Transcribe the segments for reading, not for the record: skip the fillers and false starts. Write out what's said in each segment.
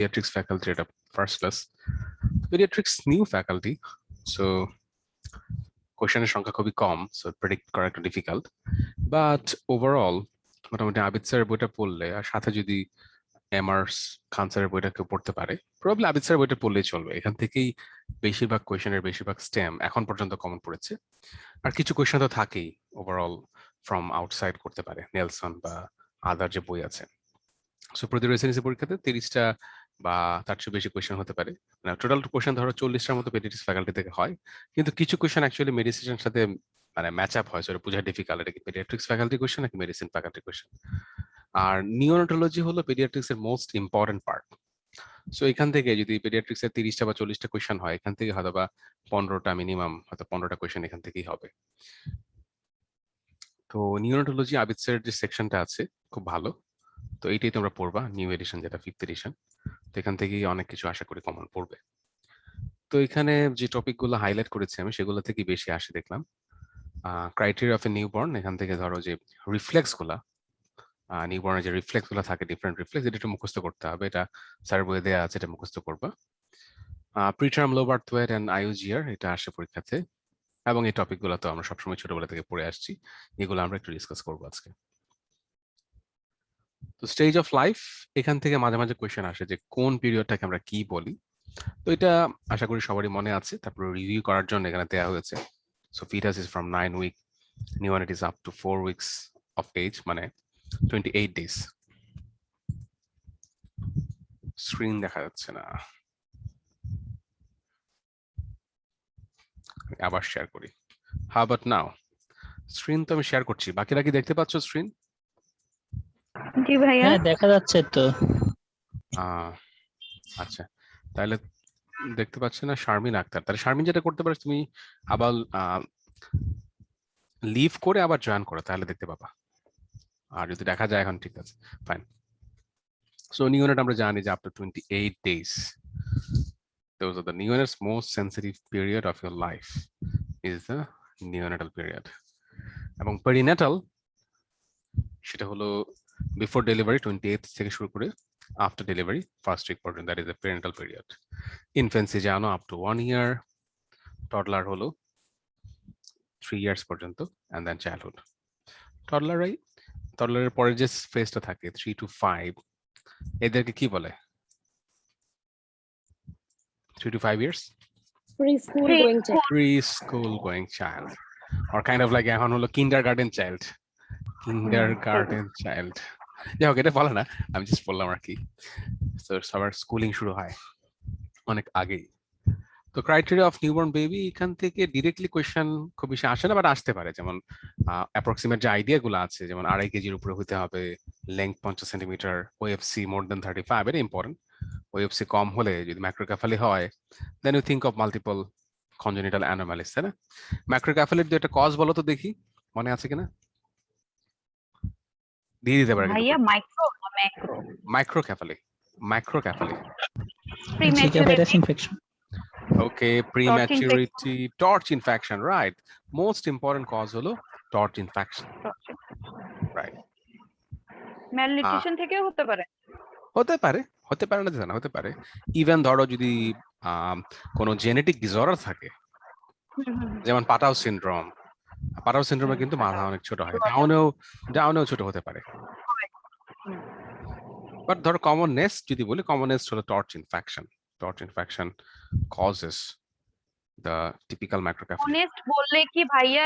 pediatrics faculty at a first class. Pediatrics new faculty, so কোশ্চেনের সংখ্যা খুবই কম, so predict করা একটু ডিফিকাল্ট, বাট ওভারঅল মোটামুটি আবিদ স্যারের বইটা পড়লে আর সাথে যদি এমআরস খান স্যারের বইটা কেউ পড়তে পারে, প্রবাবলি আবিদ স্যারের বইটা পড়লেই চলবে। এখান থেকেই বেশিরভাগ কোশ্চেনের বেশিরভাগ স্টেম এখন পর্যন্ত কমন পড়েছে, আর কিছু কোশ্চেন তো থাকেই ওভারঅল ফ্রম আউটসাইড করতে পারে, নেলসন বা আদার যে বই আছে। সো প্রতি রেসিডেন্সি পরীক্ষাতে 30টা বা তার চেয়ে বেশি কোয়েশ্চেন হতে পারে। টোটাল কোয়েশ্চেন ধরো 40টার মতো পেডিয়াট্রিক্স ফ্যাকাল্টি থেকে হয়, কিন্তু কিছু কোয়েশ্চেন অ্যাকচুয়ালি মেডিসিনের সাথে মানে ম্যাচ আপ হয়, সেটা বোঝা ডিফিকাল্ট, এটা কি পেডিয়াট্রিক্স ফ্যাকাল্টি কোয়েশ্চেন নাকি মেডিসিন ফ্যাকাল্টি কোয়েশ্চেন। আর নিওনাটোলজি হলো পেডিয়াট্রিক্স এর মোস্ট ইম্পর্টেন্ট পার্ট। সো এখান থেকে যদি পেডিয়াট্রিক্স এর 30টা বা 40টা কোয়েশ্চেন হয়, এখান থেকে হয়তো বা 15টা মিনিমাম, হয়তো 15টা কোয়েশ্চেন এখান থেকেই হবে। তো নিওনাটোলজি আবিদ স্যারের যে সেকশনটা আছে খুব ভালো, তো এইটাই তোমরা পড়বা, নিউ এডিশন যেটা 5th এডিশন। তো এখান থেকেই অনেক কিছু আশা করি কমন পড়বে। তো এখানে যে টপিকগুলো হাইলাইট করেছি আমি, সেগুলো থেকে বেশি আসে দেখলাম। ক্রাইটেরিয়া অফ এ নিউবর্ন, এখান থেকে ধরো যে রিফ্লেক্স গুলা, নিউবর্নের যে রিফ্লেক্স গুলা থাকে, ডিফারেন্ট রিফ্লেক্স, এটা একটু মুখস্থ করতে হবে, এটা স্যার বইয়ে দেওয়া আছে, এটা মুখস্থ করবা। Preterm low birth weight and IUGR, এটা আসে পরীক্ষাতে, এবং এই টপিকগুলো তো আমরা সবসময় ছোটবেলা থেকে পড়ে আসছি, এগুলো আমরা একটু ডিসকাস করবো আজকে। তো স্টেজ অফ লাইফ, এখান থেকে মাঝে মাঝে কোয়েশ্চেন আসে যে কোন পিরিয়ডটাকে আমরা কি বলি। তো এটা আশা করি সবারই মনে আছে, তারপরে রিভিউ করার জন্য এখানে দেওয়া হয়েছে। So fetus is from 9 week, neonate is up to 4 weeks of age, মানে 28 days. স্ক্রিন দেখা যাচ্ছে না, আবার শেয়ার করি। How about now? স্ক্রিন তো আমি শেয়ার করছি, বাকিরা কি দেখতে পাচ্ছ স্ক্রিন? জি ভাইয়া, হ্যাঁ দেখা যাচ্ছে তো। আচ্ছা, তাহলে দেখতে পাচ্ছে না শারমিন আক্তার। তাহলে শারমিন যেটা করতে পারো, তুমি আবার লিভ করে আবার জয়েন করো, তাহলে দেখতে পাবা। আর যদি দেখা যায় এখন, ঠিক আছে, ফাইন। সো নিওনেট আমরা জানি যে up to 28 days, those are the neonat's most sensitive period of your life is the neonatal period. এবং পেরিনেটাল, সেটা হলো বিফোর ডেলিভারি 28 থেকে শুরু করে আফটার ডেলিভারি ফার্স্ট উইক পর্যন্ত, that is the perinatal period. Infancy জানো আপ টু 1 year, টডলার হলো 3 years পর্যন্ত, অ্যান্ড দেন চাইল্ডহুড। টডলারের পরের যে ফেজটা থাকে 3 to 5, এদেরকে কি বলে? 3 to 5 years? Preschool going child, or kind of like এখন হলো kindergarten child. যাই হোক, এটা বলে না, আমি জাস্ট বললাম আর কি। তো সবার স্কুলিং শুরু হয় অনেক আগেই। তো ক্রাইটেরিয়া অফ নিউবর্ন বেবি, এখান থেকে ডিরেক্টলি কোয়েশ্চেন খুব বেশি আসে না, বাট আসতে পারে। যেমন অ্যাপ্রক্সিমেট যে আইডিয়া গুলো আছে, যেমন 2.5 কেজির উপরে হতে হবে, length 50 centimetre, OFC more than 35, এটা ইম্পর্টেন্ট। ওএফসি কম হলে যদি ম্যাক্রোক্যাফালি হয়, then you think of multiple congenital anomalies, তাই না? ম্যাক্রোক্যাফালির দু একটা কজ বলো তো দেখি, মনে আছে কিনা? দিয়ে দিতে পারে ভাইয়া কিন্তু। মাইক্রো না macro? Microcephaly, microcephaly. Virus infection. Okay, Torch infection. prematurity, torch infection, right? Most important cause হলো torch infection, right? ম্যালনিউট্রিশন থেকেও হতে পারে। হতে পারে, হতে পারে না, জানা হতে পারে। ইভেন ধরো যদি কোনো জেনেটিক ডিসঅর্ডার থাকে, যেমন পাটাও সিনড্রোম, পাটাও সিনড্রোমে কিন্তু মাথা অনেক ছোট হয়, ডাউনেও ছোট হতে পারে। বাট ধরো কমননেস যদি বলি, কমননেস হলো torch infection. Torch infection causes the typical macrocephaly. Honest বললে কি ভাইয়া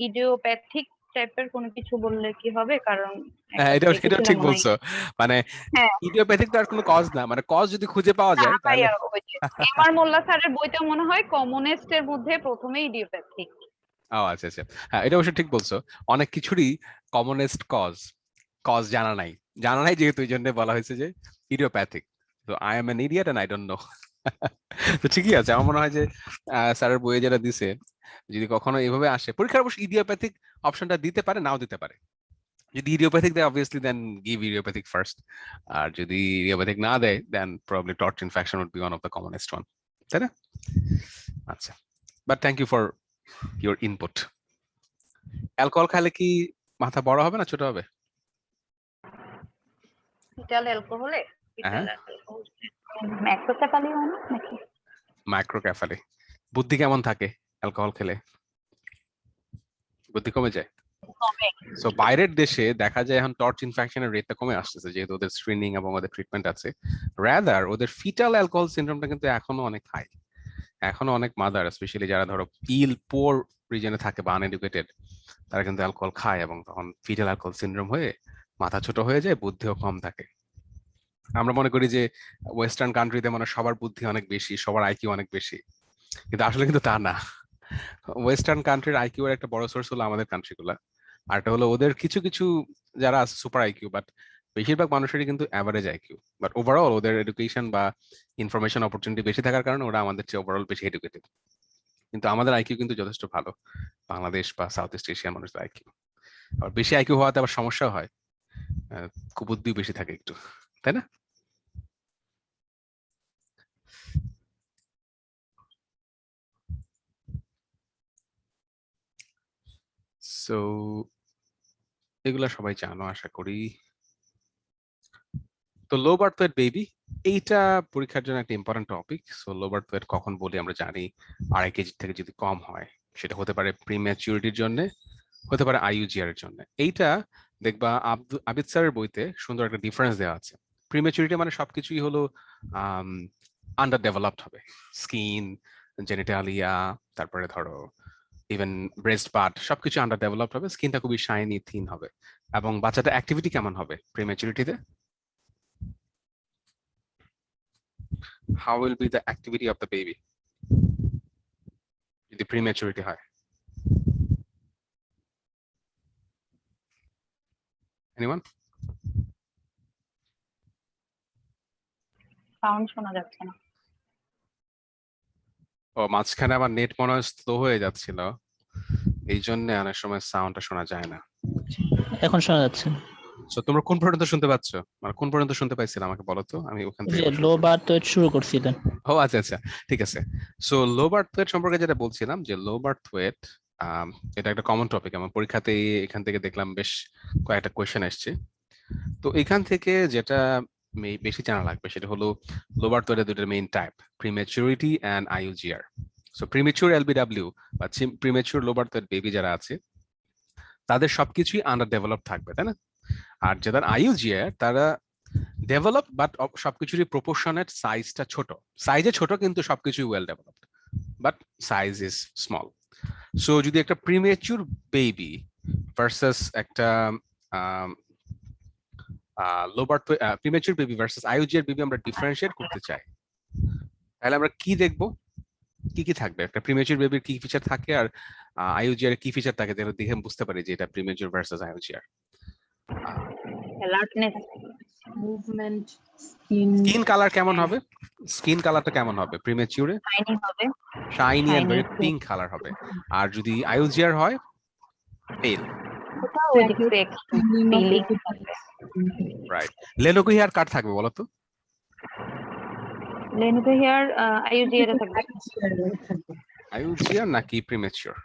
ইডিওপ্যাথিক টাইপের কোনো কিছু বললে কি হবে? কারণ হ্যাঁ, এটা ঠিক বলছো, মানে হ্যাঁ ইডিওপ্যাথিক তো আর কোনো কজ না, মানে কজ যদি খুঁজে পাওয়া না যায় তাহলে। ভাইয়া, ওই যে এমআর মোল্লা স্যারের বইতে মনে হয় কমনেস্ট এর মধ্যে প্রথমে ইডিওপ্যাথিক। ও আচ্ছা আচ্ছা, হ্যাঁ এটা অবশ্য ঠিক বলছো। অনেক কিছুরই কমনেস্ট কজ জানা নাই যেহেতু এই জন্য বলা হয়েছে যে ইডিওপ্যাথিক। তো I am an idiot and I don't know. তো ঠিকই আছে, আমার মনে হয় যে স্যারের বইয়ে যেটা দিছে, যদি কখনো এভাবে আসে পরীক্ষার, অবশ্য ইডিওপ্যাথিক অপশনটা দিতে পারে, নাও দিতে পারে। যদি ইডিওপ্যাথিক দেয় obviously then give idiopathic first, আর যদি ইডিওপ্যাথিক না দেয় then probably TORCH infection would be one of the commonest one, তাই না? আচ্ছা, but thank you for your input. Alcohol খেলে কি মাথা বড় হবে না ছোট হবে? ফিটাল অ্যালকোহলে, হ্যাঁ, ম্যাক্রোসেফালি হয় না নাকি? মাইক্রোক্যাফালি। বুদ্ধি কেমন থাকে অ্যালকোহল খেলে? বুদ্ধি কমে যায়। সো বাইরের দেশে দেখা যায় এখন টর্চ ইনফেকশনের রেটটা কমে আসতেছে, যেহেতু ওদের স্ক্রিনিং এবং ওদের ট্রিটমেন্ট আছে। রাদার ওদের ফিটাল অ্যালকোহল সিনড্রোমটা কিন্তু এখনো অনেক হাই। এখনো অনেক মাদার, স্পেশালি যারা ধরো পোর রিজনে থাকে বা আনএডুকেটেড, তারা কিন্তু অ্যালকোহল খায় এবং তখন ফিটাল অ্যালকোহল সিনড্রোম হয়ে মাথা ছোট হয়ে যায়, বুদ্ধিও কম থাকে। আমরা মনে করি যে ওয়েস্টার্ন কান্ট্রিতে মানে সবার বুদ্ধি অনেক বেশি, সবার আইকিউ অনেক বেশি, কিন্তু আসলে কিন্তু তা না। ওয়েস্টার্ন কান্ট্রির আইকিউ এর একটা বড় সোর্স হলো আমাদের কান্ট্রিগুলা, আর এটা হলো ওদের কিছু কিছু যারা আছে সুপার আইকিউ, বাট বেশিরভাগ মানুষেরই কিন্তু অ্যাভারেজ আইকিউ। বাট ওভারঅল ওদের এডুকেশন বা ইনফরমেশন অপরচুনিটি বেশি থাকার কারণে ওরা আমাদের চেয়ে ওভারঅল বেশি এডুকেটেড। কিন্তু আমাদের আইকিউ কিন্তু যথেষ্ট ভালো, বাংলাদেশ বা সাউথ ইস্ট এশিয়ার মানুষদের আইকিউ। আর বেশি আইকিউ হওয়াতে আবার সমস্যাও হয়, কুবুদ্ধিও বেশি থাকে একটু, তাই না? সো এগুলা সবাই জানো আশা করি। তো লো বার্থ ওয়েট বেবি, এইটা পরীক্ষার জন্য একটা ইম্পর্টেন্ট টপিক। সো লো বার্থ ওয়েট কখন বলি আমরা জানি, 2.5 কেজি থেকে যদি কম হয়, সেটা হতে পারে প্রিম্যাচুরিটির জন্য, হতে পারে আইইউজিআর এর জন্য। এইটা দেখবা আবিদ স্যারের বইতে সুন্দর একটা ডিফারেন্স দেওয়া আছে। প্রিম্যাচুরিটি মানে সবকিছুই হলো আন্ডার ডেভেলপড হবে, স্কিন, জেনিটালিয়া, তারপরে ধরো ইভেন ব্রেস্ট পার্ট সবকিছু আন্ডার ডেভেলপড হবে, স্কিনটা খুবই শাইনি থিন হবে। এবং বাচ্চাটা অ্যাক্টিভিটি কেমন হবে প্রিম্যাচুরিটিতে? How will be the activity of the baby যদি প্রিম্যাচুরিটি হয়? Anyone? সাউন্ড শোনা যাচ্ছে না। ও মাঝখানে আমার নেট মনে হয় স্লো হয়ে যাচ্ছিল, এই জন্য অনেক সময় সাউন্ডটা শোনা যায় না। এখন শোনা যাচ্ছে। তো তোমরা কোন পর্যন্ত শুনতে পাচ্ছ, মানে কোন পর্যন্ত শুনতে পাইছিলে আমাকে বলো তো, আমি ওখান থেকে যে আবার শুরু লো করি। বার্থ ওয়েট শুরু করছিলেন। ও আচ্ছা আচ্ছা, ঠিক আছে। সো লো বার্থ ওয়েট সম্পর্কে যেটা বলছিলাম, যে লো বার্থ ওয়েট এটা একটা কমন টপিক, আমার পরীক্ষাতে এখান থেকে দেখলাম বেশ কয়েকটা কোয়েশ্চেন আসছে। তো এখান থেকে যেটা বেশি জানা লাগবে সেটা হলো লো বার্থ ওয়েটের দুটো main type, prematurity and IUGR. So premature LBW বা premature low birth weight baby যারা আছে, তাদের সবকিছুই আন্ডার ডেভেলপ থাকবে, তাই না? আর যাদের আইইউজিআর তারা ডেভেলপ বাট সবকিছুরই প্রপোর্শনেট, সাইজটা ছোট, সাইজে ছোট কিন্তু সবকিছুই well developed, but size is small. So যদি একটা প্রিমেচুর বেবি ভার্সাস একটা low birth premature baby versus IUGR baby আমরা ডিফারেন্সিয়েট করতে চাই, তাহলে আমরা কি দেখবো, কি কি থাকবে? একটা প্রিমেচুর বেবির কি ফিচার থাকে আর আইইউজিআর কি ফিচার থাকে, যেটা দেখে বুঝতে পারি যে এটা premature versus IUGR. Alertness, movement, skin colour কেমন হবে? স্কিন কালারটা কেমন হবে প্রিমেচিউরে? শাইনি হবে, shiny and Shiny, very pink colour হবে। আর যদি আইইউজিআর হয়, পেল। কোথাও ওই দিকটা একটু পিলিং থাকবে। রাইট। লেনোভো হেয়ার কাট থাকবে বলো তো? লেনোভো হেয়ার আইইউজিআর এ থাকবে। আইইউজিআর নাকি প্রিমেচিউর?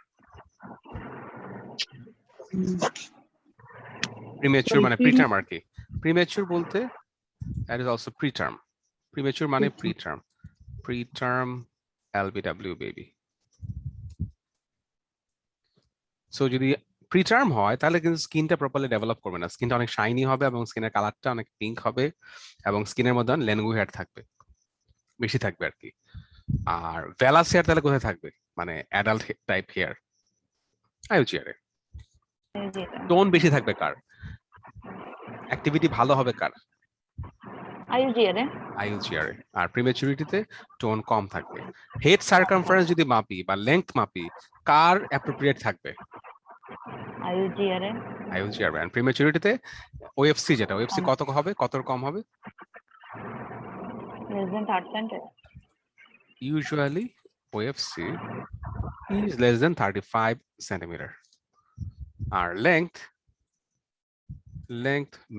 প্রিমেচিউর মানে প্রিটার্ম আর কি। প্রিমেচিউর বলতে that is also preterm. Premature মানে preterm, preterm LBW baby. So যদি প্রিটার্ম হয় তাহলে কিন্তু স্কিনটা প্রপারলি ডেভেলপ করবে না, স্কিনটা অনেক শাইনি হবে এবং স্কিনের কালারটা অনেক পিঙ্ক হবে এবং স্কিনের মধ্যে লেনগু হেয়ার থাকবে, বেশি থাকবে আর কি। আর ভেলাস হেয়ার তাহলে কোথায় থাকবে, মানে অ্যাডাল্ট টাইপ হেয়ার? আইইউজিআর এ। টোন বেশি থাকবে কার? অ্যাক্টিভিটি ভালো হবে কার? আইইউজিআর এ। আইইউজিআর এ। আর প্রিমেচুরিটিতে টোন কম থাকবে। হেড সার্কামফারেন্স যদি মাপি বা লেংথ মাপি, কার অ্যাপ্রোপ্রিয়েট থাকবে? আইইউজিআর এ। আইইউজিআর। এন্ড প্রিমেচুরিটিতে ওএফসি, যেটা ওএফসি কত হবে, কত কম হবে? less than 3 cm. Usually OFC is less than 35 centimeter. Our length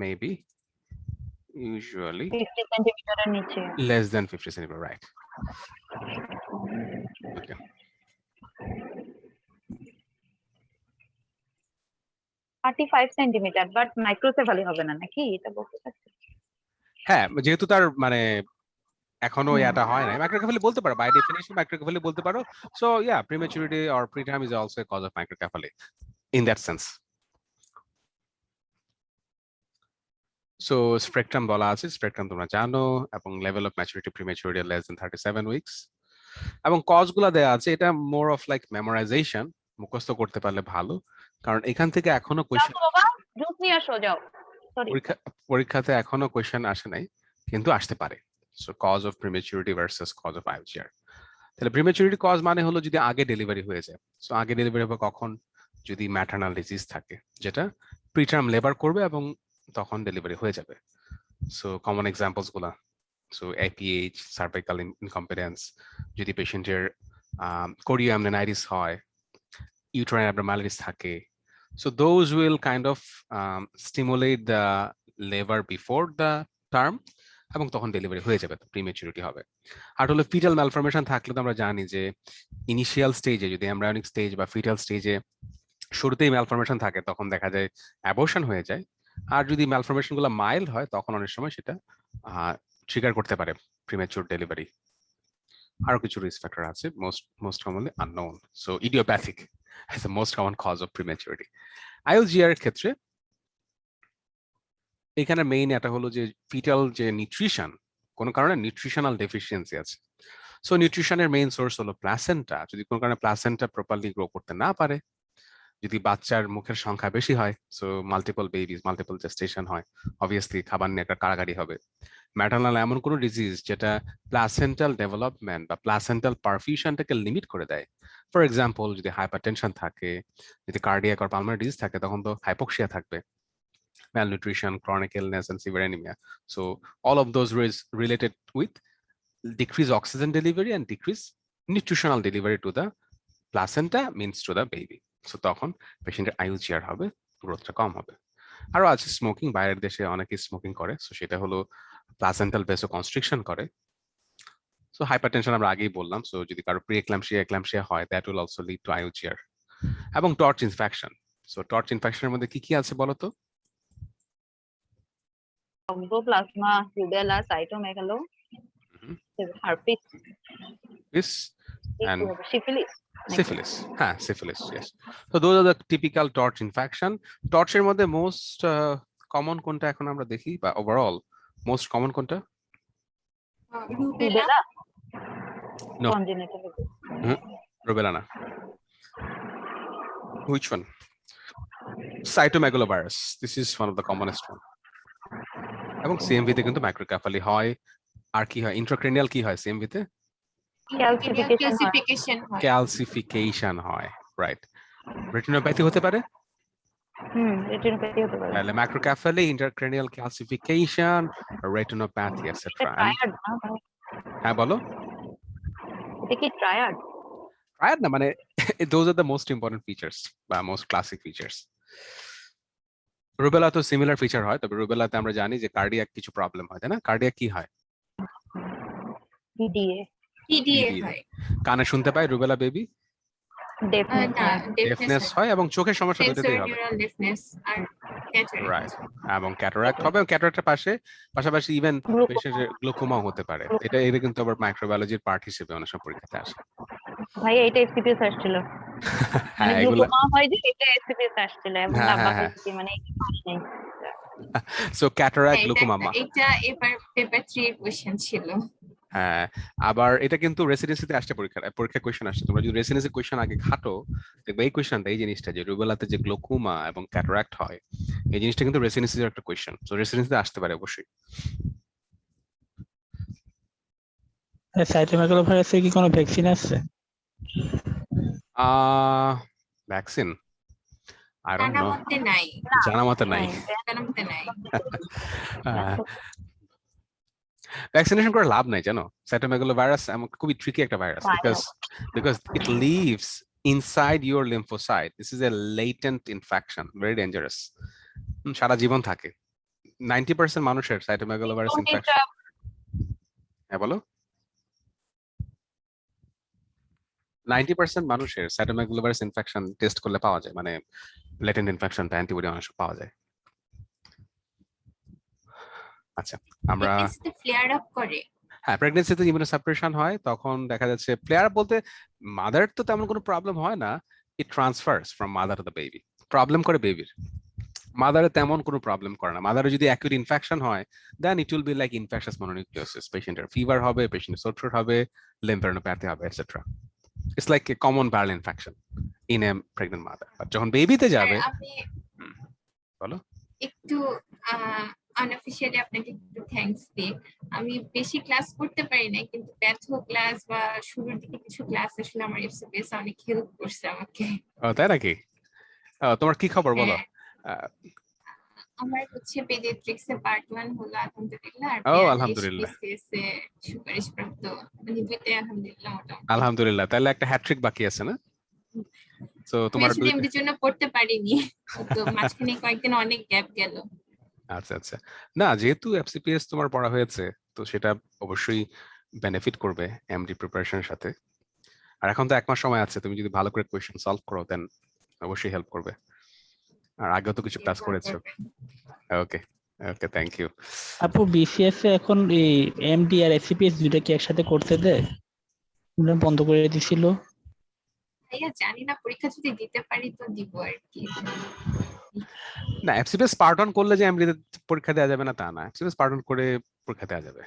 may be usually 50 সেন্টিমিটারের নিচে। less than 50 centimeter, right? Okay. 35 centimetre, but microcephaly হবে না নাকি, এটা বলতে চাচ্ছি। হ্যাঁ, যেহেতু তার মানে এখনো এটা হয় না, মাইক্রোকেফালি বলতে পারো, বাই ডেফিনিশন মাইক্রোকেফালি বলতে পারো। So yeah, prematurity or preterm is also a cause of microcephaly in that sense. So spectrum বলা আছে, স্পেকট্রাম তোমরা জানো, এবং level of maturity prematurity less than 37 weeks, এবং কজ গুলা দেওয়া আছে। এটা মোর অফ লাইক মেমোরাইজেশন, মুখস্থ করতে পারলে ভালো, কারণ এখান থেকে এখনো যাও কোয়েশ্চেন তো বাবা, জুস নিয়ে আসো, যাও। সরি। পরীক্ষাতে এখনো কোয়েশ্চেন আসে নাই, কিন্তু আসতে পারে। So cause of prematurity versus cause of IUGR. তাহলে প্রিম্যাচুরিটি কজ মানে হলো যদি আগে ডেলিভারি হয়ে যায়। সো আগে ডেলিভারি হবে কখন? যদি ম্যাটারনাল ডিজিজ থাকে, যেটা প্রিটার্ম লেবার করবে এবং তখন ডেলিভারি হয়ে যাবে। সো কমন এক্সাম্পলস গুলা, সো APH, সার্ভাইকাল ইনকম্পিটেন্স, যদি পেশেন্টের কোরিয়ামনাইটিস হয়, uterine abnormalities থাকে, so those will kind of stimulate the labor before the term, এবং তখন ডেলিভারি হয়ে যাবে, প্রিম্যাচুরিটি হবে। আর হলো ফিটাল ম্যালফরমেশন থাকলে তো আমরা জানি যে ইনিশিয়াল স্টেজে, যদি এমব্রায়োনিক স্টেজ বা ফিটাল স্টেজে শুরুতেই ম্যালফরমেশন থাকে, তখন দেখা যায় অ্যাবর্শন হয়ে যায়। আর যদি ম্যালফরমেশন গুলো মাইল্ড হয়, তখন অনেক সময় সেটা ট্রিগার করতে পারে প্রিম্যাচুর ডেলিভারি। আরো কিছু রিস্ক ফ্যাক্টর আছে, most commonly unknown, so idiopathic is the most common cause of prematurity. IUGR এর ক্ষেত্রে এখানে মেইন এটা হলো যে ফিটাল যে নিউট্রিশন, কোনো কারণে নিউট্রিশনাল ডেফিসিয়েন্সি আছে। সো নিউট্রিশনের মেইন সোর্স হলো প্লাসেন্টা। যদি কোনো কারণে প্লাসেন্টা প্রপারলি গ্রো করতে না পারে, যদি বাচ্চার মুখের সংখ্যা বেশি হয়, so multiple babies, multiple gestation হয়, অবভিয়াসলি খাবার নিয়ে একটা কারাগারি হবে। ম্যাটারনাল এমন কোনো ডিজিজ যেটা প্লাসেন্টাল ডেভেলপমেন্ট বা প্লাসেন্টাল পারফিউশনটাকে লিমিট করে দেয়। ফর এক্সাম্পল, যদি হাইপারটেনশন থাকে, যদি কার্ডিয়াক অর পালমারি ডিজিজ থাকে, তখন তো হাইপোক্সিয়া থাকবে, malnutrition, chronic illness, and severe anemia. So all of those is related with decreased oxygen delivery and decreased nutritional delivery to the placenta, means to the baby. So তখন পেশেন্টের IUGR হবে, গ্রোথটা কম হবে। আরো আছে স্মোকিং, বাইরের দেশে অনেকে স্মোকিং করে, সো সেটা হলো প্লাসেন্টাল ভেসো কনস্ট্রিকশন করে। সো হাইপারটেনশন আমরা আগেই বললাম, সো যদি কারো প্রি-এক্লাম্পসিয়া হয়, that will also lead two IUGR। এবং টর্চ ইনফেকশন। সো টর্চ ইনফেকশনের মধ্যে কি কি আছে বলো তো? Toxoplasma, rubella, cytomegalo, herpes, and syphilis. syphilis, syphilis, yes. So those are the typical torch infection. Torch-এর মধ্যে most common কোনটা এখন আমরা দেখি, বা overall most common কোনটা? রুবেলা। No. Congenital. Rubella না। Which one? Cytomegalovirus. This is one of the commonest one. এবং CMV তে কিন্তু মাইক্রোকেফালি হয়। আর কি হয়? ইন্ট্রাক্রেনিয়াল কি হয় CMV তে? ক্যালসিফিকেশন হয়, রাইট। রেটিনোপ্যাথি হতে পারে? রেটিনোপ্যাথি হতে পারে। তাহলে মাইক্রোকেফালি, ইন্ট্রাক্রেনিয়াল ক্যালসিফিকেশন, রেটিনোপ্যাথি এটসেট্রা। হ্যাঁ বলো। এটা কি ট্রায়াড? ট্রায়াড না, মানে those are the most important features বা most classic features. রুবেলা তো সিমিলার ফিচার হয়, তবে রুবেলাতে আমরা জানি যে কার্ডিয়াক কিছু প্রবলেম হয়, তাই না? কার্ডিয়াক কি হয়? PDA হয়। কানে শুনতে পায় রুবেলা বেবি? ডেফনেস হয়, এবং চোখের সমস্যা দুটোতেই হবে। রাইট, এবং ক্যাটারাক্ট হবে, এবং ক্যাটারাক্টের পাশাপাশি ইভেন পেশেন্টের গ্লুকোমা হতে পারে। এটা কিন্তু আবার মাইক্রোবায়োলজির পার্ট হিসেবে অনেক সময় পরীক্ষাতে আসে। ভাই এটা এসসিপিএস আসছিল। মানে গ্লুকোমা হয় যে এটা এসসিপিএস আসছিল, এবং লাম্বাকাইটি মানে পাস নেই। সো ক্যাটারাক্ট, গ্লুকোমা, এটা এবার পেপার 3 এর কোশ্চেন ছিল। হ্যাঁ, আবার এটা কিন্তু রেসিডেন্সিতে আসছে, পরীক্ষা কোশ্চেন আসছে। তোমরা যদি রেসিডেন্সি কোশ্চেন আগে ঘাটো, দেখবে এই কোশ্চেনটা, এই জিনিসটা যে রুবেলাতে যে গ্লুকোমা এবং ক্যাটারাক্ট হয়, এই জিনিসটা কিন্তু রেসিডেন্সির একটা কোশ্চেন। সো রেসিডেন্সিতে আসতে পারে অবশ্যই। সাইটোমেগালোভাইরাসের কি কোনো ভ্যাকসিন আছে? Vaccine I don't know. জানা মতে নাই। ভ্যাকসিনেশন করে লাভ নাই, জানো। সাইটোমেগালোভাইরাস এমন খুবই ট্রিকি একটা virus, because it lives inside your lymphocyte. This is a latent infection, very dangerous. সারা জীবন থাকে। 90% মানুষের সাইটোমেগালোভাইরাস ইনফেকশন। হ্যাঁ বলো। 90% মানুষের সাইটোমেগালোভাইরাস ইনফেকশন টেস্ট করলে পাওয়া যায়, মানে লেটেন্ট ইনফেকশনটা অ্যান্টিবডি অনেক পাওয়া যায়। আচ্ছা, আমরা ফ্লেয়ার আপ করে। হ্যাঁ, প্রেগনেন্সিতে ইমিউনোসাপ্রেশন হয়, তখন দেখা যাচ্ছে প্লেয়ার বলতে মাদার তো তেমন কোনো প্রবলেম হয় না, it transfers from mother to the baby. Problem করে বেবির, মাদারে তেমন কোনো প্রবলেম করে না। মাদারে যদি অ্যাকিউট ইনফেকশন হয়, then it will be like infectious mononucleosis, পেশেন্টের ফিভার হবে, পেশেন্টের সোর থ্রোট হবে, লিম্ফেডিনোপ্যাথি হবে, etcetera. It's like a common viral infection in a pregnant mother. But যখন বেবিতে আর যাবে, আমি বলো। একটু আনঅফিশিয়ালি আপনাকে একটু থ্যাঙ্কস দিই। আমি বেশি ক্লাস করতে পারি না, কিন্তু প্যাথো ক্লাস বা শুরুর দিকে কিছু ক্লাস আসলে আমার এফসিপিএস অনেক হেল্প করছে আমাকে। ও তাই নাকি? তোমার কি খবর বলো? হ্যাঁ, আমার হচ্ছে পেডিয়াট্রিক্স এ পার্ট 1 হলো আলহামদুলিল্লাহ, আর ও পেয়ার আলহামদুলিল্লাহ, বিসিএস এ সুপারিশপ্রাপ্ত, মানে দুইটাই আলহামদুলিল্লাহ মোটামুটি। আলহামদুলিল্লাহ, তাহলে একটা হ্যাট্রিক বাকি আছে না? তো আমি তোমার আসলে এমডির জন্য পড়তে পারিনি, তো মাঝখানে কয়েকদিন অনেক গ্যাপ গেল। আচ্ছা আচ্ছা, না যেহেতু এফসিপিএস তোমার পড়া হয়েছে, তো সেটা অবশ্যই বেনিফিট করবে এমডি প্রিপারেশনের সাথে। আর এখন তো 1 মাস সময় আছে, তুমি যদি ভালো করে কোয়েশ্চেন সলভ করো দেন অবশ্যই হেল্প করবে। আর আগেও তো কিছু ক্লাস করেছো। ওকে ওকে, থ্যাংক ইউ। আপু বিসিএস এ এখন এই এমডি আর এসিপিএস দুইটা কি একসাথে করতে দেয়? বন্ধ করে দিছিল। ভাইয়া জানি না, পরীক্ষা যদি দিতে পারি তো দিব আর কি। না, এফসিপিএস পার্ট 1 করলে যে এমডি পরীক্ষা দেওয়া যাবে না তা না, এফসিপিএস পার্ট 1 করে পরীক্ষা দেওয়া যাবে।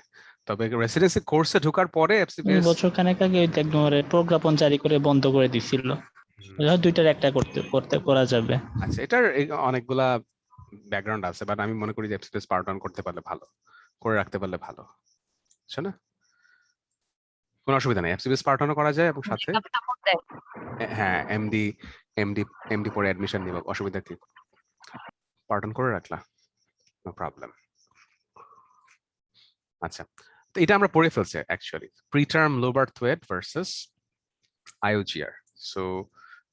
তবে রেসিডেন্সি কোর্সে ঢোকার পরে এফসিপিএস বছর খানেক আগে ওই তো একদম প্রজ্ঞাপন জারি করে বন্ধ করে দিছিল। দুইটার একটা করতে করা যাবে। আচ্ছা, এটার অনেকগুলা ব্যাকগ্রাউন্ড আছে, বাট আমি মনে করি যে এফসিপিএস পার্ট 1 করতে পারলে ভালো, করে রাখতে পারলে ভালো, বুঝছো না? কোনো অসুবিধা নেই, এফসিপিএস পার্ট 1 করা যায় এবং সাথে হ্যাঁ এমডি এমডি এমডি পরে অ্যাডমিশন নিব, অসুবিধা কি? পার্ট 1 করে রাখলা, নো প্রবলেম। আচ্ছা, তো এটা আমরা পড়ে ফেলছি actually, preterm low birth weight versus IUGR. So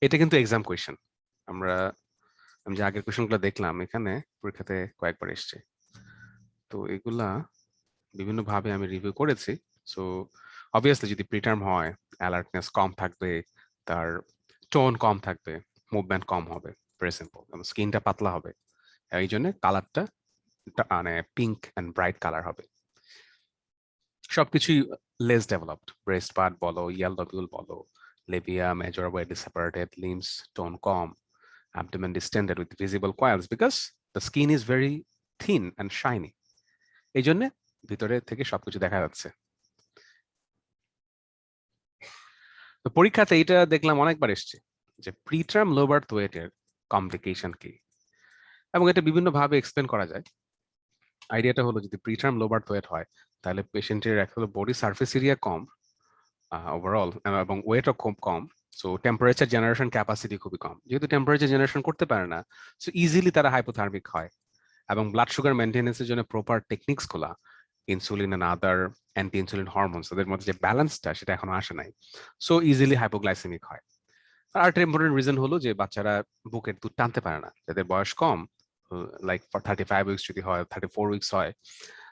এটা কিন্তু এক্সাম কোয়েশ্চেন। আমি যে আগের কোয়েশ্চেনগুলো দেখলাম এখানে পরীক্ষাতে কয়েকবার এসছে, তো এগুলা বিভিন্ন ভাবে আমি রিভিউ করেছি। সো অবভিয়াসলি যদি প্রিটার্ম হয়, অ্যালার্টনেস কম থাকবে, তার টোন কম থাকবে, মুভমেন্ট কম হবে, ভেরি সিম্পল, স্কিনটা পাতলা হবে, এই জন্য কালারটা মানে পিঙ্ক অ্যান্ড ব্রাইট কালার হবে। সবকিছুই লেস ডেভেলপড, ব্রেস্ট পার্ট বলো, ইয়াল লবিউল বলো, Libya major widely separated, limbs tone com, abdomen distended with visible coils because the skin is very thin and shiny, এই জন্য ভিতরে থেকে সবকিছু দেখা যাচ্ছে। তো পরীক্ষাতে এটা দেখলাম অনেকবার এসছে যে প্রিটার্ম লো বার্থ ওয়েটের কমপ্লিকেশন কি, এবং এটা বিভিন্ন ভাবে এক্সপ্লেন করা যায়। আইডিয়াটা হলো যদি প্রিটার্ম লো বার্থ ওয়েট হয়, তাহলে পেশেন্টের অ্যাকচুয়ালি বডি সারফেস এরিয়া কম ওভারঅল, এবং ওয়েটও খুব কম। সো টেম্পারেচার জেনারেশন ক্যাপাসিটি খুবই কম, যেহেতু টেম্পারেচার জেনারেশন করতে পারে না, সো ইজিলি তারা হাইপোথার্মিক হয়। এবং ব্লাড সুগার মেনটেন্যান্সের জন্য প্রপার টেকনিক্স গুলা, insulin and other anti insulin hormones, তাদের মধ্যে যে ব্যালেন্সটা সেটা এখনো আসে নাই, সো ইজিলি হাইপোগ্লাইসেমিক হয়। আর একটা ইম্পর্টেন্ট রিজন হলো যে বাচ্চারা বুকের দুধ টানতে পারে না, যাদের বয়স কম, লাইক 35 উইকস যদি হয়, 34 উইকস হয়,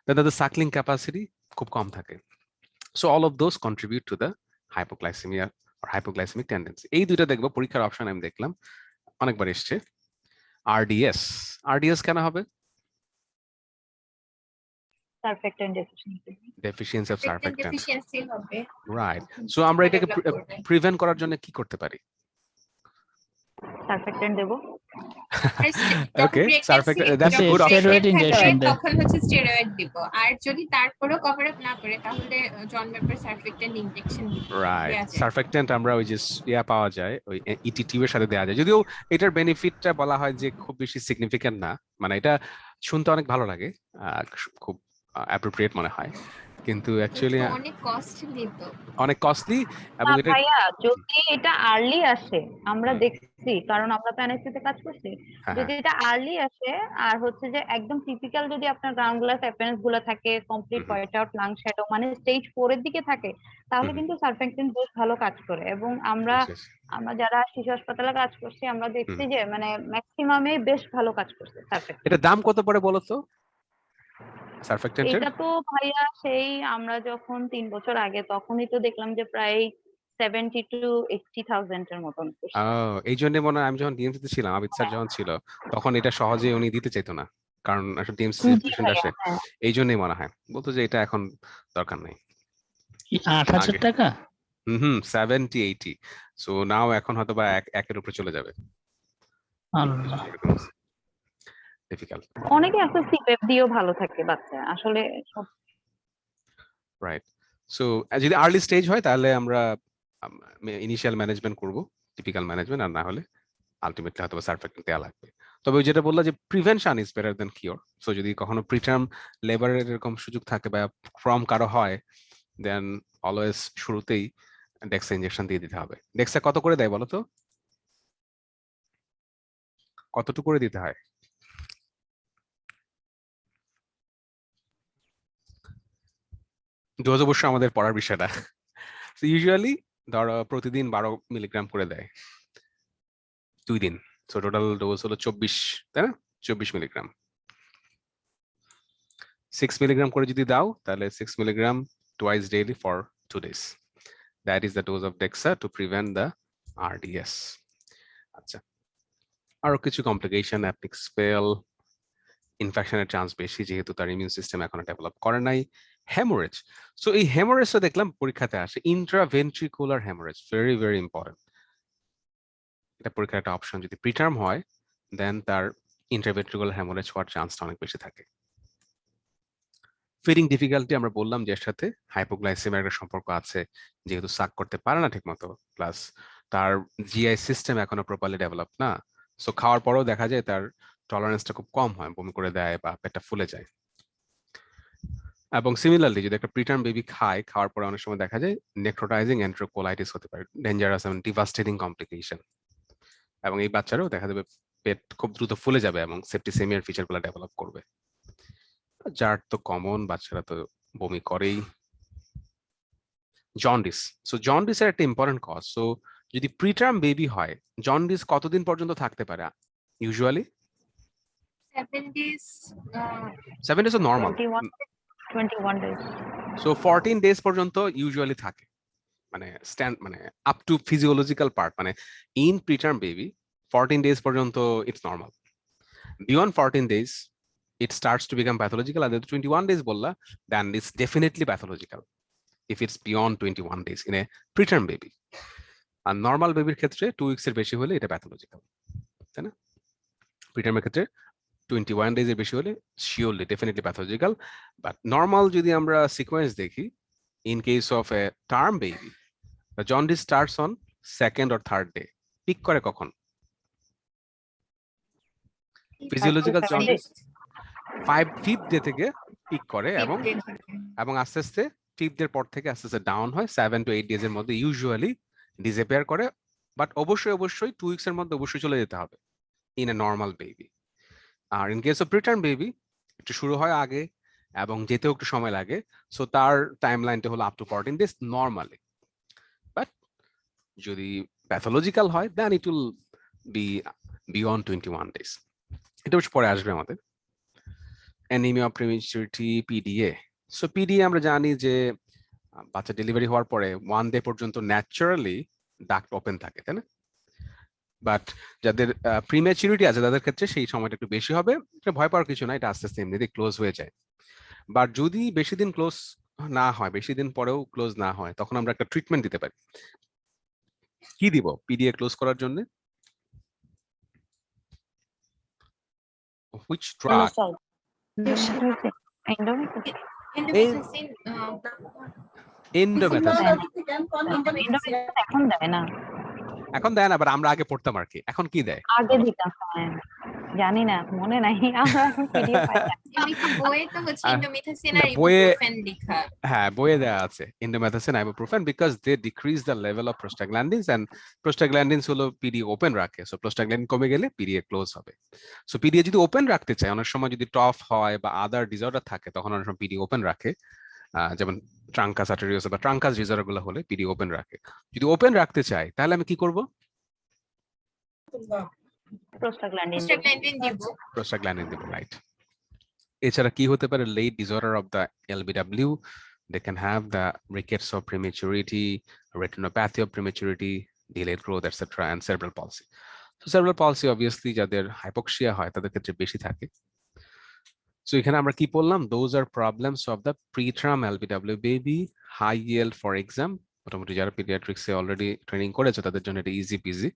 তাদের সাকলিং ক্যাপাসিটি খুব কম থাকে। So all of those contribute to the hypoglycaemia or hypoglycemic tendency। এই দুইটা দেখবো পরীক্ষার অপশন, আমি দেখলাম অনেকবার এসছে। আরডিএস, আরডিএস কেন হবে? Surfactant deficiency. Deficiency of surfactant, deficiency হবে। রাইট। সো আমরা এটাকে প্রিভেন্ট করার জন্য কি করতে পারি? সারফেক্টেন্ট দেব। Okay, surfactant, that's a good option. Steroid injection দেয়। তখন হচ্ছে স্টেরয়েড দিব, আর যদি তারপরেও কভার আপ না করে তাহলে জন্মের সারফেক্টেন্ট ইনজেকশন দিব। রাইট, সারফেক্টেন্ট আমরা ওই যে পাওয়া যায় ওই ইটি টিউবের সাথে দেওয়া যায়, যদিও এটার বেনিফিটটা বলা হয় যে খুব বেশি সিগনিফিকেন্ট না, মানে এটা শুনতে অনেক ভালো লাগে, খুব অ্যাপ্রোপ্রিয়েট মনে হয়, কিন্তু অ্যাকচুয়ালি অনেক কস্টলি তো, অনেক কস্টলি। এবং এটা ভাইয়া যদি এটা আর্লি আসে, আমরা দেখছি কারণ আমরা তো এনএসসি তে কাজ করছি, যদি এটা আর্লি আসে আর হচ্ছে যে একদম টিপিক্যাল যদি আপনার গ্রাউন্ড গ্লাস অ্যাপিয়ারেন্স গুলো থাকে, complete white out lung shadow, মানে স্টেজ 4 এর দিকে থাকে, তাহলে কিন্তু সারফেক্টেন্ট বেশ ভালো কাজ করে। এবং আমরা যারা শিশু হাসপাতালে কাজ করছি আমরা দেখছি যে মানে ম্যাক্সিমামে বেশ ভালো কাজ করছে সারফেক্টেন্ট। এটা দাম কত পড়ে বলো তো সারফেক্টেন্টের? এটা তো ভাইয়া সেই আমরা যখন 3 বছর আগে, তখনই তো দেখলাম যে প্রায় 70 to 80,000 এর মতন। এই জন্য মনে হয় আমি যখন ডিএমসি তে ছিলাম, আবিদ স্যার যখন ছিল, তখন এটা সহজে উনি দিতে চাইতো না, কারণ একটা ডিএমসি পেশেন্ট আসে, এই জন্যই মনে হয় বলতো যে এটা এখন দরকার নেই। 8,000 টাকা? 70-80, সো নাও এখন হয়তো বা একের উপরে চলে যাবে। আল্লাহ। ডিফিকাল্ট, অনেকে আছে সিপেপ দিয়েও ভালো থাকে বাচ্চা আসলে সব। রাইট। সো যদি আর্লি স্টেজ হয় তাহলে আমরা ইনিশিয়াল ম্যানেজমেন্ট করব, টিপিক্যাল ম্যানেজমেন্ট, আর না হলে আলটিমেটলি হয়তো সার্ফেক্টেন্ট দেওয়া লাগবে। তবে ওই যেটা বললা যে prevention is better then cure. So যদি কখনো প্রিটার্ম লেবারের এরকম সুযোগ থাকে বা ফ্রম কারো হয়, দেন অলওয়েজ শুরুতেই ডেক্সা ইনজেকশন দিয়ে দিতে হবে। ডেক্সা কত করে দেয় বলো তো, কতটুকু করে দিতে হয়? ডোজ অবশ্য আমাদের পড়ার বিষয় না। ইউজুয়ালি ধরো প্রতিদিন 12 মিলিগ্রাম করে দেয় 2 দিন, সো টোটাল ডোজ হলো 24, তাই না? 24 মিলিগ্রাম। 6 মিলিগ্রাম করে যদি দাও তাহলে 6 milligram twice daily for 2 days. That is the dose of Dexa to prevent the RDS. আচ্ছা, আরো কিছু কমপ্লিকেশন, অ্যাপনিক স্পেল, ইনফেকশনের চান্স বেশি যেহেতু তার ইমিউন সিস্টেম এখনো ডেভেলপ করে নাই। হেমোরেজ, সো এই হেমোরেজটা দেখলাম পরীক্ষাতে আসে, intraventricular haemorrhage, very very important. এটা পরীক্ষার একটা অপশন, যদি প্রিটার্ম হয় দেন তার ইন্ট্রাভেন্ট্রিকুলার হেমোরেজ হওয়ার চান্সটা অনেক বেশি থাকে। ফিডিং ডিফিকাল্টি আমরা বললাম যে এর সাথে হাইপোগ্লাইসেমিয়ার একটা সম্পর্ক আছে, যেহেতু সাক করতে পারে না ঠিক মতো, প্লাস তার জিআই সিস্টেম এখনো প্রপারলি ডেভেলপ না, সো খাওয়ার পরেও দেখা যায় তার টলারেন্সটা খুব কম হয়, বমি করে দেয় বা পেটটা ফুলে যায়। এবং সিমিলারলি যদি একটা প্রিটার্ম বেবি খায়, খাওয়ার পরে অনেক সময় দেখা যায় নেক্রোটাইজিং এন্টেরোকোলাইটিস হতে পারে, ডেঞ্জারাস এবং ডিভাস্টেটিং কমপ্লিকেশন। এবং এই বাচ্চারাও দেখা যাবে পেট খুব দ্রুত ফুলে যাবে এবং সেপ্টিসেমিয়ার ফিচারগুলো ডেভেলপ করবে। যার তো কমন, বাচ্চারা তো বমি করেই। জন্ডিস, সো জন্ডিসের একটা ইম্পর্টেন্ট কজ। সো যদি প্রিটার্ম বেবি হয়, জন্ডিস কতদিন পর্যন্ত থাকতে পারে usually? 7 days. 7 days normal, 21 days। So 14 days পর্যন্ত ইউজুয়ালি থাকে, মানে মানে আপ টু ফিজিওলজিক্যাল পার্ট, মানে ইন প্রিটার্ম বেবি 14 days পর্যন্ত it's normal. Beyond 14 days it starts to become pathological, and 21 days বললা, then it's definitely pathological if it's beyond 21 days in a preterm baby. আর normal বেবির ক্ষেত্রে 2 weeks এর বেশি হলে এটা প্যাথোলজিক্যাল, তাই না? প্রিটার্মের ক্ষেত্রে 21 days এর বেশি হলে surely definitely pathological. But normal যদি আমরা সিকোয়েন্স দেখি, in case of a term baby the jaundice starts on 2nd or 3rd day, peak করে কখন? ফিজিওলজিক্যাল জন্ডিস 5th day থেকে পিক করে এবং আস্তে আস্তে 5th day পর থেকে আস্তে আস্তে ডাউন হয়, 7 to 8 days এর মধ্যে ইউজুয়ালি ডিসঅ্যাপিয়ার করে। বাট অবশ্যই 2 weeks এর মধ্যে অবশ্যই চলে যেতে হবে ইন এ নর্মাল বেবি। আর in case of preterm baby একটু শুরু হয় আগে এবং যেতেও একটু সময় লাগে, সো তার টাইম লাইনটা হলো up to 14 days normally. But যদি প্যাথোলজিক্যাল হয় then it will be beyond 21 days। এটা অবশ্য পরে আসবে আমাদের। Anaemia prematurity, PDA. So PDA আমরা জানি যে বাচ্চা ডেলিভারি হওয়ার পরে 1 day পর্যন্ত ন্যাচারালি ডাক্ট ওপেন থাকে, তাই না? বাট যাদের প্রিমেচুরিটি আছে তাদের ক্ষেত্রে সেই সময়টা একটু বেশি হবে, এটা ভয় পাওয়ার কিছু না, এটা আস্তে আস্তে এমনিতেই ক্লোজ হয়ে যায়। বাট যদি বেশি দিন ক্লোজ না হয়, বেশি দিন পরেও ক্লোজ না হয়, তখন আমরা একটা ট্রিটমেন্ট দিতে পারি। কি দিব পিডিএ ক্লোজ করার জন্য? Which drug? Endomethacin। এখন দেয় না, এখন দেয় না, আবার আমরা আগে পড়তাম আর কি। এখন কি দেয়? আগে দিতাম, জানি না, মনে নাই, আমরা এখন ভিডিও পাই না। বইয়ে তো হচ্ছে ইন্ডোমেথাসিন আর বইয়ে, ইবুপ্রোফেন লেখা। হ্যাঁ বইয়ে দেওয়া আছে indomethacin, ibuprofen, because they decrease the level of prostaglandins, and prostaglandins হলো পিডিএ ওপেন রাখে, সো প্রোস্টাগ্ল্যান্ডিন কমে গেলে পিডিএ ক্লোজ হবে। সো পিডিএ যদি ওপেন রাখতে চায়, অনেক সময় যদি টফ হয় বা আদার ডিসঅর্ডার থাকে, তখন অনেক সময় পিডিএ ওপেন রাখে, যেমন ট্রাঙ্কাস আর্টেরিওসা বা ট্রাঙ্কাস ডিসঅর্ডার গুলো হলে পিডিএ ওপেন রাখে। যদি ওপেন রাখতে চাই তাহলে আমি কি করব? প্রোস্টাগ্ল্যান্ডিন দিব, প্রোস্টাগ্ল্যান্ডিন দেব, রাইট। এছাড়া কি হতে পারে? Late disorder of the LBW, they can have the rickets of prematurity, retinopathy of prematurity, delayed growth, etc., and cerebral palsy. So cerebral palsy obviously যাদের হাইপোক্সিয়া হয় তাদের ক্ষেত্রে বেশি থাকে। সো এখানে আমরা কি বললাম, those are problems of the preterm LBW baby, high yield for exam. মোটামুটি যারা পিডিয়াট্রিক্সে অলরেডি ট্রেনিং করেছে তাদের জন্য এটা easy PG,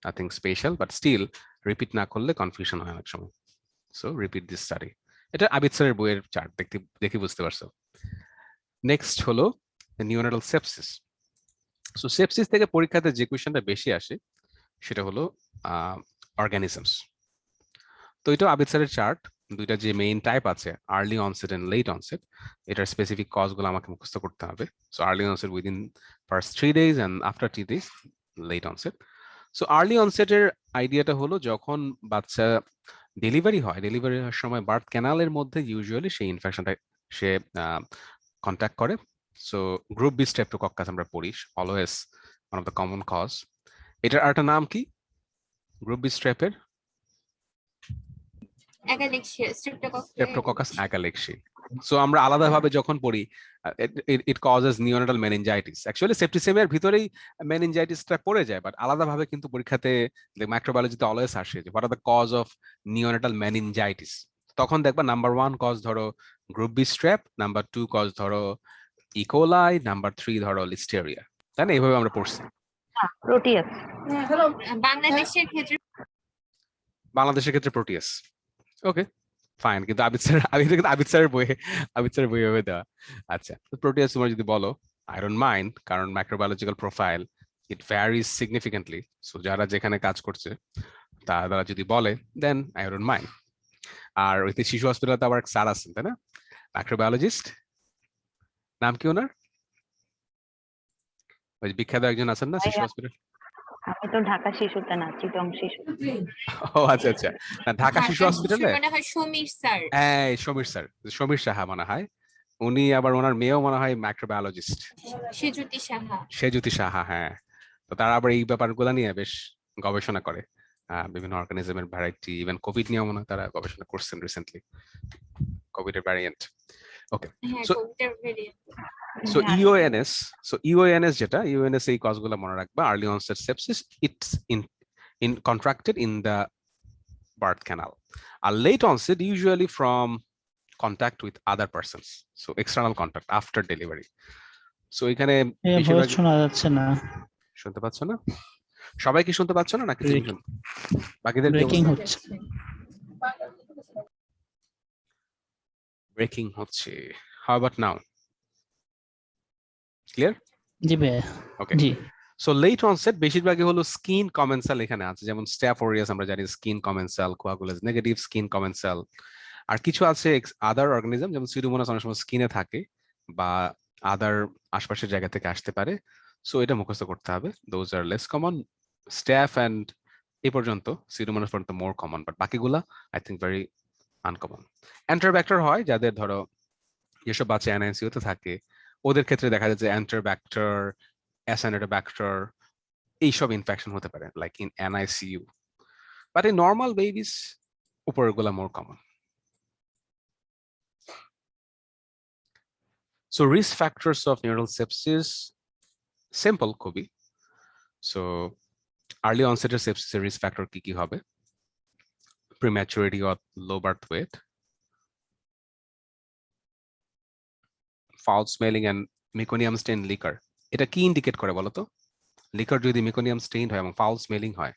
nothing special, but still repeat না করলে কনফিউশন হয় অনেক সময়। So repeat this study. এটা আবিদ স্যারের বইয়ের চার্ট দেখে বুঝতে পারছো। নেক্সট হলো নিওনাটাল সেপসিস। সো সেপসিস থেকে পরীক্ষাতে যে কোয়েশ্চেনটা বেশি আসে সেটা হলো অর্গানিজমস। তো এটা আবিদ স্যারের চার্ট, দুইটা যে মেইন টাইপ আছে, early onset and late onset, এটার স্পেসিফিক কজগুলো আমাকে মুখস্থ করতে হবে। So early onset within first 3 days and after 3 days late onset. So early অনসেটের আইডিয়াটা হলো যখন বাচ্চা ডেলিভারি হয়, ডেলিভারি হওয়ার সময় বার্থ ক্যানালের মধ্যে ইউজুয়ালি সেই ইনফেকশনটা সে কন্ট্যাক্ট করে। সো গ্রুপ বি স্ট্রেপ্টোকক্কাস আমরা পড়ি, always one of the common cause. এটার আরেকটা নাম কি গ্রুপ বি স্ট্রেপের? Streptococcus agalactiae. সো আমরা আলাদাভাবে যখন পড়ি, it causes neonatal meningitis. Actually সেপ্টিসেমিয়ার ভিতরেই মেনিনজাইটিসটা পড়ে যায়, বাট আলাদাভাবে কিন্তু পরীক্ষাতে মাইক্রোবায়োলজিতে অলওয়েজ আসে যে what are the cause of neonatal meningitis. তখন দেখবা নাম্বার 1 কজ ধরো group B strep, number 2 cause ধরো ইকোলাই, নাম্বার 3 ধরো লিস্টেরিয়া। তাই না? এইভাবে আমরা পড়ছি। প্রোটিয়াস। বাংলাদেশের ক্ষেত্রে প্রোটিয়াস। ওকে ফাইন, কিন্তু আবিদ স্যারের বই ভাবে দেওয়া। আচ্ছা, প্রোটিয়াস তোমার যদি বলো আই ডোন্ট মাইন্ড, কারণ মাইক্রোবায়োলজিক্যাল প্রোফাইল ইট ভ্যারিজ সিগনিফিকেন্টলি। সো যারা যেখানে কাজ করছে তারা যদি বলে দেন আই ডোন্ট মাইন্ড। আর ওইতে শিশু হসপিটালে তো আবার স্যার আছেন, তাই না, মাইক্রোবায়োলজিস্ট, নাম কি ওনার? ওই বিখ্যাত একজন আছেন না শিশু হসপিটাল? আমি তো ঢাকা শিশুতে না, চিটং শিশু। ও আচ্ছা আচ্ছা, ঢাকা শিশু হসপিটালে সমীর স্যার, সমীর সাহা মনে হয়, উনি আবার ওনার মেয়েও মনে হয় মাইক্রোবায়োলজিস্ট, সেজুতি সাহা। হ্যাঁ, তো তারা আবার এই ব্যাপারগুলো নিয়ে বেশ গবেষণা করে, বিভিন্ন অর্গানিজমের ভ্যারাইটি, ইভেন কোভিড নিয়েও মনে হয় তারা গবেষণা করছেন রিসেন্টলি, কোভিডের ভ্যারিয়েন্ট। ওকে, সো ইওএনএস যেটা, ইওএনএস এই কজগুলো মনে রাখবা। Early onset sepsis, it's in contracted in the birth canal. A late onset usually from contact with other persons, so external contact after delivery. So এখানে শোনা যাচ্ছে না, শুনতে পাচ্ছ না? সবাই কি শুনতে পাচ্ছ না নাকি বাকিদের? ব্রেকিং হচ্ছে, ব্রেকিং হচ্ছে। How about now? Clear? জি ভাই। Okay. জি। সো লেট অনসেট বেশিরভাগই হলো স্কিন কমেন্সাল এখানে আছে, যেমন স্ট্যাফ অরিয়াস আমরা জানি স্কিন কমেন্সাল, কোয়াগুলাস নেগেটিভ স্কিন কমেন্সাল। আর কিছু আছে আদার অর্গানিজম, যেমন সিউডোমোনাস অনেক সময় স্কিনে থাকে বা আদার আশপাশের জায়গা থেকে আসতে পারে। সো এটা মুখস্থ করতে হবে। Those are less common, staph and এই পর্যন্ত, সিউডোমোনাস পর্যন্ত মোর কমন, বাট বাকিগুলা I think very uncommon. Enterobacter হয় যাদের ধরো যেসব বাচ্চা এনআইসিইউতে থাকে, ওদের ক্ষেত্রে দেখা যায় যে এন্টারব্যাক্টার, অ্যাসাইনোডোব্যাক্টার এইসব ইনফেকশন হতে পারে, লাইক ইন NICU, বাট এই নর্মাল বেবিস উপরগুলা more common. So risk factors of neural sepsis simple খুবই। সো আর্লি অনসেটের সেপসিসের রিস্ক ফ্যাক্টর কি কি হবে? Prematurity or low birth weight, foul smelling and meconium stain liquor. এটা কি ইন্ডিকেট করে বলো তো? লিকার যদি মেকোনিয়াম স্টেইন হয় এবং ফাউল স্মেলিং হয়,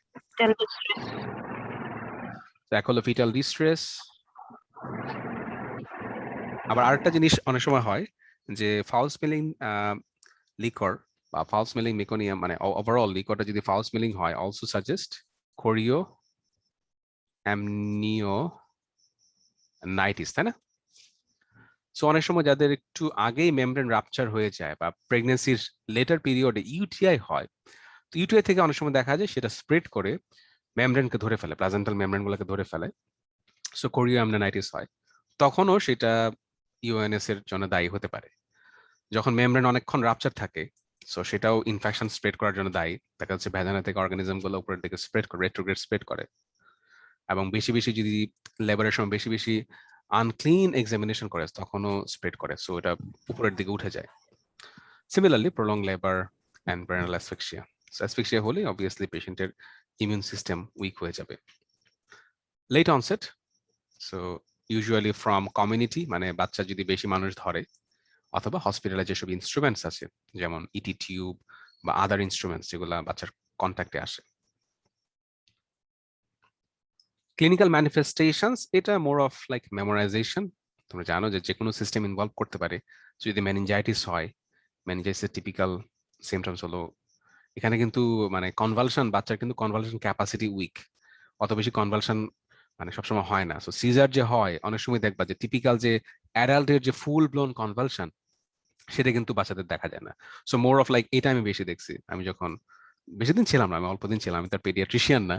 এক হলো ফিটাল ডিস্ট্রেস। আবার আরেকটা জিনিস অনেক সময় হয় যে ফাউল স্মেলিং লিকার বা ফাউল স্মেলিং মেকোনিয়াম, মানে ওভারঅল লিকারটা যদি ফাউল স্মেলিং হয়, অলসো সাজেস্ট কোরিও অ্যামনিওনাইটিস, তাই না? সো অনেক সময় যাদের একটু আগেই মেমব্রেন রাপচার হয়ে যায় বা প্রেগনেন্সির লেটার পিরিয়ডে ইউটিআই হয়, তো ইউটিআই থেকে অনেক সময় দেখা যায় সেটা স্প্রেড করে মেমব্রেনকে ধরে ফেলে, প্লাজেন্টাল মেমব্রেনগুলোকে ধরে ফেলে। সো কোরিও অ্যামনিওনাইটিস হয়, তখনও সেটা ইউএনএস এর জন্য দায়ী হতে পারে। যখন মেমব্রেন অনেকক্ষণ রাপচার থাকে, সো সেটাও ইনফেকশন স্প্রেড করার জন্য দায়ী। দেখা যাচ্ছে ভ্যাজানা থেকে অর্গানিজম গুলো উপরের দিকে স্প্রেড করে, রেট্রোগ্রেড স্প্রেড করে। এবং বেশি বেশি যদি লেবারের সময় বেশি বেশি আনক্লিন এক্সামিনেশন করে, তখনও স্প্রেড করে, সো এটা উপরের দিকে উঠে যায়। Similarly prolong labour and prenatal asphyxia, so asphyxia হলে অবভিয়াসলি পেশেন্টের ইমিউন সিস্টেম উইক হয়ে যাবে। Late onset, so usually from community, মানে বাচ্চা যদি বেশি মানুষ ধরে, অথবা হসপিটালে যেসব ইনস্ট্রুমেন্টস আছে যেমন ইটি টিউব বা আদার ইনস্ট্রুমেন্টস যেগুলো বাচ্চার কন্ট্যাক্টে আসে। ক্লিনিক্যাল ম্যানিফেস্টেশনস, এটা মোর অফ লাইক মেমোরাইজেশন। তোমরা জানো যে কোনো সিস্টেম ইনভলভ করতে পারে। যদি মেনিনজাইটিস হয়, মেনিনজাইটিসের টিপিক্যাল সিমটমস হলো এখানে কিন্তু মানে কনভালশন, বাচ্চার কিন্তু কনভালশন ক্যাপাসিটি উইক, অত বেশি কনভালশন মানে সবসময় হয় না। সো সিজার যে হয় অনেক সময় দেখবা যে টিপিক্যাল যে অ্যাডাল্টের যে ফুল ব্লোন কনভালশন সেটা কিন্তু বাচ্চাদের দেখা যায় না। সো মোর অফ লাইক এটা আমি বেশি দেখছি। আমি যখন বেশি দিন ছিলাম না, আমি অল্প দিন ছিলাম, আমি তার পেডিয়াট্রিশিয়ান না,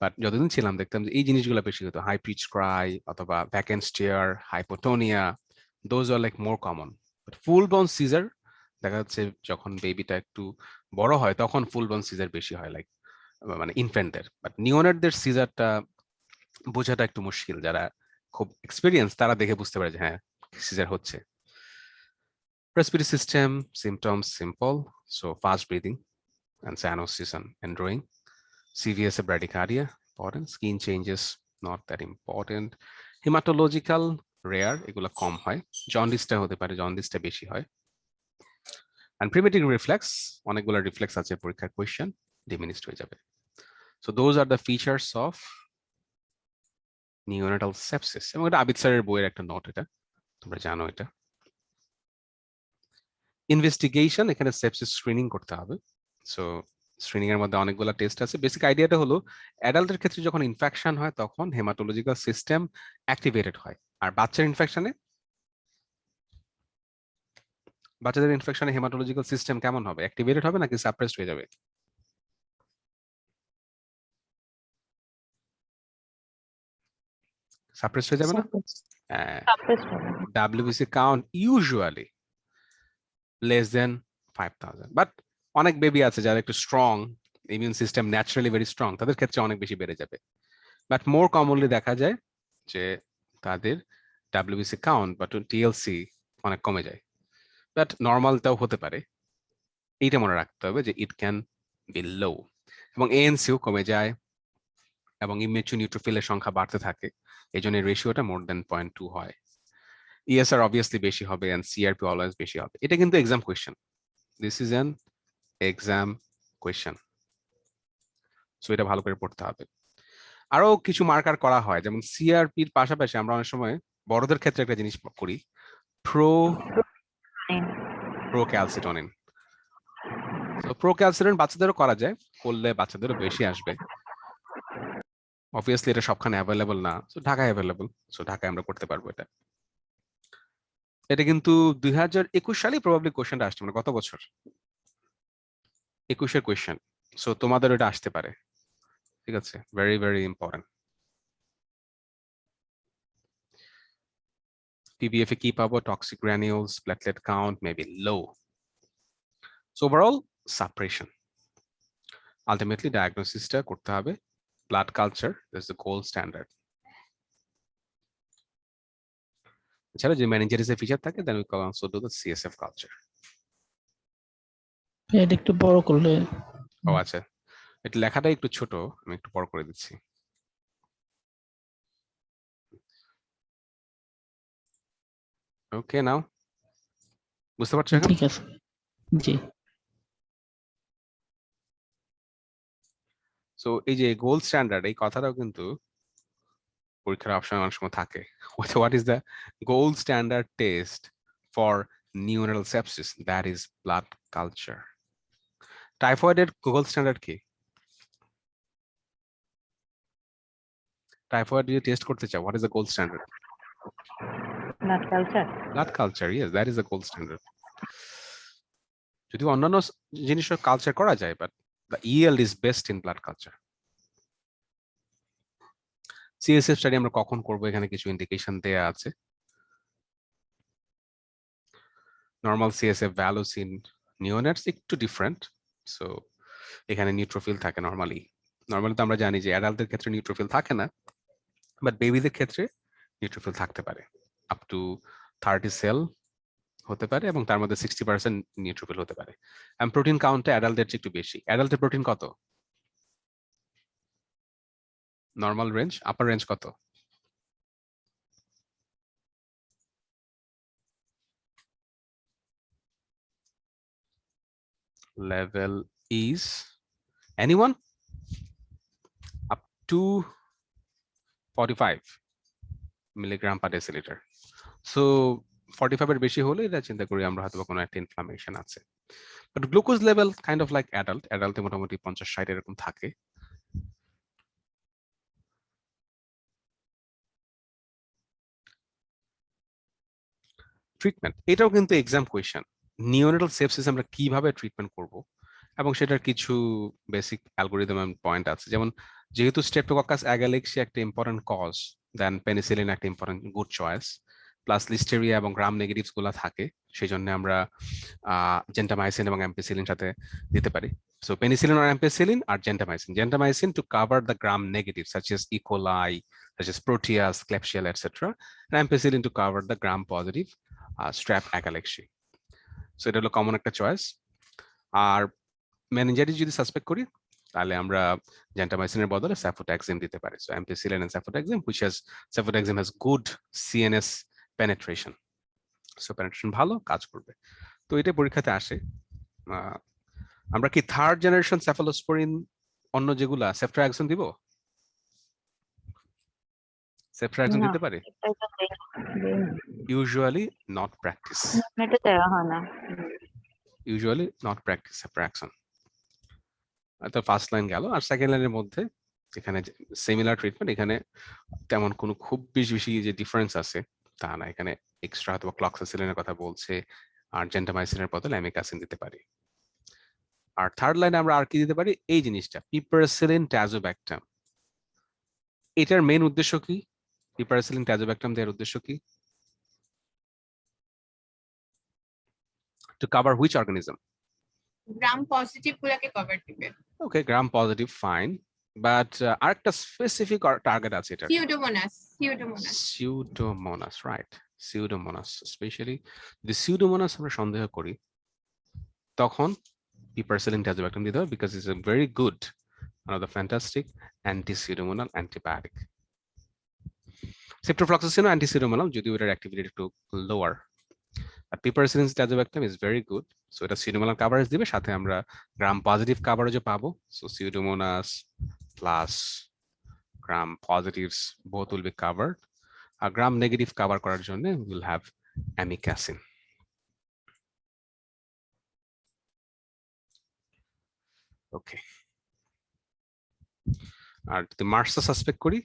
বাট যতদিন ছিলাম দেখতাম যে এই জিনিসগুলো বেশি হতো, হাই পিচ ক্রাই অথবা vacant stare, hypotonia, those are like more common. But full blown seizure দেখা যাচ্ছে যখন বেবিটা একটু বড় হয় তখন ফুল ব্লোন সিজার বেশি হয়, লাইক মানে ইনফ্যান্টের। বাট নিওনেটদের সিজারটা বোঝাটা একটু মুশকিল, যারা খুব এক্সপিরিয়েন্স তারা দেখে বুঝতে পারে যে হ্যাঁ সিজার হচ্ছে। Respiratory system symptoms simple, so fast breathing and cyanosis and drawing. CVS bradycardia, important. Skin changes, not that important. Hematological rare, এগুলো কম হয়। জন্ডিসটা হতে পারে, জন্ডিসটা বেশি হয়। And primitive reflex, অনেকগুলো রিফ্লেক্স আছে পরীক্ষার কোয়েশ্চেন, ডিমিনিশড হয়ে যাবে। So those are the features of neonatal sepsis, এবং এটা আবিদ স্যারের বইয়ের একটা নোট, এটা তোমরা জানো। এটা ইনভেস্টিগেশন, এখানে সেপসিস স্ক্রিনিং করতে হবে। সো স্ক্রিনিং এর মধ্যে অনেকগুলো টেস্ট আছে। বেসিক আইডিয়াটা হলো অ্যাডাল্টের ক্ষেত্রে যখন ইনফেকশন হয় তখন হেমাটোলজিক্যাল সিস্টেম অ্যাক্টিভেটেড হয়, আর বাচ্চাদের ইনফেকশনে হেমাটোলজিক্যাল সিস্টেম কেমন হবে? অ্যাক্টিভেটেড হবে নাকি সাপ্রেসড হয়ে যাবে? সাপ্রেসড হয়ে যাবে না? হ্যাঁ, সাপ্রেসড হবে। WBC count usually less than 5000, but অনেক বেবি আছে যারা একটু strong, immune system naturally very strong, তাদের ক্ষেত্রে অনেক বেশি বেড়ে যাবে। বাট মোর কমনলি দেখা যায় যে তাদের WBC কাউন্ট বা TLC অনেক কমে যায়, বাট নর্মালটাও হতে পারে। এইটা মনে রাখতে হবে যে ইট ক্যান বি লো, এবং ANCও কমে যায়, এবং ইমেচুর নিউট্রোফিলের সংখ্যা বাড়তে থাকে, এই জন্য রেশিওটা মোর দেন 0.2 হয়। ESR অবভিয়াসলি বেশি হবে, এন্ড CRP অলওয়েজ বেশি হবে। এটা কিন্তু exam question, this is an exam question, so এটা ভালো করে পড়তে হবে। আরো কিছু মার্কার করা হয়, যেমন CRPর পাশাপাশি আমরা অনেক সময় বড়দের ক্ষেত্রে একটা জিনিস করি, প্রোক্যালসিটোনিন। তো প্রোক্যালসিটোনিন বাচ্চাদেরও করা যায়, করলে বাচ্চাদেরও বেশি আসবে। অবভিয়াসলি এটা সবখানে অ্যাভেলেবল না, সো ঢাকায় অ্যাভেলেবল, সো ঢাকায় আমরা করতে পারবো এটা। এটা কিন্তু 2021 সালেই প্রবাবলি কোশ্চেনটা আসছে, মানে গত বছর 21-এর কোয়েশ্চেন। সো তোমাদের এটা আসতে পারে, ঠিক আছে? Very very important. PBF এ কি পাবো? Toxic granules, platelet count may be low. So overall suppression, ultimately ডায়াগনোসিসটা করতে হবে। Blood culture is the gold standard. এছাড়া যে মেনিনজাইটিসের ফিচার থাকে, then we can also do the CSF culture. এটা একটু বড় করলে। ও আচ্ছা, এটা লেখাটা একটু ছোট, আমি একটু বড় করে দিচ্ছি। ওকে, নাও বুঝতে পারছো এখন? ঠিক আছে, জি। সো এই যে গোল্ড স্ট্যান্ডার্ড, এই কথাটাও কিন্তু পরীক্ষার অপশন অনেক সময় থাকে। What is the gold standard test for neonatal sepsis? That is blood culture. টাইফয়েডের গোল্ড স্ট্যান্ডার্ড কি? টাইফয়েড যদি টেস্ট করতে চাও, what is the gold standard? Blood culture. Blood culture, yes, that is the gold standard. যদি অন্যান্য জিনিসের culture করা যায়, but the yield is best in blood culture. CSF study আমরা কখন করব, এখানে কিছু ইন্ডিকেশন দেয়া আছে। নর্মাল CSF ভ্যালুস ইন নিওনেটস একটু ডিফারেন্ট। সো এখানে নিউট্রোফিল থাকে নর্মালি তো আমরা জানি যে অ্যাডাল্টদের ক্ষেত্রে নিউট্রোফিল থাকে না, বাট বেবিদের ক্ষেত্রে নিউট্রোফিল থাকতে পারে, আপ টু 30 সেল হতে পারে, এবং তার মধ্যে 60% নিউট্রোফিল হতে পারে। এন্ড প্রোটিন কাউন্টটা অ্যাডাল্টদের চেয়ে একটু বেশি। অ্যাডাল্টের প্রোটিন কত? নর্মাল রেঞ্জ, আপার রেঞ্জ কত? level is anyone up to 45 milligram per deciliter. So 45 এর বেশি হলে এটা চিন্তা করি আমরা হয়তো কোনো একটা ইনফ্লামেশন আছে। But glucose level kind of like অ্যাডাল্টে মোটামুটি 50-60 এরকম থাকে। ট্রিটমেন্ট, এটাও কিন্তু এক্সাম কোয়েশ্চেন। নিওনেটাল সেপসিস আমরা কিভাবে ট্রিটমেন্ট করব এবং সেটার কিছু বেসিক অ্যালগোরিদম এন্ড পয়েন্ট আছে। যেমন যেহেতু স্ট্রেপ্টোকক্কাস অ্যাগালেক্সি একটা ইম্পর্টেন্ট কজ, দেন পেনিসিলিন একটা important good choice, plus Listeria এবং গ্রাম নেগেটিভস গুলা থাকে, সেই জন্য আমরা জেন্টামাইসিন এবং অ্যাম্পিসিলিন সাথে দিতে পারি। So penicillin or ampicillin or gentamicin. Gentamicin to cover the gram negatives such as E. coli, such as Proteus, Klebsiella, etc. And ampicillin to cover the gram positive strep agalexia. So এটা হলো common একটা choice. আর meningitis যদি suspect করি তাহলে আমরা জেন্টামাইসিনের বদলে সাফোট্যাক্সিম দিতে পারি। So ampicillin and cefotaxime, which has cefotaxime has good CNS penetration. So penetration ভালো, কাজ করবে। তো এটা পরীক্ষাতে আসে। আমরা কি থার্ড জেনারেশন সেফালোস্পোরিন অন্য যেগুলা সেফট্রাক্সন দিব? সেফট্রাক্সন দিতে পারি? Usually not practice. এটা দেওয়া হয় না। Usually not practice ceftriaxone. তো ফার্স্ট লাইন গেল। আর সেকেন্ড লাইনের মধ্যে এখানে সিমিলার ট্রিটমেন্ট, এখানে তেমন কোনো খুব বেশি যে ডিফারেন্স আছে তা না। এখানে এক্সট্রা অথবা ক্লক্সাসিলিনের কথা বলছে, আর জেন্টামাইসিনের বদলে অ্যামিকাসিন দিতে পারি। আর থার্ড লাইনে আমরা আর কি দিতে পারি? এই জিনিসটা পিপারসিলিন ট্যাজোব্যাক্টাম। এটার মেইন উদ্দেশ্য কি? পিপারসিলিন ট্যাজোব্যাক্টাম দেওয়ার উদ্দেশ্য কি? To cover which organism? Gram positive গুলাকে কভার দিবে। Okay, gram positive, fine. But আরেকটা স্পেসিফিক টার্গেট আছে এটা। Pseudomonas, right? Pseudomonas, especially the Pseudomonas আমরা সন্দেহ করি, তখন piperacillin tazobactam দিতে হবে, because it's a very good, another fantastic anti-pseudomonal antibiotic. Ciprofloxacin anti-pseudomonal, যদিও এটার অ্যাক্টিভিটি একটু lower. Piperacillin tazobactam is very good, so এটা pseudomonal coverage দিবে, সাথে আমরা গ্রাম পজিটিভ coverage পাবো। So Pseudomonas plus gram positives both will be covered. আর gram negative cover করার জন্য we'll have amikacin. Okay. আর যদি মার্সা সাসপেক্ট করি,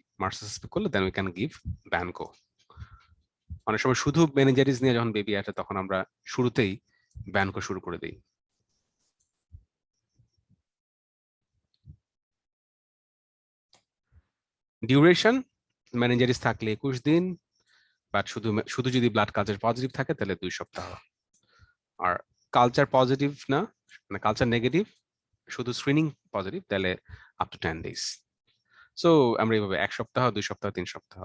করলে then we can give Vanco. অনেক সময় শুধু মেনিনজাইটিস নিয়ে যখন বেবি আসে তখন আমরা শুরুতেই ব্যানকো শুরু করে দিই। ডিউরেশন, মেনিনজাইটিস থাকলে 21 দিন, বাট শুধু যদি ব্লাড কালচার পজিটিভ থাকে তাহলে 2 সপ্তাহ। আর কালচার পজিটিভ না, মানে কালচার নেগেটিভ, শুধু স্ক্রিনিং পজিটিভ, তাহলে আপ টু 10 days. সো আমরা এইভাবে 1 সপ্তাহ, 2 সপ্তাহ, 3 সপ্তাহ।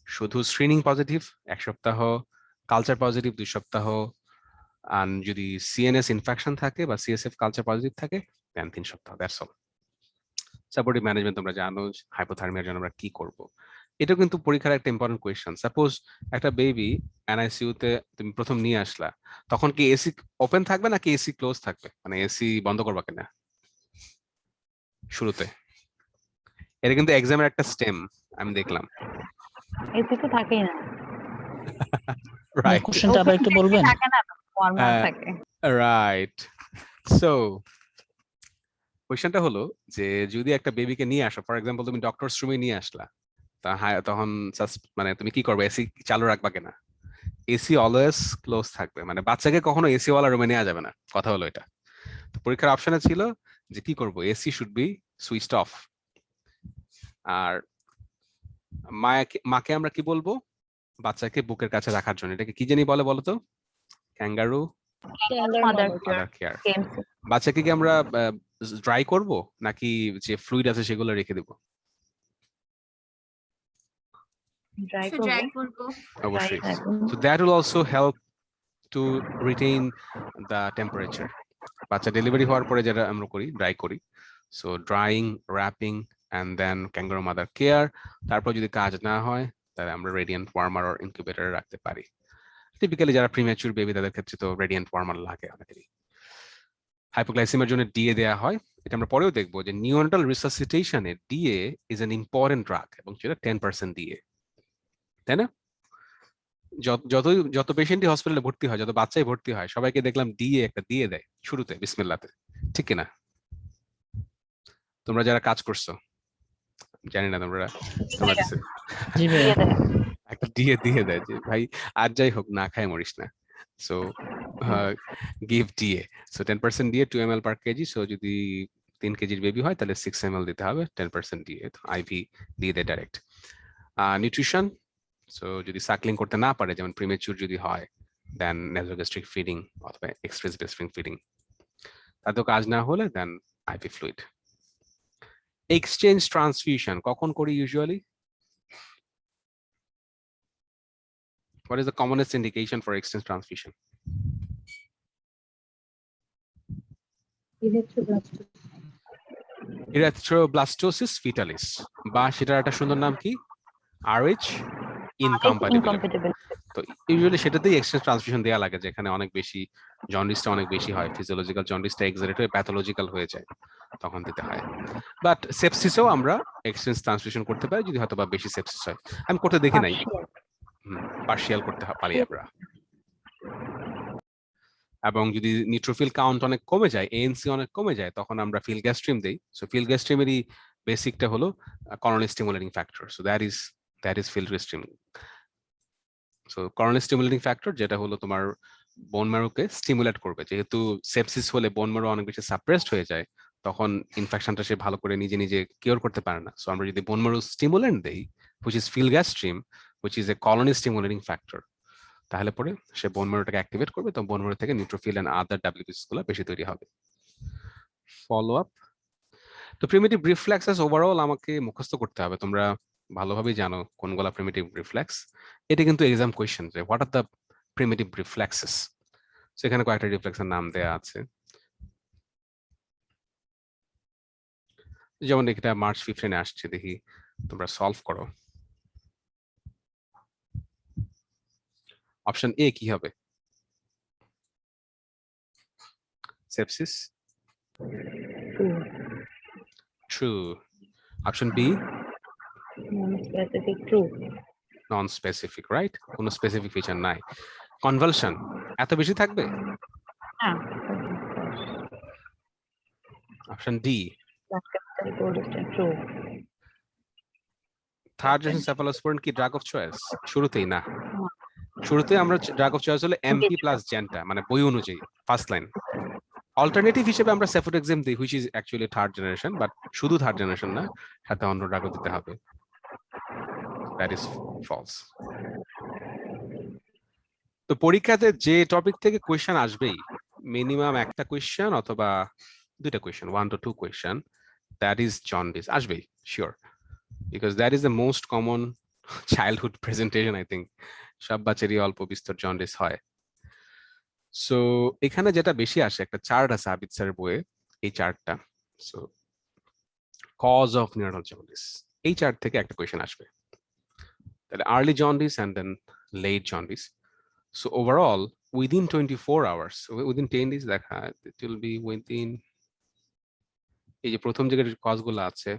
শুধু স্ক্রিনিং পজিটিভ 1 সপ্তাহ, কালচার পজিটিভ 2 সপ্তাহ, আর যদি সিএনএস ইনফেকশন থাকে বা সিএসএফ কালচার পজিটিভ থাকে দেন 3 সপ্তাহ। That's all. সাপোর্টিভ ম্যানেজমেন্ট তোমরা জানো, হাইপোথার্মিয়ার জন্য আমরা কি করব। এটা কিন্তু পরীক্ষার একটা ইম্পর্টেন্ট কোয়েশ্চেন। সাপোজ একটা বেবি এনআইসিইউ তে তুমি প্রথম নিয়ে আসলা, তখন কি এসি ওপেন থাকবে নাকি এসি ক্লোজ থাকবে, মানে এসি বন্ধ করবা কিনা শুরুতে? এটা কিন্তু এক্সামের একটা স্টেম, আমি দেখলাম। এসি তো থাকেই না। রাইট, কোশ্চেনটা আবার একটু বলবেন? থাকে না, ফর্মাল থাকে। রাইট। সো কোয়েশ্চেনটা হলো যে যদি একটা বেবিকে নিয়ে আসো, ফর এক্সাম্পল তুমি ডক্টরস রুমে নিয়ে আসলা, তখন মানে তুমি কি করবে? এসি চালু রাখবা কিনা? এসি অলওয়েজ ক্লোজ থাকবে, মানে বাচ্চাকে কখনো এসি ওয়ালা রুমে নেওয়া যাবে না, কথা হলো এটা। তো পরীক্ষার অপশনে ছিল যে কি করব, AC should be switched off. আর মাকে আমরা কি বলবো? বাচ্চাকে বুকের কাছে রাখার জন্য এটাকে কি জানি বলে বলো তো? Kangaroo mother care. বাচ্চাকে কি আমরা ড্রাই করব নাকি যে ফ্লুইড আছে সেগুলো রেখে দেব? ড্রাই করব অবশ্যই। So that will also help to retain the temperature. বাচ্চা ডেলিভারি হওয়ার পরে যেটা আমরা করি, ড্রাই করি। So drying, wrapping and then kangaroo mother care. তারপর যদি কাজ না হয় তাহলে আমরা রেডিয়েন্ট ওয়ার্মার অর ইনকিউবেটরে রাখতে পারি। টিপিক্যালি যারা প্রিম্যাচুর বেবি তাদের ক্ষেত্রে তো রেডিয়েন্ট ওয়ার্মার লাগে অনেকেরই। হাইপোগ্লাইসেমিয়ার জন্য ডিএ দেওয়া হয়, এটা আমরা পরেও দেখবো যে নিওনাটাল রিসাসিটেশনে DA is an important drug এবং সেটা 10% ডিএ, তাই না? যত পেশেন্টই হসপিটালে ভর্তি হয়, যত বাচ্চাই ভর্তি হয়, সবাইকে দেখলাম ডিএ একটা দিয়ে দেয় শুরুতে বিসমিল্লাতে, ঠিক কিনা? তোমরা যারা কাজ করছো জানি না তোমরা জি ভাই। একটা দিয়ে দেয় যে ভাই আর যাই হোক না খায় মরিস না, so give DA, so 10% DA 2 ml per kg, so যদি 3 কেজির বেবি হয় তাহলে 6 ml দিতে হবে 10% ডিএ, আইভি দিয়ে দেয় ডাইরেক্ট। নিউট্রিশন, সো যদি সাকলিং করতে না পারে, যেমন প্রিমেচুর যদি হয়, দেন নেসোগ্যাস্ট্রিক ফিডিং অথবা এক্সপ্রেস ব্রেস্টফিডিং ফিডিং, তাতেও কাজ না হলে দেন আইভি ফ্লুইড। এক্সচেঞ্জ ট্রান্সফিউশন কখন করি usually? What is the commonest indication for exchange transfusion? Erythroblastosis fetalis, বা সেটার একটা সুন্দর নাম কি? RH incompatibility। তো ইউজুয়ালি সেটাতেই এক্সচেঞ্জ ট্রান্সফিউশন দেওয়া লাগে, যেখানে অনেক বেশি জন্ডিসটা অনেক বেশি হয়, ফিজিওলজিক্যাল জন্ডিসটা এক্সারেট হয়ে প্যাথোলজিক্যাল হয়ে যায়, তখন দিতে হয়। বাট সেপসিসেও আমরা এক্সচেঞ্জ ট্রান্সফিউশন করতে পারি যদি হয়তো বা বেশি সেপসিস হয়, আমি করতে দেখি নাই, পার্শিয়াল করতে পারি আমরা। এবং যদি নিউট্রোফিল কাউন্ট অনেক কমে যায়, এএনসি অনেক কমে যায়, তখন আমরা ফিলগ্যাস্ট্রিম দেই। সো ফিলগ্যাস্ট্রিমেরই বেসিকটা হলো coronary stimulating factor, so that is filgrastim. So coronary stimulating factor যেটা হলো তোমার বোন ম্যারোকে স্টিমুলেট করবে, যেহেতু সেপসিস হলে বোন ম্যারো অনেক বেশি সাপ্রেসড হয়ে যায়, তখন ইনফেকশনটা সে ভালো করে নিজে নিজে কিওর করতে পারে না। সো আমরা যদি বোন ম্যারো স্টিমুলেন্ট দেই, which is filgrastim, which is a colony stimulating factor, তাহলে পরে সে বোন ম্যারোটাকে অ্যাক্টিভেট করবে, তো বোন ম্যারো থেকে নিউট্রোফিল এন্ড আদার ডাব্লিউবিসি গুলো বেশি তৈরি হবে। ফলো আপ, তো প্রিমিটিভ রিফ্লেক্সেস ওভারঅল আমাকে মুখস্থ করতে হবে, তোমরা ভালোভাবেই জানো কোনগুলা প্রিমিটিভ রিফ্লেক্স। এটা কিন্তু এক্সাম কোয়েশ্চেন, যে what are the primitive reflexes. সেখানে কয়েকটা রিফ্লেক্সের নাম দেয়া আছে, যেমন এটা মার্চ 15 আসছে, দেখি তোমরা সলভ করো। অপশন এ কি হবে? Sepsis, true. Option B non-specific, true. Non specific, right, কোনো স্পেসিফিক ফিচার নাই। কনভালশন এত বেশি থাকবে? হ্যাঁ, option D true. Third generation cephalosporin কি ড্রাগ অফ চয়েস? শুরুতেই না, শুরুতে আমরা ড্রাগ অফ চয়েস হলে এমপি প্লাস জেন্টা, মানে বই অনুযায়ী ফার্স্ট লাইন। অল্টারনেটিভ হিসেবে আমরা সেফোটেক্সিম দিই, which is actually third generation, but শুধু থার্ড জেনারেশন না, সাথে অন্য ড্রাগও দিতে হবে। That is false. তো পরীক্ষাতে যে টপিক থেকে কোয়েশ্চেন আসবেই, মিনিমাম একটা কোয়েশ্চেন অথবা দুইটা question, 1 to 2 question, that is jaundice আসবেই sure, because that is the most common childhood presentation. I think সব বাচ্চারই অল্প বিস্তর জন্ডিস হয়। সো এখানে যেটা বেশি আসে, একটা চার্ট আছে আবিদ স্যারের বইয়ে, এই চার্টটা, so cause of neuronal jaundice, এই চার্ট থেকে একটা কোয়েশ্চেন আসবে, তাহলে early jaundice and then late jaundice. So overall, within 24 hours, within 10 days, দেখা it will be within, এই যে প্রথম জায়গার কজগুলো আছে,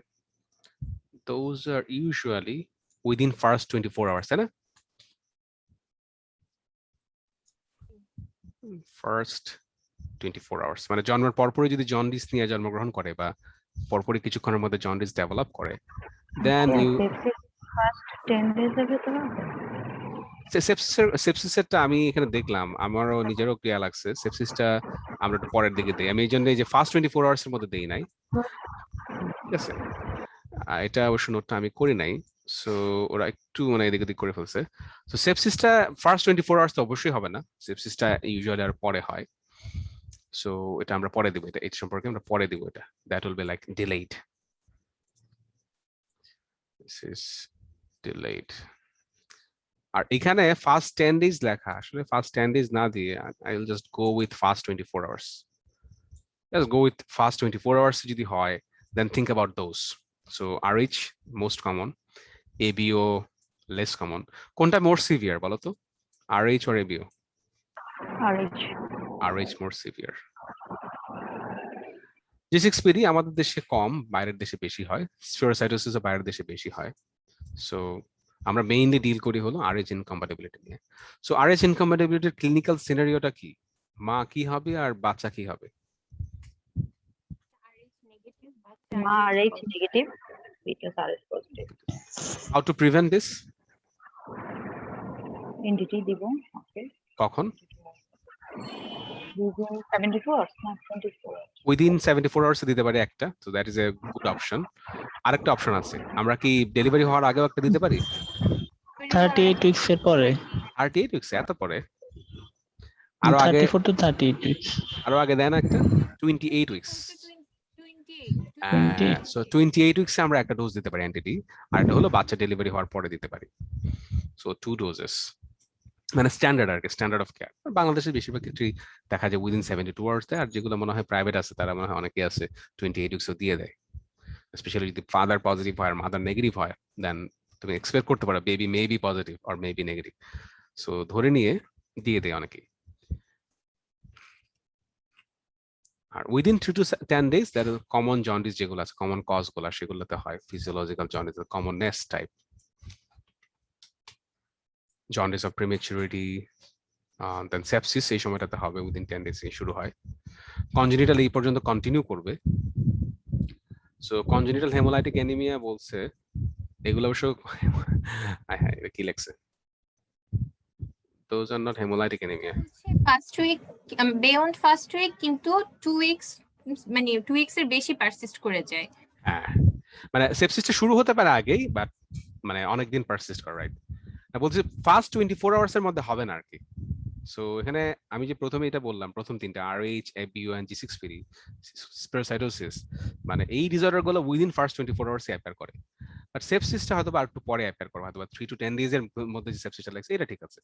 those are usually within first 24 hours, তাই না? First 24 hours, মানে জন্মের পরপরই যদি জন্ডিস নিয়ে জন্মগ্রহণ করে বা পরপরই কিছুক্ষণের মধ্যে জন্ডিস ডেভেলপ করে, then you First 10 days এর ভিতরে সেপসিসেরটা আমি এখানে দেখলাম, আমারও নিজেরও ক্রিয়া লাগছে, সেপসিসটা আমরা একটু পরের দিকে দিই, আমি এই জন্য এই যে ফার্স্ট 24 আওয়ার্স এর মধ্যে দেই নাই, ঠিক আছে? এটা অবশ্য নোটটা আমি করি নাই, সো ওরা একটু মানে এদিক ওদিক করে ফেলছে। তো সেপসিসটা ফার্স্ট 24 আওয়ার্স তো অবশ্যই হবে না, সেপসিসটা ইউজুয়ালি আর পরে হয়, সো এটা আমরা পরে দিব, এটা এই সম্পর্কে আমরা পরে দিব, এটা that will be like delayed, this is delayed. আর এখানে ফার্স্ট 10 ডেজ লেখা, আসলে ফার্স্ট 10 ডেজ না দিয়ে I will just go with first 24 hours, just go with first 24 hours যদি হয়, then think about those. So RH most common, ABO less common, কোনটা more severe বলো তো, RH or ABO? RH. RH more severe. G6PD আমাদের দেশে কম, বাইরের দেশে বেশি হয়। স্পিরোসাইটোসিস বাইরের দেশে বেশি হয়। সো আমরা মেইনলি ডিল করি হলো RH ইনকম্প্যাটিবিলিটি নিয়ে। সো RH ইনকম্প্যাটিবিলিটির ক্লিনিক্যাল সিনারিওটা কি? মা কি হবে আর বাচ্চা কি হবে? মা RH negative, fetus RH positive. How to prevent this? NDT দিব। ওকে। কখন? Within 72 hours, not 24 hours. Within 74 hours দিতে পারি একটা, so that is a good option. আরেকটা অপশন আছে, আমরা কি ডেলিভারি হওয়ার আগেও একটা দিতে পারি? 38 উইকস এর পরে, 38 উইকস এত পরে? আরো আগে, 34 to 38 উইকস। আরো আগে দেন একটা 28 উইকস। 28 সো 28 উইকসে আমরা একটা ডোজ দিতে পারি অ্যান্টিডি, আর এটা হলো বাচ্চা ডেলিভারি হওয়ার পরে দিতে পারি। সো 2 ডোজেস, মানে স্ট্যান্ডার্ড আর কি, স্ট্যান্ডার্ড অফ কেয়ার। বাংলাদেশের বেশিরভাগ ক্ষেত্রেই দেখা যায় উইদিন 72 আওয়ার্স দেয়, আর যেগুলো মনে হয় প্রাইভেট আছে তারা মনে হয় অনেকে আছে 28 উইকসও দিয়ে দেয়। স্পেশালি যদি ফাদার পজিটিভ হয় আর মাদার নেগেটিভ হয়, দেন তুমি এক্সপেক্ট করতে পারো baby may be positive or may be negative. So ধরে নিয়ে দিয়ে দেয় অনেকেই। আর within 3 to 10 days that is common jaundice যেগুলো আছে, কমন কজ গুলো সেগুলোতে হয় physiological jaundice, commonest type jaundice of prematurity, then sepsis এই সময়টাতে হবে, উইদিন 10 days শুরু হয়। কনজেনিটাল এই পর্যন্ত কন্টিনিউ করবে। সো কনজেনিটাল হেমোলাইটিক অ্যানিমিয়া বলছে, এগুলো অবশ্য হ্যাঁ এটা কি লেখছে, those are not hemolytic anemia. First week, beyond first week, কিন্তু 2 উইকস, মানে 2 উইকস এর বেশি পারসিস্ট করে যায়। হ্যাঁ, মানে সেপসিসটা শুরু হতে পারে আগেই, বাট মানে অনেকদিন পারসিস্ট করে, রাইট? বলছি ফার্স্ট 24 আওয়ার্স এর মধ্যে হবে না আর কি। সো এখানে আমি যে প্রথমে এটা বললাম, প্রথম তিনটা RH, BUN, G6PD, স্পিরোসাইটোসিস, মানে এই ডিসঅর্ডার গুলো উইদিন ফার্স্ট 24 আওয়ার্স অ্যাপিয়ার করে। বাট সেপসিসটা হয়তো আর একটু পরে অ্যাপিয়ার করে, হয়তো 3 to 10 days এর মধ্যে যে সেপসিসটা লাগছে এটা ঠিক আছে,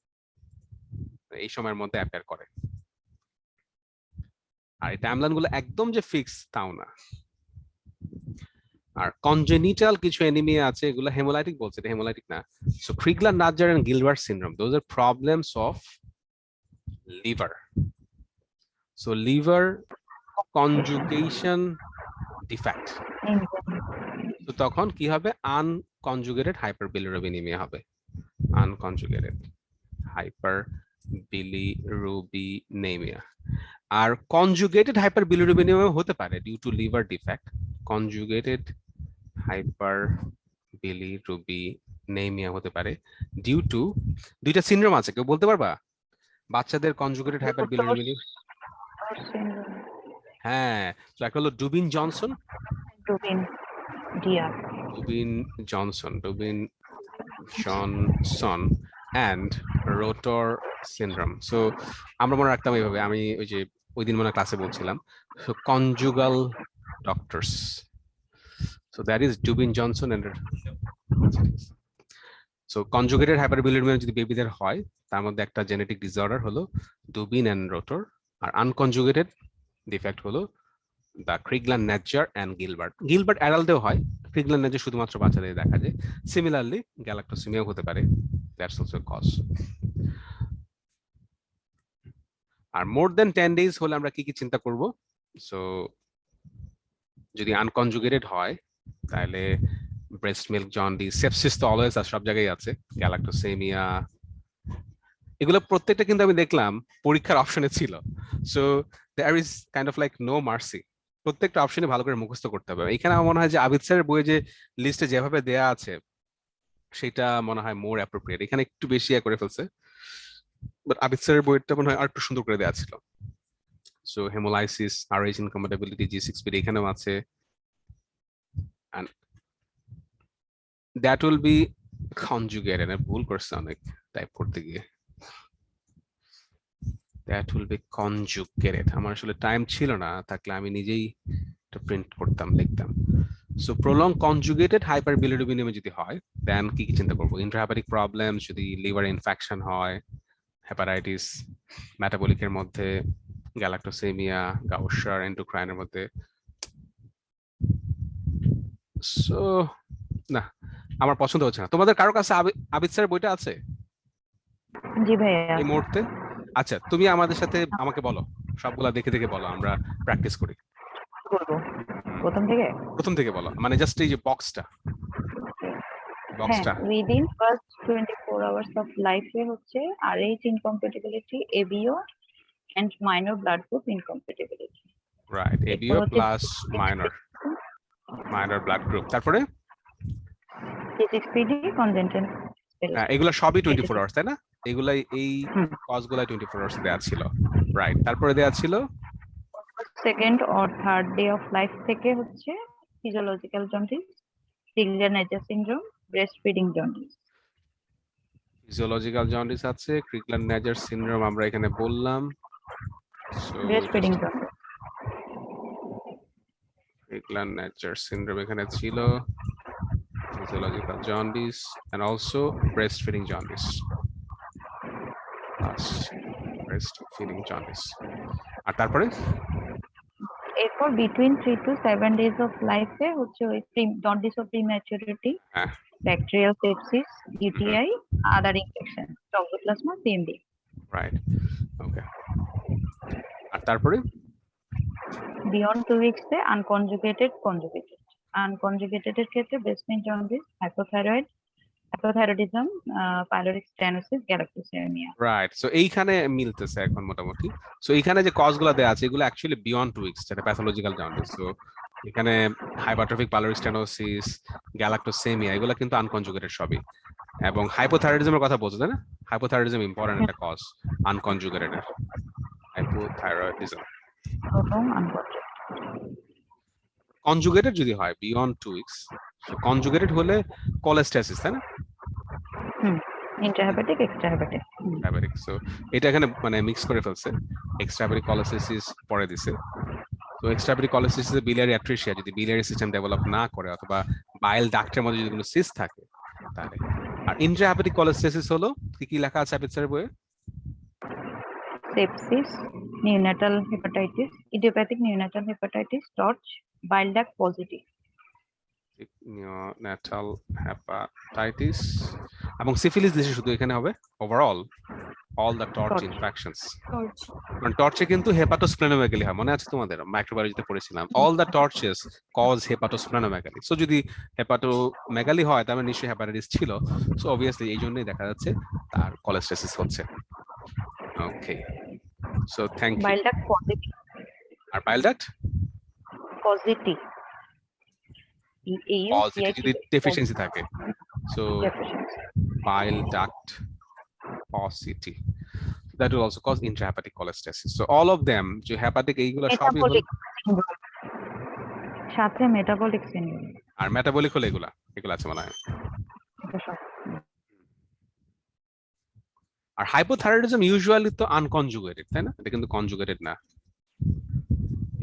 এই সময়ের মধ্যে অ্যাপিয়ার করে। আর এই টাইমলাইন গুলো একদম যে ফিক্স তাও না। আর কনজেনিটাল কিছু অ্যানিমিয়া আছে, এগুলো হেমোলাইটিক বলছে, এটা হেমোলাইটিক না। So Crigler Najjar and Gilbert syndrome, those are problems of liver. So liver conjugation defect, তো তখন কি হবে? আনকনজুগেটেড হাইপারবিলিরুবিনেমিয়া হবে, আনকনজুগেটেড হাইপারবিলিরুবিনেমিয়া। আর কনজুগেটেড হাইপারবিলিরুবিনেমিয়া হতে পারে due to liver defect. Conjugated hyperbilirubinaemia হতে পারে ডিউ টু, দুইটা সিনড্রোম আছে, কেউ বলতে পারবা বাচ্চাদের কনজুগেটেড হাইপারবিলিরুবিনেমিয়া? হ্যাঁ, তো একটা হলো ডুবিন Johnson, ডুবিন Johnson and rotor syndrome. So আমরা মনে রাখতাম এইভাবে, আমি ওই যে ওই দিন মনে ক্লাসে বলছিলাম, so conjugal doctors, so that is Dubin Johnson and so conjugated hyperbilirubinemia যদি বেবিদের হয়, তার মধ্যে একটা জেনেটিক ডিসঅর্ডার হলো ডুবিন এন্ড রোটর, আর আনকনজুগেটেড ডিফেক্ট হলো দা ক্রিগলার-নাজ্জার এন্ড গিলবার্ট অ্যাডাল্টেও হয়, ক্রিগলার-নাজ্জার শুধুমাত্র বাচ্চাদের দেখা যায়। সিমিলারলি গ্যালাক্টোসিমিয়াও হতে পারে, দ্যাটস অলসো কজ। আর মোর দেন 10 days হলে আমরা কি কি চিন্তা করব? সো যদি আনকনজুগেটেড হয় তাহলে ব্রেস্ট মিল্ক জন্ডিস, সেপসিস তো অলওয়েজ সব জায়গায় আছে, গ্যালাক্টোসেমিয়া, এগুলো প্রত্যেকটা কিন্তু আমি দেখলাম পরীক্ষার অপশনে ছিল। So there is kind of like no mercy, প্রত্যেকটা অপশনে ভালো করে মুখস্থ করতে হবে। এখানে আমার মনে হয় যে আবিদ স্যারের বইয়ে যে লিস্টে যেভাবে দেয়া আছে সেটা মনে হয় মোর অ্যাপ্রোপ্রিয়েট, এখানে একটু বেশি করে ফেলছে, বাট আবিদ স্যারের বইটা মনে হয় আর একটু সুন্দর করে দেওয়া ছিল। So haemolysis, RH incompatibility, G6PD এখানেও আছে, and that will be conjugated, আমি ভুল করছি অনেক টাইপ করতে গিয়ে, that will be conjugated, আমার আসলে টাইম ছিল না, থাকলে আমি নিজেই এটা প্রিন্ট করতাম, লিখতাম। সো প্রলং কনজুগেটেড হাইপারবিলিরুবিনেমিয়া যদি হয়, দেন কি কি চিন্তা করবো? ইন্ট্রাহেপাটিক প্রবলেম, যদি লিভার ইনফেকশন হয়, হেপাটাইটিস, মেটাবলিকের মধ্যে গ্যালাক্টোসেমিয়া, গাউশার, এন্ডোক্রাইনের মধ্যে। সো না, আমার পছন্দ হচ্ছে না। তোমাদের কারো কাছে আবিদ স্যারের বইটা আছে? জি ভাইয়া। এই মুহূর্তে? আচ্ছা, তুমি আমাদের সাথে আমাকে বলো, সবগুলা দেখে দেখে বলো, আমরা প্র্যাকটিস করি। বলবো প্রথম থেকে বলো, মানে জাস্ট এই যে বক্সটা হ্যাঁ, উইদিন ফার্স্ট 24 আওয়ার্স অফ লাইফে হচ্ছে RH incompatibility, ABO and minor blood group incompatibility. Right, ABO plus minor blood group. তারপরে C6PD congenital এগুলা সবই 24 আওয়ার্স, তাই না? এগুলাই এই কজগুলাই 24 আওয়ার্স দেয়া ছিল, রাইট। তারপরে দেয়া ছিল second or third day of life থেকে হচ্ছে physiological jaundice, Crigler Najjar syndrome, breast feeding jaundice. Physiological jaundice আছে, ক্রিগলার-নাইজার সিনড্রোম আমরা এখানে বললাম। Breast feeding jaundice, Crigler Najjar syndrome এখানে ছিল, physiological jaundice and also breastfeeding jaundice. Breastfeeding jaundice. আর তারপরে এরপর বিটুইন 3 to 7 ডেজ অফ লাইফে হচ্ছে ওই jaundice of prematurity, bacterial sepsis, UTI, other infection, toxoplasma, CMV। Right, okay. আর তারপরে বিয়ন্ড 2 উইকস এ আনকনজুগেটেড, কনজুগেটেড। আনকনজুগেটেড এর ক্ষেত্রে breast jaundice, hypothyroidism, pyloric stenosis, galactosaemia. Right, so এইখানে মিলতেছে এখন মোটামুটি। সো এইখানে যে কজগুলো দেয়া আছে এগুলো অ্যাকচুয়ালি বিয়ন্ড 2 উইকস, যেটা প্যাথোলজিক্যাল জন্ডিস। সো এখানে হাইপারট্রফিক পাইলোরিক স্টেনোসিস, গ্যালাক্টোসেমিয়া এগুলো কিন্তু আনকনজুগেটেড সবই। এবং হাইপোথাইরয়েডিজমের কথা বলছো, তাই না? হাইপোথাইরয়েডিজম ইম্পর্টেন্ট একটা কজ আনকনজুগেটেড এর, হাইপোথাইরয়েডিজম। কনজুগেটেড যদি হয় বিয়ন্ড 2 উইকস, কনজুগেটেড হলে কোলেস্টেসিস, তাই না? Intrahepatic, extrahepatic. হেপাটিক। সো এটা এখানে মানে মিক্স করে ফেলছে, এক্সট্রাহেপাটিক কোলেস্টেসিস পরে দিছে। তো এক্সট্রাহেপাটিক কোলেস্টেসিসে biliary atresia যদি biliary সিস্টেম ডেভেলপ না করে অথবা বাইল ডাক্টের মধ্যে যদি কোনো সিস্ট থাকে তাহলে। আর ইন্ট্রাহেপাটিক কোলেস্টেসিস হলো কি লেখা আছে অ্যাপিথের বইয়ে? Sepsis, neonatal hepatitis, idiopathic neonatal hepatitis, torch, বাইল ডাক্ট পজিটিভ। নিওনাটাল হেপাটাইটিস এবং সিফিলিস দেশে শুধু এখানে হবে overall all the torch infections. কারণ টর্চে কিন্তু হেপাটোস্প্লেনোমেগালি হয়, মনে আছে তোমাদের? মাইক্রোবায়োলজিতে পড়েছিলাম all the torches cause hepatosplenomegaly. So যদি হেপাটোমেগালি হয় তাহলে নিশ্চয়ই হেপাটাইটিস ছিল। সো অবভিয়াসলি এই জন্যই দেখা যাচ্ছে তার কোলেস্টেসিস হচ্ছে। Okay, so thank you. Bile duct positive. আর বাইল ডাক্ট পজিটিভ যদি ডেফিসিয়েন্সি থাকে, so bile duct paucity, that will also cause intrahepatic cholestasis. So all of them যে hepatic এইগুলো সবই হলো, সাথে মেটাবলিক সিনড্রোম আর মেটাবলিক হলো এগুলো আছে মনে হয়। আর হাইপোথাইরয়েডিজম ইউজুয়ালি তো আনকনজুগেটেড, তাই না? এটা কিন্তু কনজুগেটেড না,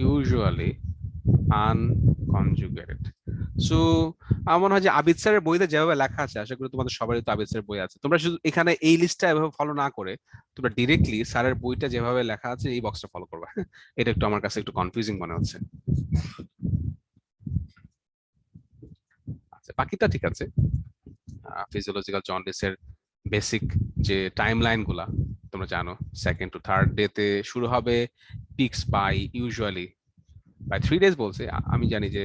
ইউজুয়ালি আনকনজুগেটেড। সো আমার মনে হয় যে আবিদ স্যারের বইতে যেভাবে লেখা আছে, আশা করি তোমাদের সবারই তো আবিদ স্যারের বই আছে, তোমরা শুধু এখানে এই লিস্টটা এভাবে ফলো না করে তোমরা ডিরেক্টলি স্যারের বইটা যেভাবে লেখা আছে এই বক্সটা ফলো করবে। এটা একটু আমার কাছে একটু কনফিউজিং মনে হচ্ছে। আচ্ছা, বাকিটা ঠিক আছে। ফিজিওলজিক্যাল জন্ডিসের বেসিক যে টাইমলাইন গুলা তোমরা জানো, সেকেন্ড টু থার্ড ডে তে শুরু হবে, peaks by usually by 3 days বলছে, আমি জানি যে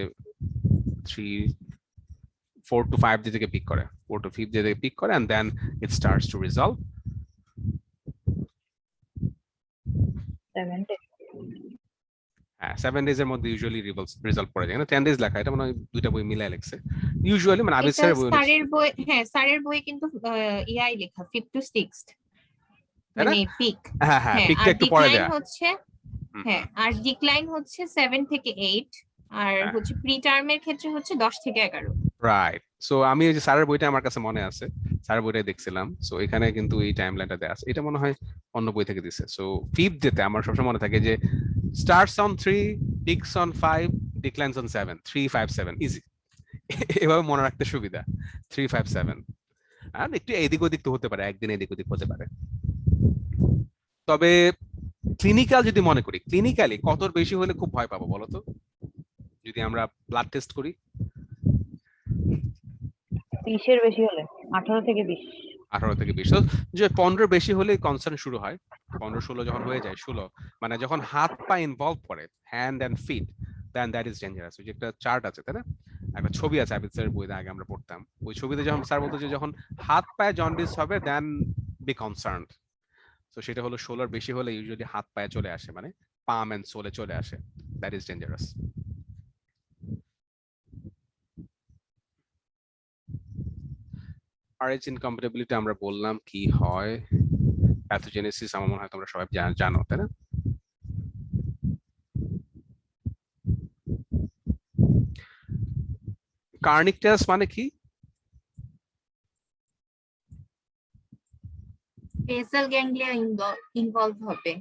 4 to 5 day থেকে পিক করে, 4 to 5 day থেকে পিক করে, and then it starts to resolve 7 days। হ্যাঁ, 7 days এর মধ্যে ইউজুয়ালি রিজলভ করে যায়। 10 days লেখা, এটা মনে হয় দুইটা বই মিলাই লেখছে ইউজুয়ালি, মানে আবিদ স্যারের বই। স্যারের বই, হ্যাঁ স্যারের বই কিন্তু ইয়াই লেখা 5 to 6 মানে পিক। হ্যাঁ, পিকটা একটু পরে দেয়া হচ্ছে, হ্যাঁ, আর ডিক্লাইন হচ্ছে 7 থেকে 8, আর হচ্ছে প্রি টার্মের ক্ষেত্রে হচ্ছে 10 থেকে 11। রাইট, সো আমি ওই যে স্যারের বইটা আমার কাছে মনে আছে, স্যারের বইটাই দেখছিলাম। সো এখানে কিন্তু এই টাইমলাইনটা দেয়া আছে, এটা মনে হয় অন্য বই থেকে দিছে। সো 5th ডেতে আমার সবসময় মনে থাকে যে starts on 3, peaks on 5, declines on 7, 3, 5, 7, easy. এভাবে মনে রাখতে সুবিধা, 3, 5, 7। আর একটু এদিক ওদিক তো হতে পারে, একদিন এদিক ওদিক হতে পারে। তবে ক্লিনিক্যাল যদি মনে করি, ক্লিনিক্যালি কত বেশি হলে খুব ভয় পাবো বলো তো, যদি আমরা ব্লাড টেস্ট করি? 20 এর বেশি হলে, 18 থেকে 20। 18 থেকে 20, তো যে 15 বেশি হলে কনসার্ন শুরু হয়। 15-16 যখন হয়ে যায়, 16 মানে যখন হাত পা ইনভলভ করে, hand and feet, then that is dangerous. ওই যে একটা চার্ট আছে তাই না, একটা ছবি আছে আবিদ স্যারের বইতে আগে আমরা পড়তাম, ওই ছবিতে যখন স্যার বলতো যে যখন হাত পায়ে জন্ডিস হবে দেন বি কনসার্নড। তো সেটা হলো 16 বেশি হলে ইউজুয়ালি হাত পায়ে চলে আসে, মানে পাম এন্ড সোলে চলে আসে, that is dangerous. RH incompatibility আমরা বললাম কি হয়, প্যাথোজেনেসিস আমার মনে হয় তোমরা সবাই জানো তাই না। কার্নিকটাস মানে কি? বেসাল গ্যাংলিয়া ইনভলভ হবে।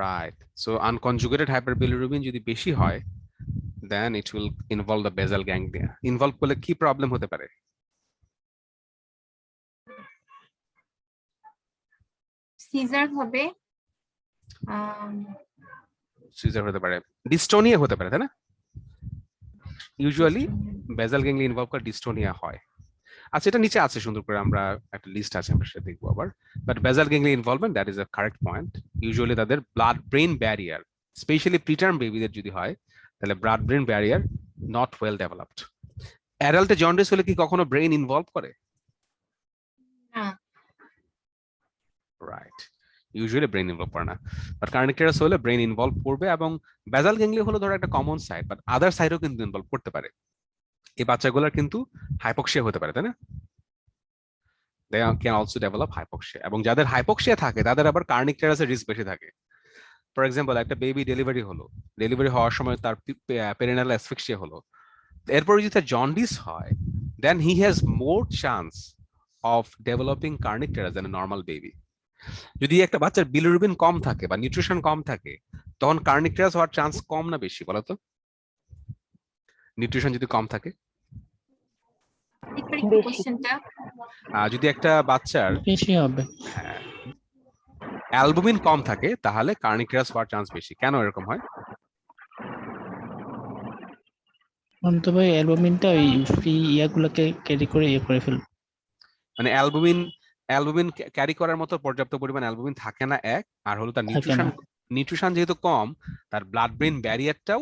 রাইট, সো আনকনজুগেটেড হাইপারবিলিরুবিন যদি বেশি হয় then it will involve the basal ganglia. Involve করলে কি প্রবলেম হতে পারে? সিজার হবে, সিজার হতে পারে, ডিস্টোনিয়া হতে পারে তাই না। ইউজুয়ালি বেসাল গ্যাংলিয়া ইনভলভ করে ডিস্টোনিয়া হয়। আচ্ছা, এটা নিচে আছে সুন্দর করে, আমরা একটা লিস্ট আছে আমরা সেটা দেখবো আবার। But basal ganglia involvement, that is a correct point. Usually তাদের blood brain barrier, specially preterm বেবিদের যদি হয় তাহলে blood brain barrier not well developed. অ্যাডাল্টে জন্ডিস হলে কি কখনো ব্রেন ইনভলভ করে? না। রাইট, ইউজুয়ালি ব্রেন ইনভলভ করে না, বাট কার্নিকটারাস হলে ব্রেন ইনভলভ করবে। এবং বেসাল গ্যাংলিয়া হলো ধরো একটা কমন সাইড, বাট আদার সাইডও কিন্তু ইনভলভ করতে পারে। এই বাচ্চাগুলোর কিন্তু হাইপোক্সিয়া হতে পারে তাই না, they can also develop hypoxia, এবং যাদের হাইপোক্সিয়া থাকে তাদের আবার কার্নিকটারাসের রিস্ক বেশি থাকে। ফর এক্সাম্পল, একটা বেবি ডেলিভারি হলো, ডেলিভারি হওয়ার সময় তার পেরিনাল অ্যাসফিক্সিয়া হলো, এরপর যদি তার জন্ডিস হয় then he has more chance of developing kernicterus than a normal baby. যদি একটা বাচ্চার বিলিরুবিন কম থাকে বা নিউট্রিশন কম থাকে তখন কার্নিকটারাস হওয়ার চান্স কম না বেশি বলো তো? নিউট্রিশন যদি কম থাকে, যদি একটা বাচ্চার বেশি হবে, অ্যালবুমিন কম থাকে তাহলে কার্নিকটারাস হওয়ার চান্স বেশি। কেন এরকম হয়? অন্ত ভাই অ্যালবুমিনটা ওই ফ্রি ইয়াগুলোকে ক্যারি করে করে ফেলবে, মানে অ্যালবুমিন ক্যারি করার মতো পর্যাপ্ত পরিমাণ অ্যালবুমিন থাকে না এক, আর হলো তার নিউট্রিশন যেহেতু কম, তার ব্লাড ব্রেন ব্যারিয়ারটাও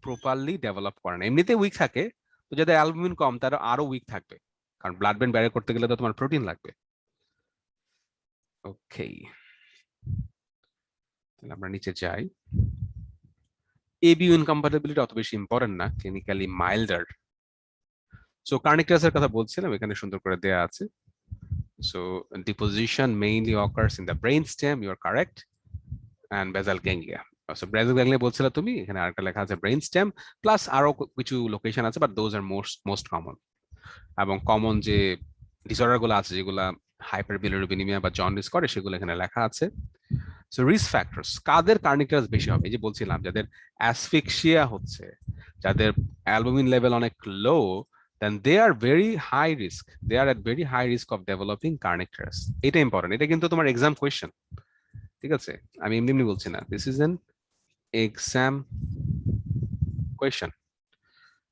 প্রপারলি ডেভেলপ করে না, এমনিতে উইক থাকে, তো যাদের অ্যালবুমিন কম তারা আরো উইক থাকবে, কারণ ব্লাড ব্রেন ব্যারিয়ার করতে গেলে তো তোমার প্রোটিন লাগবে। ওকে, তাহলে আমরা নিচে যাই। ABU ইনকম্প্যাটিবিলিটি অত বেশি ইম্পর্টেন্ট না, ক্লিনিক্যালি মাইল্ডার। সো কার্নিকটারাসের কথা বলছিলাম, এখানে সুন্দর করে দেয়া আছে। So deposition mainly occurs in the brainstem, you are correct, and basal ganglia. So basal ganglia বলছিলা তুমি, এখানে আরেকটা লেখা আছে brainstem প্লাস আরো কিছু লোকেশন আছে, but those are most common. এবং কমন যে ডিসঅর্ডার গুলো আছে যেগুলা হাইপারবিলিরুবিনিমিয়া বা জন্ডিস করে সেগুলো এখানে লেখা আছে। সো রিস্ক ফ্যাক্টরস, কাদের কার্নিকটারাস বেশি হবে? এই যে বলছিলাম যাদের অ্যাসফিক্সিয়া হচ্ছে, যাদের অ্যালবুমিন লেভেল অনেক লো, then they are very high risk, they are at very high risk of developing কার্নিকটারাস। এটা ইম্পর্টেন্ট, এটা কিন্তু তোমার এক্সাম কোয়েশ্চেন, ঠিক আছে, আমি এমনি এমনি বলছি না, this is an exam question.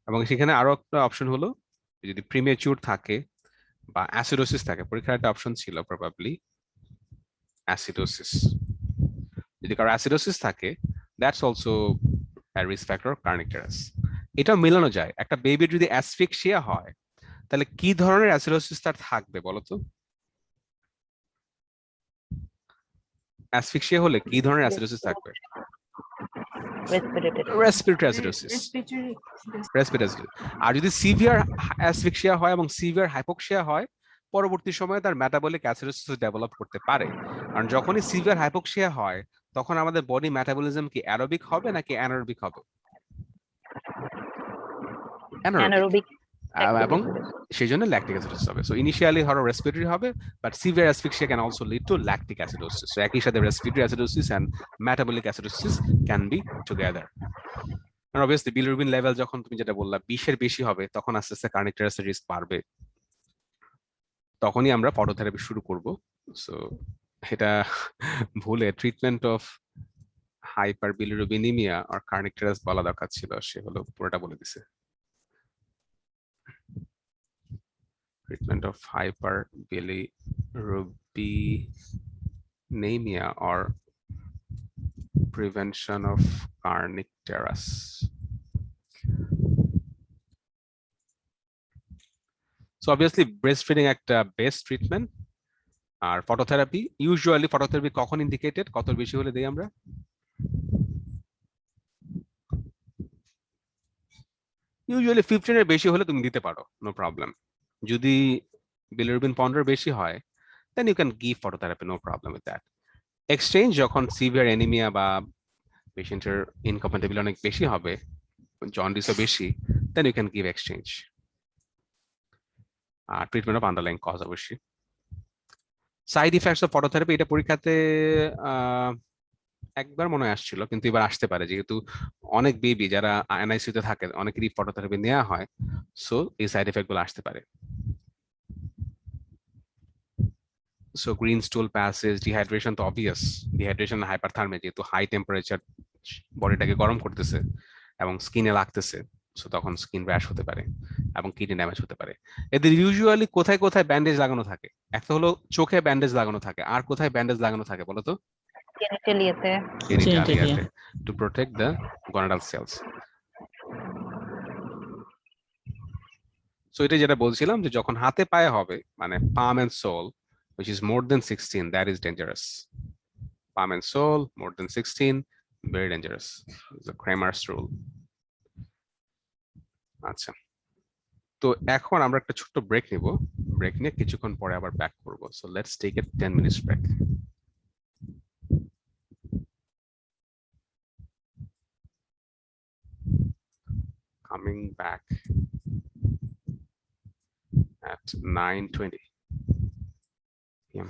এবং সেখানে আরো একটা অপশন হলো যদি প্রিমেচিউর থাকে বা অ্যাসিডোসিস থাকে, পরীক্ষার একটা অপশন ছিল প্রবাবলি অ্যাসিডোসিস। যদি কারো অ্যাসিডোসিস থাকে that's also a risk factor কার্নিকটারাস। এটা মেলানো যায়, একটা বেবির যদি অ্যাসফিক্সিয়া হয় তাহলে কি ধরনের অ্যাসিডোসিস তার থাকবে বলতো? অ্যাসফিক্সিয়া হলে কি ধরনের অ্যাসিডোসিস থাকবে? Respiratory acidosis, respiratory. আর যদি সিভিয়ার অ্যাসফিক্সিয়া হয় এবং সিভিয়ার হাইপোক্সিয়া হয়, পরবর্তী সময়ে তার মেটাবলিক অ্যাসিডোসিস ডেভেলপ করতে পারে। কারণ যখনই সিভিয়ার হাইপোক্সিয়া হয় তখন আমাদের বডি মেটাবলিজম কি অ্যারোবিক হবে নাকি অ্যানারোবিক হবে? অ্যানারোবিক, এবং সেই জন্য ল্যাকটিক অ্যাসিডোসিস হবে। সো ইনিশিয়ালি ধরো রেসপিরেটরি হবে, but severe asphyxia can also lead to lactic acidosis. So একই সাথে respiratory acidosis and metabolic acidosis can be together. আর অবভিয়াসলি বিলিরুবিন লেভেল যখন তুমি যেটা বললা 20 এর বেশি হবে তখন আস্তে আস্তে কার্নিকটারাসের রিস্ক বাড়বে, তখনই আমরা পটোথেরাপি শুরু করব। সো এটা ভুলে ট্রিটমেন্ট অফ হাইপারবিলিরুবিনিমিয়া আর কার্নিকটারাস বলা দরকার ছিল, সে হলো পুরোটা বলে দিছে। Treatment of hyperbilirubinemia or prevention of Kernicterus. So obviously breast feeding একটা বেস্ট ট্রিটমেন্ট। আর ফটোথেরাপি, ইউজুয়ালি ফটোথেরাপি কখন ইন্ডিকেটেড, কত বেশি হলে দেই আমরা? ইউজুয়ালি 15 এর বেশি হলে তুমি দিতে পারো, নো প্রবলেম। যদি বিলিরুবিন 15 বেশি হয়, then you can give phototherapy, no problem with that. Exchange যখন সিভিয়ার অ্যানিমিয়া বা পেশেন্টের ইনকম্প্যাটিবিলিটি অনেক বেশি হবে, জন্ডিসও বেশি, then you can give exchange. আর ট্রিটমেন্ট অফ আন্ডারলাইং কজ অবশ্যই। সাইড ইফেক্টস অফ ফটোথেরাপি, এটা পরীক্ষাতে একবার মনে হয় আসছিল, কিন্তু এবার আসতে পারে, যেহেতু অনেক বেবি যারা এনআইসিউ তে থাকে অনেকেরই ফটোথেরাপি নেওয়া হয়, সো এই সাইড এফেক্ট গুলো আসতে পারে। সো গ্রিন স্টুল প্যাসেজ, ডিহাইড্রেশন তো অবভিয়াস, ডিহাইড্রেশন হাইপারথার্মিয়া, যেহেতু হাই টেম্পারেচার বডিটাকে গরম করতেছে এবং স্কিনে লাগতেছে, সো তখন স্কিন র্যাশ হতে পারে এবং কিডনি ড্যামেজ হতে পারে। এদের ইউজুয়ালি কোথায় কোথায় ব্যান্ডেজ লাগানো থাকে? একটা হলো চোখে ব্যান্ডেজ লাগানো থাকে, আর কোথায় ব্যান্ডেজ লাগানো থাকে বলো তো? জেনিটালিয়াতে। Genitalia. জেনিটালিয়াতে, to protect the gonadal cells. So এটা যেটা বলছিলাম, যে যখন হাতে পায়ে হবে, মানে palm and sole which is more than 16, that is dangerous. Palm and sole more than 16, very dangerous. It's the Kramer's rule. আচ্ছা, তো এখন আমরা একটা ছোট্ট ব্রেক নিব, ব্রেক নিয়ে কিছুক্ষণ পরে আবার ব্যাক করব। So let's take a 10 minutes break. Coming back at 9:20 p.m.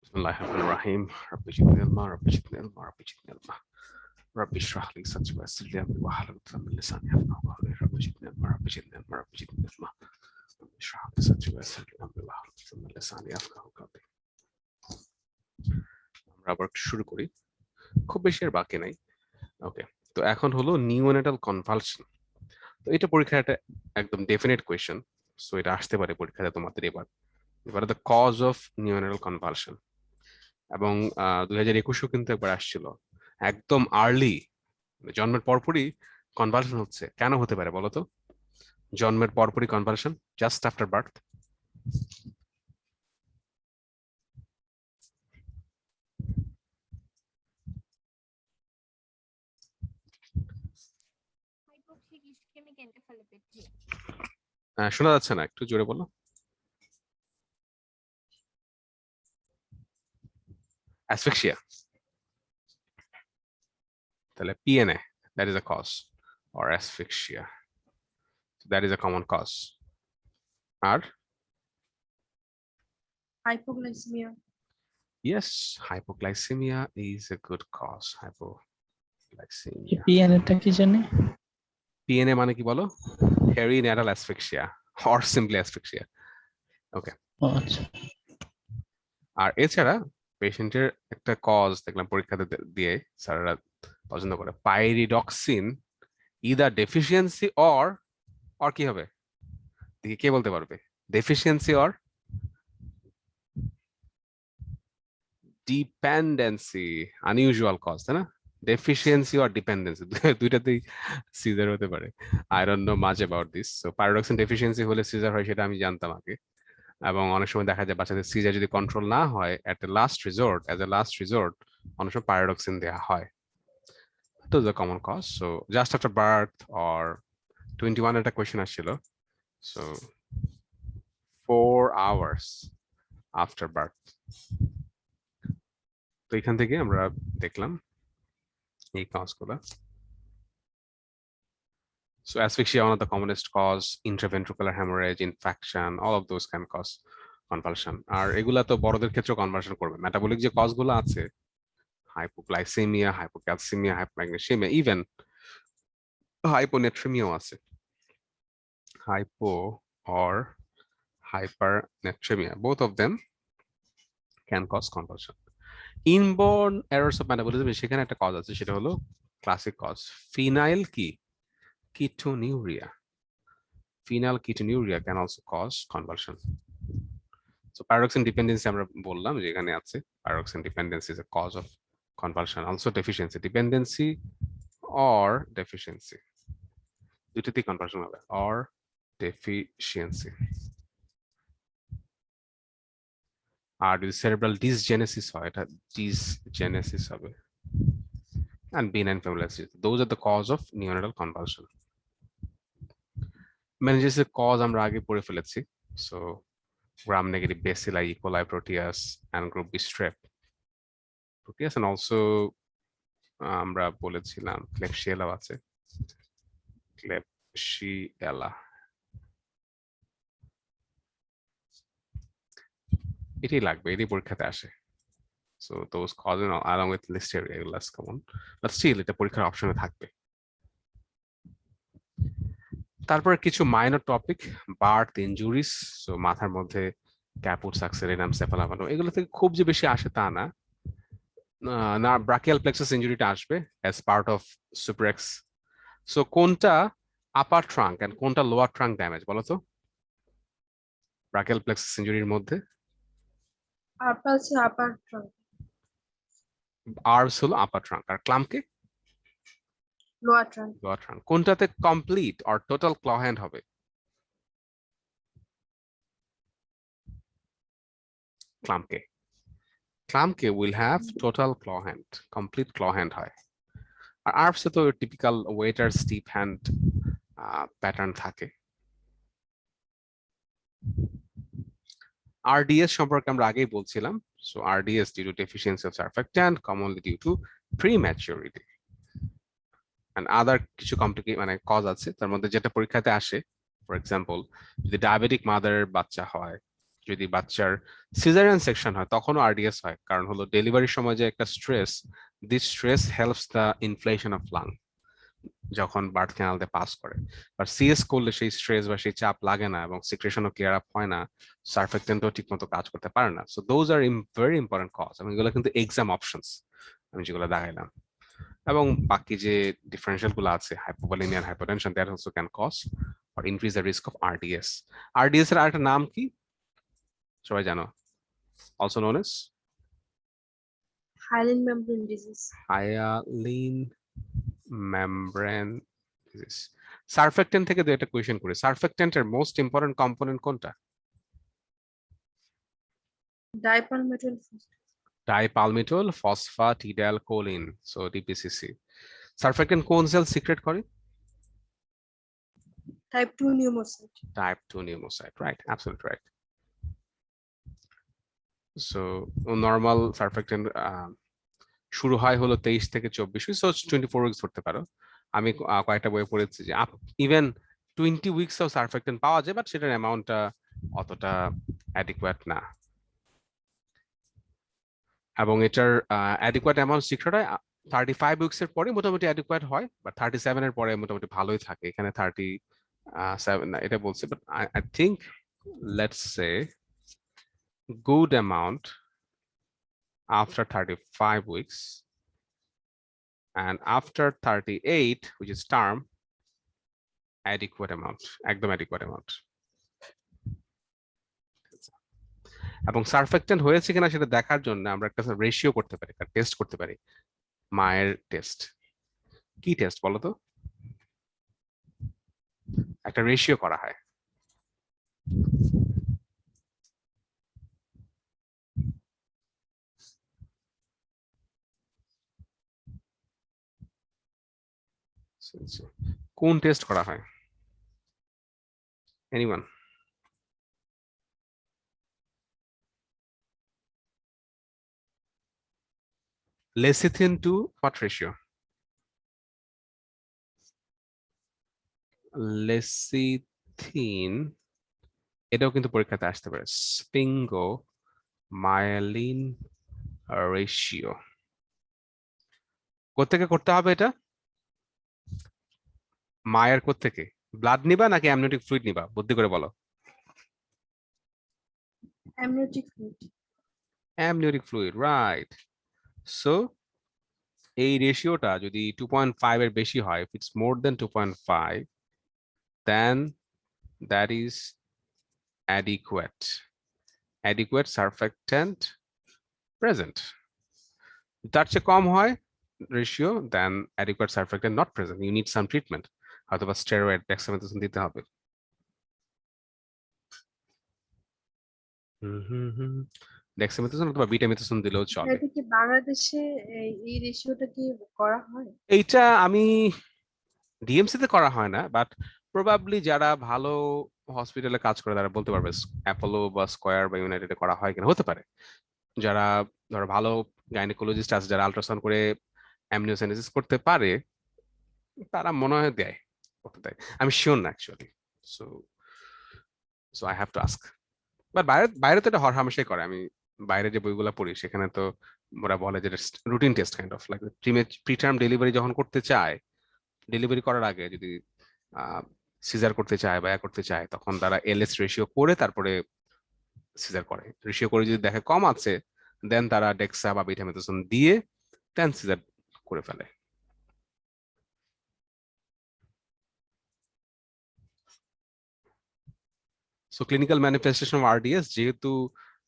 Bismillahirrahmanirrahim. Rabbi zidni ilma, Rabbi zidni ilma, Rabbi zidni ilma. Rabbi shrah li sadri wa yassir li amri wahlul 'uqdatan min lisani yafqahu qawli. Rabbi zidni ilma, Rabbi zidni ilma, Rabbi zidni ilma. Rabbi shrah li sadri wa yassir li amri wahlul 'uqdatan min lisani yafqahu qawli. আমরা আবার শুরু করি, খুব বেশি আর বাকি নাই। ওকে, তো এখন হলো নিওনেটাল কনভালশন। তো এটা পরীক্ষার একটা একদম ডেফিনেট কোয়েশ্চেন, সো এটা আসতে পারে পরীক্ষাতে তোমাদের এবার the cause of neonatal convulsion. এবং 2021 কিন্তু একবার আসছিল, একদম আর্লি, জন্মের পরপরই কনভালশন হচ্ছে। কেন হতে পারে বলো তো? জন্মের পরপরই convulsion, just after birth. Hypoxic ischemic encephalopathy. শোনা যাচ্ছে না, একটু জোরে বলো। অ্যাসফিক্সিয়া, তাহলে PNA, that is a cause, or asphyxia, that is a common cause. আর Hypoglycemia. yes, hypoglycemia is a good cause. Hypoglycemia. পিএনএটা কি জানি? পিএনএ মানে কি বলো? perinatal asphyxia or simply asphyxia. ওকে, ও আচ্ছা। আর এছাড়া পেশেন্টের একটা কজ দেখলাম পরীক্ষাতে দিয়ে স্যাররা পছন্দ করে, পাইরিডক্সিন ইদার ডেফিসিয়েন্সি অর কি হবে? দেখি কে বলতে পারবে, deficiency or dependency. Unusual cause, তাই না? ডেফিসিয়েন্সি অর ডিপেন্ডেন্সি, দুইটাতেই সিজার হতে পারে। I don't know much about this. So pyridoxine deficiency হলে সিজার হয়, সেটা আমি জানতাম আগে। এবং অনেক সময় দেখা যায় বাচ্চাদের সিজার যদি কন্ট্রোল না হয়, at a last resort, as a last resort অনেক সময় পাইরিডক্সিন দেওয়া হয়। তো the common cause. So just after birth or 21 একটা কোয়েশ্চেন আসছিল, সো 4 hours আফটার বার্থ। তো এখান থেকে আমরা দেখলাম এই কজগুলো। So asphyxia, one of the commonest cause, intraventricular hemorrhage, infection, all of those can cause convulsion. আর এগুলা তো বড়দের ক্ষেত্রে কনভার্সন করবে। মেটাবলিক যে কজগুলো আছে, হাইপোগ্লাইসেমিয়া, হাইপোক্যালসিমিয়া, হাইপোম্যাগনেসিয়ামিয়া, ইভেন হাইপোনেট্রিমিয়াও আছে। Hypo or hypernatremia, both of them can cause convulsion. Inborn errors of metabolism, সেখানে একটা কজ আছে, সেটা হলো classic cause, phenyl ketonuria. Phenylketonuria can also cause convulsion. So pyroxine dependency আমরা বললাম যে এখানে আছে, pyroxine dependency is a cause of convulsion. Also deficiency, dependency or deficiency, দুটোতেই convulsion হবে, or deficiency. আর যদি cerebral dysgenesis হয়, এটা dysgenesis হবে, and benign familiarity, those are the cause of neonatal convulsion. meningitis এর কজ আমরা আগে পড়ে ফেলেছি, so gram negative bacilli, E. coli, proteus, and group B strep proteus, and also আমরা বলেছিলাম ক্লেপশিয়েলা আছে, ক্লেপশিয়েলা, এটাই লাগবে, এটাই পরীক্ষাতে আসে। So those causes along with listeria, less common, but still এটা পরীক্ষার অপশনে থাকবে। তারপর কিছু মাইনর টপিক, বার্থ ইনজুরিস, সো মাথার মধ্যে ক্যাপুট, সাক্সেরিনাম, সেফালাভানো, এগুলো থেকে খুব যে বেশি আসে তা না। না, ব্রাকিয়াল প্লেক্সাস ইনজুরিটা আসবে অ্যাজ পার্ট অফ সুপ্রেক্স। সো কোনটা আপার ট্রাঙ্ক এন্ড কোনটা লোয়ার ট্রাঙ্ক ড্যামেজ বলো তো ব্রাকিয়াল প্লেক্সাস ইনজুরির মধ্যে? Upper trunk. আর্বস হলো আপার ট্রাঙ্ক, আর Klumpke Lower trunk. Lower trunk. কোনটাতে complete or total claw hand হবে? Klumpke. Klumpke will have total claw hand, complete claw hand হয়। আর আর্বসে তো typical waiter's tip hand pattern থাকে। RDS সম্পর্কে আমরা আগেই বলছিলাম। So RDS due to deficiency of surfactant, commonly due to prematurity. And other কিছু মানে কজ আছে, তার মধ্যে যেটা পরীক্ষাতে আসে, ফর এক্সাম্পল যদি ডায়াবেটিক মাদারের বাচ্চা হয়, যদি বাচ্চার সিজারিয়ান সেকশন হয় তখনও আরডিএস হয়, কারণ হলো ডেলিভারির সময় যে একটা stress, this stress helps the inflation of lung যখন বার্থ ক্যানাল দিয়ে পাস করে। আর সিএস করলে সেই স্ট্রেস বা সেই চাপ লাগে না এবং সিক্রেশনও ক্লিয়ার আপ হয় না, সার্ফেক্টেন্টও ঠিক মতো কাজ করতে পারে না। So those are very important cause, এবং এগুলো কিন্তু এক্সাম অপশনস আমি যেগুলো দেখাইলাম। এবং বাকি যে ডিফারেন্সিয়াল গুলো আছে, hypovolaemia and hypotension, that also can cause or increase the risk of RDS. RDS এর আরেকটা নাম কি সবাই জানো? Also known as hyaline membrane disease. hyaline membrane disease. Surfactant থেকে দু একটা কোয়েশ্চেন করি। সারফেক্টেন্টের মোস্ট ইম্পর্টেন্ট কম্পোনেন্ট কোনটা? Dipalmitol dipalmitoyl phosphatidylcholine, so DPCC. Surfactant কোন সেল সিক্রেট করে? type 2 pneumocyte. Type 2 pneumocyte, right? Absolutely right. So normal surfactant শুরু হয় হলো 23 থেকে 24 উইক, সো 24 উইকস ধরতে পারো। আমি কয়েকটা বই পড়েছি যে ইভেন 20 উইকস অফ সারফেক্টেন্ট পাওয়া যায়, বাট সেটার অ্যামাউন্টটা অতটা অ্যাডিকুয়েট না, এবং এটার অ্যাডিকুয়েট অ্যামাউন্ট সিক্রেট হয় 35 উইকস এর পরে মোটামুটি অ্যাডিকুয়েট হয়, বাট 37 এর পরে মোটামুটি ভালোই থাকে। এখানে 37 না এটা বলছে, but I think let's say good amount after 35 weeks, and after 38, which is term, adequate amount, একদম adequate amount. এবং সারফেক্টেন্ট হয়েছে কিনা সেটা দেখার জন্য আমরা একটা রেশিও করতে পারি, একটা টেস্ট করতে পারি, মায়ের টেস্ট। কি টেস্ট বলো তো? একটা রেশিও করা হয়। কোন টেস্ট করা হয়? Anyone? Lecithin to what ratio? Lecithin, এটাও কিন্তু পরীক্ষাতে আসতে পারে, স্পিঙ্গো মায়েলিন রেশিও। কোত্থেকে করতে হবে এটা? মায়ের কোত্থেকে? ব্লাড নিবা নাকি অ্যামনিওটিক ফ্লুইড নিবা? বুদ্ধি করে বলো। Amniotic fluid. Amniotic fluid, right. So এই রেশিওটা যদি 2.5 এর বেশি হয়, if it's more than 2.5, then that is adequate surfactant present. তার চেয়ে কম হয় ratio, then adequate surfactant not present, you need some treatment, অথবা স্টেরয়েড ডেক্সামেথাসোন দিতে হবে। ডেক্সামেথাসোন অথবা বিটামেথাসোন দিলেও চলে। এটা কি বাংলাদেশে এই রেশিওটা কি করা হয়? এইটা আমি ডিএমসি তে করা হয় না, বাট প্রবাবলি যারা ভালো হসপিটালে কাজ করে তারা বলতে পারবে অ্যাপোলো বা স্কয়ার বা ইউনাইটেডে করা হয় কিনা, হতে পারে। যারা ধরো ভালো গাইনোকোলজিস্ট আছে যারা আল্ট্রাসাউন্ড করে অ্যামনিওসেনেসিস করতে পারে, তারা মনে হয় দেয়, করতে দেয়। আমি শিওর না actually, so so I have to ask. But বাইরে তো এটা হরহামেশাই করে। আমি বাইরে যে বইগুলো পড়ি সেখানে তো ওরা বলে যে routine test kind of like preterm delivery যখন করতে চায়, ডেলিভারি করার আগে যদি সিজার করতে চায় বা করতে চায়, তখন তারা এলএস রেশিও করে তারপরে সিজার করে। রেশিও করে যদি দেখে কম আছে, দেন তারা ডেক্সা বা বিটামেথাসোন দিয়ে দেন সিজার করে ফেলে। So clinical manifestation of RDS, যেহেতু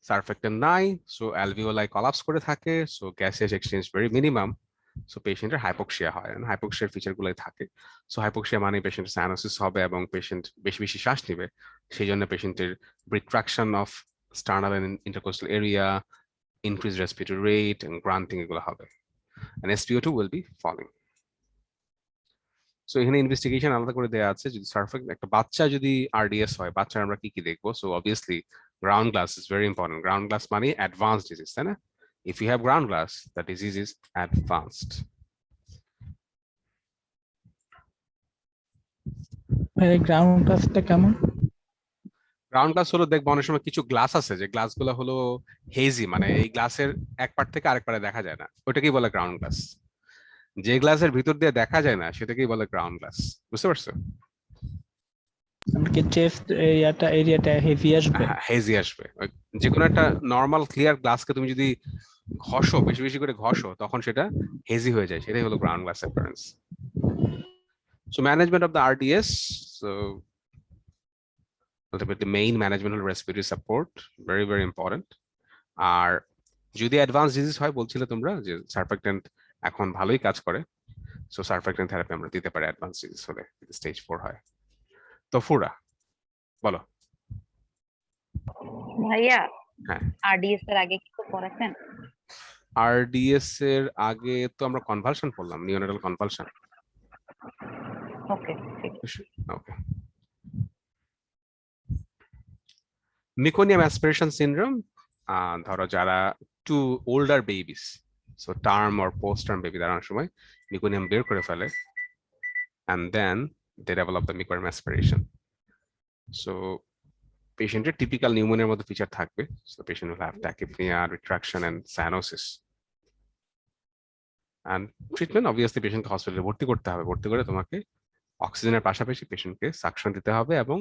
সারফেক্টেন্ট নাই, সো অ্যালভিওলাই কলাপস করে থাকে, so gaseous exchange very minimum, so পেশেন্টের হাইপোক্সিয়া হয়। হাইপোক্সিয়ার ফিচার গুলোই থাকে। সো হাইপোক্সিয়া মানে পেশেন্টের সাইনোসিস হবে এবং পেশেন্ট বেশি বেশি শ্বাস নেবে, সেই জন্য পেশেন্টের retraction of sternal and intercostal area, increase respiratory rate and grunting এগুলো হবে, and SpO2 will be falling. So এখানে ইনভেস্টিগেশন আলাদা করে দেওয়া আছে। যদি সারফেক্ট একটা বাচ্চা যদি আরডিএস হয়, বাচ্চার আমরা কি কি দেখবো? So obviously ground glass is very important. Ground glass মানে অ্যাডভান্সড ডিজিজ, তাই না? If you have ground glass, the disease is advanced. Ground গ্লাসটা কেমন? গ্রাউন্ড গ্লাস হলো দেখবো অনেক সময় কিছু গ্লাস আছে যে গ্লাসগুলো হলো হেজি, মানে এই গ্লাসের এক পার্ট থেকে আরেক পার্টে দেখা যায় না, ওটাকেই বলে গ্রাউন্ড গ্লাস। যে গ্লাসের ভিতর দিয়ে দেখা যায় না সেটাকেই বলে গ্রাউন্ড গ্লাস। বুঝতে পারছো? কি চেস্ট এরিয়াটা হেভি আসবে? হেজি আসবে। যে কোনো একটা নর্মাল ক্লিয়ার গ্লাসকে তুমি যদি ঘষো, বেশি বেশি করে ঘষো, তখন সেটা হেজি হয়ে যায়, সেটাই হলো ground glass appearance. So management of the RDS, so ultimately main management হলো respiratory support, very very important. আর যদি অ্যাডভান্স ডিজিজ হয়, বলছিলে তোমরা যে সারফেক্টেন্ট এখন ভালোই কাজ করে, সো সারফেক্টেন্ট থেরাপি আমরা দিতে পারি অ্যাডভান্স ডিজিজ হলে, স্টেজ 4 হয়। তো ফুরা বলো। ভাইয়া, হ্যাঁ, আরডিএস এর আগে কিছু পড়াছেন? আরডিএস এর আগে তো আমরা কনভালশন পড়লাম, নিওনেটাল কনভালশন। ওকে, ঠিক আছে। ওকে। মেকোনিয়াম অ্যাসপিরেশন সিনড্রোম, ধরো যারা to older babies, so term or post term baby, তারা অনেক সময় মেকোনিয়াম বের করে ফেলে, and then they develop the meconium aspiration. So পেশেন্টের টিপিক্যাল নিউমোনিয়ার মতো ফিচার থাকবে, so patient will have tachypnea, retraction and cyanosis. And treatment obviously পেশেন্টকে হসপিটালে ভর্তি করতে হবে, ভর্তি করে তোমাকে অক্সিজেনের পাশাপাশি পেশেন্টকে সাকশন দিতে হবে এবং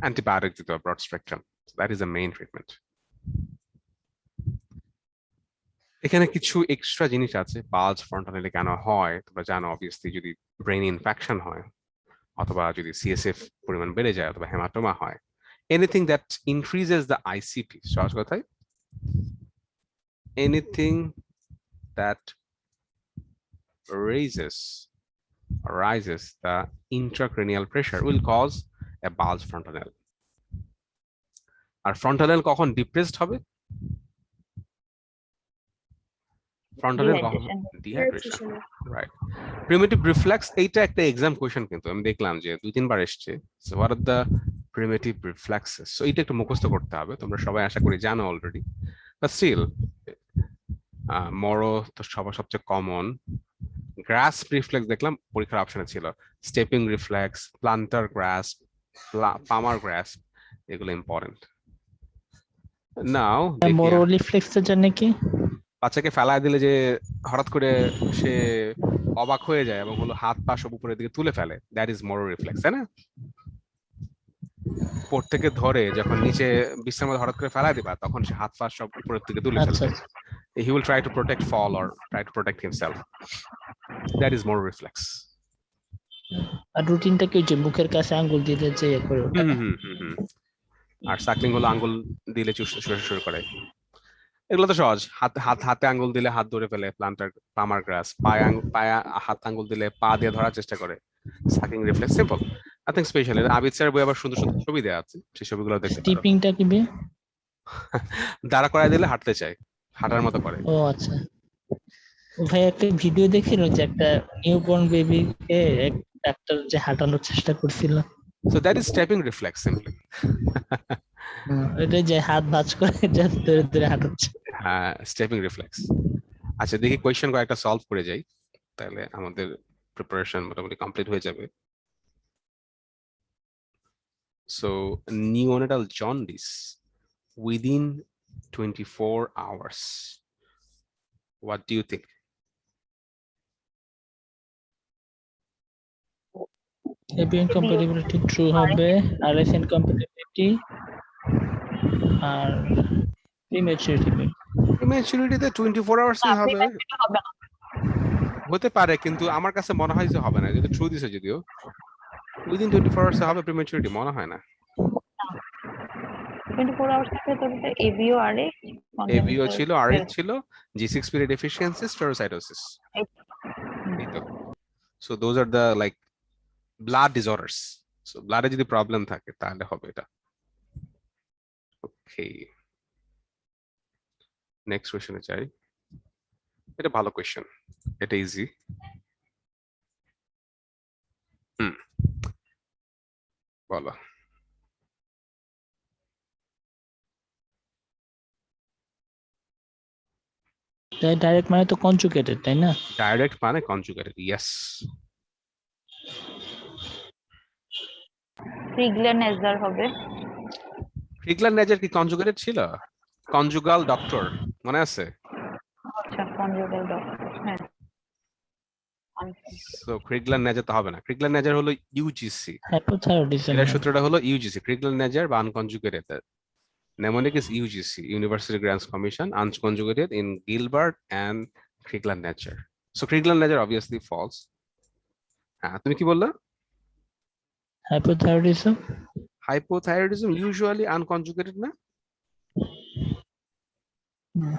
অ্যান্টিবায়োটিক দিতে হবে, broad spectrum. That is the main treatment. এখানে কিছু এক্সট্রা জিনিস আছে। বালজ ফ্রন্টানেলে কেন হয় তোমরা জানো, অবভিয়াসলি যদি ব্রেন ইনফেকশন হয়, অথবা যদি সিএসএফ পরিমাণ বেড়ে যায়, অথবা হেমাটোমা হয়, anything that increases the ICP, সহজ কথায় anything that rises the intracranial pressure will cause a bulge frontanelle. আর ফ্রন্টানেল কখন ডিপ্রেসড হবে? ফ্রন্টানেল কখন? Dehydration, right. প্রিমিটিভ রিফ্লেক্স, এইটা একটা এক্সাম কোয়েশ্চেন, কিন্তু আমি দেখলাম যে 2-3 বার এসছে। So what are the primitive reflexes? So এটা একটু মুখস্থ করতে হবে, তোমরা সবাই আশা করি জানো অলরেডি, বাট স্টিল মরো তো সবার সবচেয়ে কমন। গ্রাস্প রিফ্লেক্স দেখলাম পরীক্ষার অপশনে ছিল, stepping reflex, plantar grasp, palmar grasp, এগুলো ইম্পর্টেন্ট। নাও বড় রিফ্লেক্সের জন্য কি? বাচ্চাকে ফেলায় দিলে যে হঠাৎ করে সে অবাক হয়ে যায় এবং হলো হাত পা সব উপরের দিকে তুলে ফেলে, দ্যাট ইজ মোরো রিফ্লেক্স, তাই না? উপর থেকে ধরে যখন নিচে বিশ্রাম হঠাৎ করে ফেলায় দিবা, তখন সে হাত পা সব উপরের দিকে তুলে ফেলবে। He will try to protect fall or try to protect himself. That is more reflex. আর রুটিনটা কি, যে মুখের কাছে আঙ্গুল দিলে যে করে ওটা? আর সাকলিং হলো আঙ্গুল দিলে শুরু করে। এগুলো তো সহজ। হাতে আঙ্গুল দিলে হাত ধরে ফেলে, প্লান্টার পামার গ্রাস। পায়ে হাত আঙ্গুল দিলে পা দিয়ে ধরার চেষ্টা করে, sucking reflex. Simple, nothing special. Abid sir বই আবার সুন্দর সুন্দর ছবি দেওয়া আছে, সেই ছবিগুলো দেখতে পারো। স্টিপিংটা কি বে? দাঁড়া করায় দিলে হাঁটতে চায়, হাঁটার মতো করে। ও আচ্ছা। ও ভাই, একটা ভিডিও দেখিল যে একটা নিউবর্ন বেবিকে এক ডাক্তার যে হাঁটানোর চেষ্টা করছিল। So that is stepping reflex simply. এটা যে হাত ভাঁজ করে জাস্ট ধরে ধরে হাঁটাচ্ছে। হ্যাঁ, স্টেপিং রিফ্লেক্স। আচ্ছা, দেখি কোয়েশ্চেন কয়েকটা সলভ করে যাই, তাহলে আমাদের প্রিপারেশন মোটামুটি কমপ্লিট হয়ে যাবে। So neonatal jaundice within 24 hours. What do you think? AB incompatibility true হবে, RS incompatibility আর prematurity তে 24 hours ই হবে, হতে পারে, কিন্তু আমার কাছে মনে হয় যে হবে না, যদি ট্রু দিছে যদিও উইদিন 24 আওয়ার্স হবে প্রিম্যাচুরিটি, মনে হয় না। 24 আওয়ার্স এর ভিতরে এবিও আরএস, এবিও ছিল, আরএইচ ছিল, G6PD deficiency, spherocytosis, এই তো। So those are the like blood disorders. So ব্লাডে যদি প্রবলেম থাকে তাহলে হবে এটা। ওকে, নেক্সট কোশ্চেনে যাই। এটা ভালো কোশ্চেন, এটা ইজি। বলো। ডাইরেক্ট মানে তো কনজুগেটেড, তাই না? ডাইরেক্ট মানে কনজুগেটেড, ইয়েস। ট্রিগলেনেজার হবে। ক্রিগলার নেজার কি কনজুগেটেড ছিল? কনজুগাল ডক্টর মনে আছে? আচ্ছা, কনজুগাল ডক্টর, হ্যাঁ। সো ক্রিগলার নেজার তো হবে না, ক্রিগলার নেজার হলো ইউজিসি। হাইপোথাইরয়েডিজম। এটার সূত্রটা হলো ইউজিসি, ক্রিগলার নেজার বা unconjugated. Mnemonic is UGC, University Grants Commission, unconjugated in Gilbert and Kriegler-Nager. So Kriegler-Nager obviously false. তুমি কি বললা? হাইপোথাইরয়েডিজম। Hypothyroidism usually unconjugated না?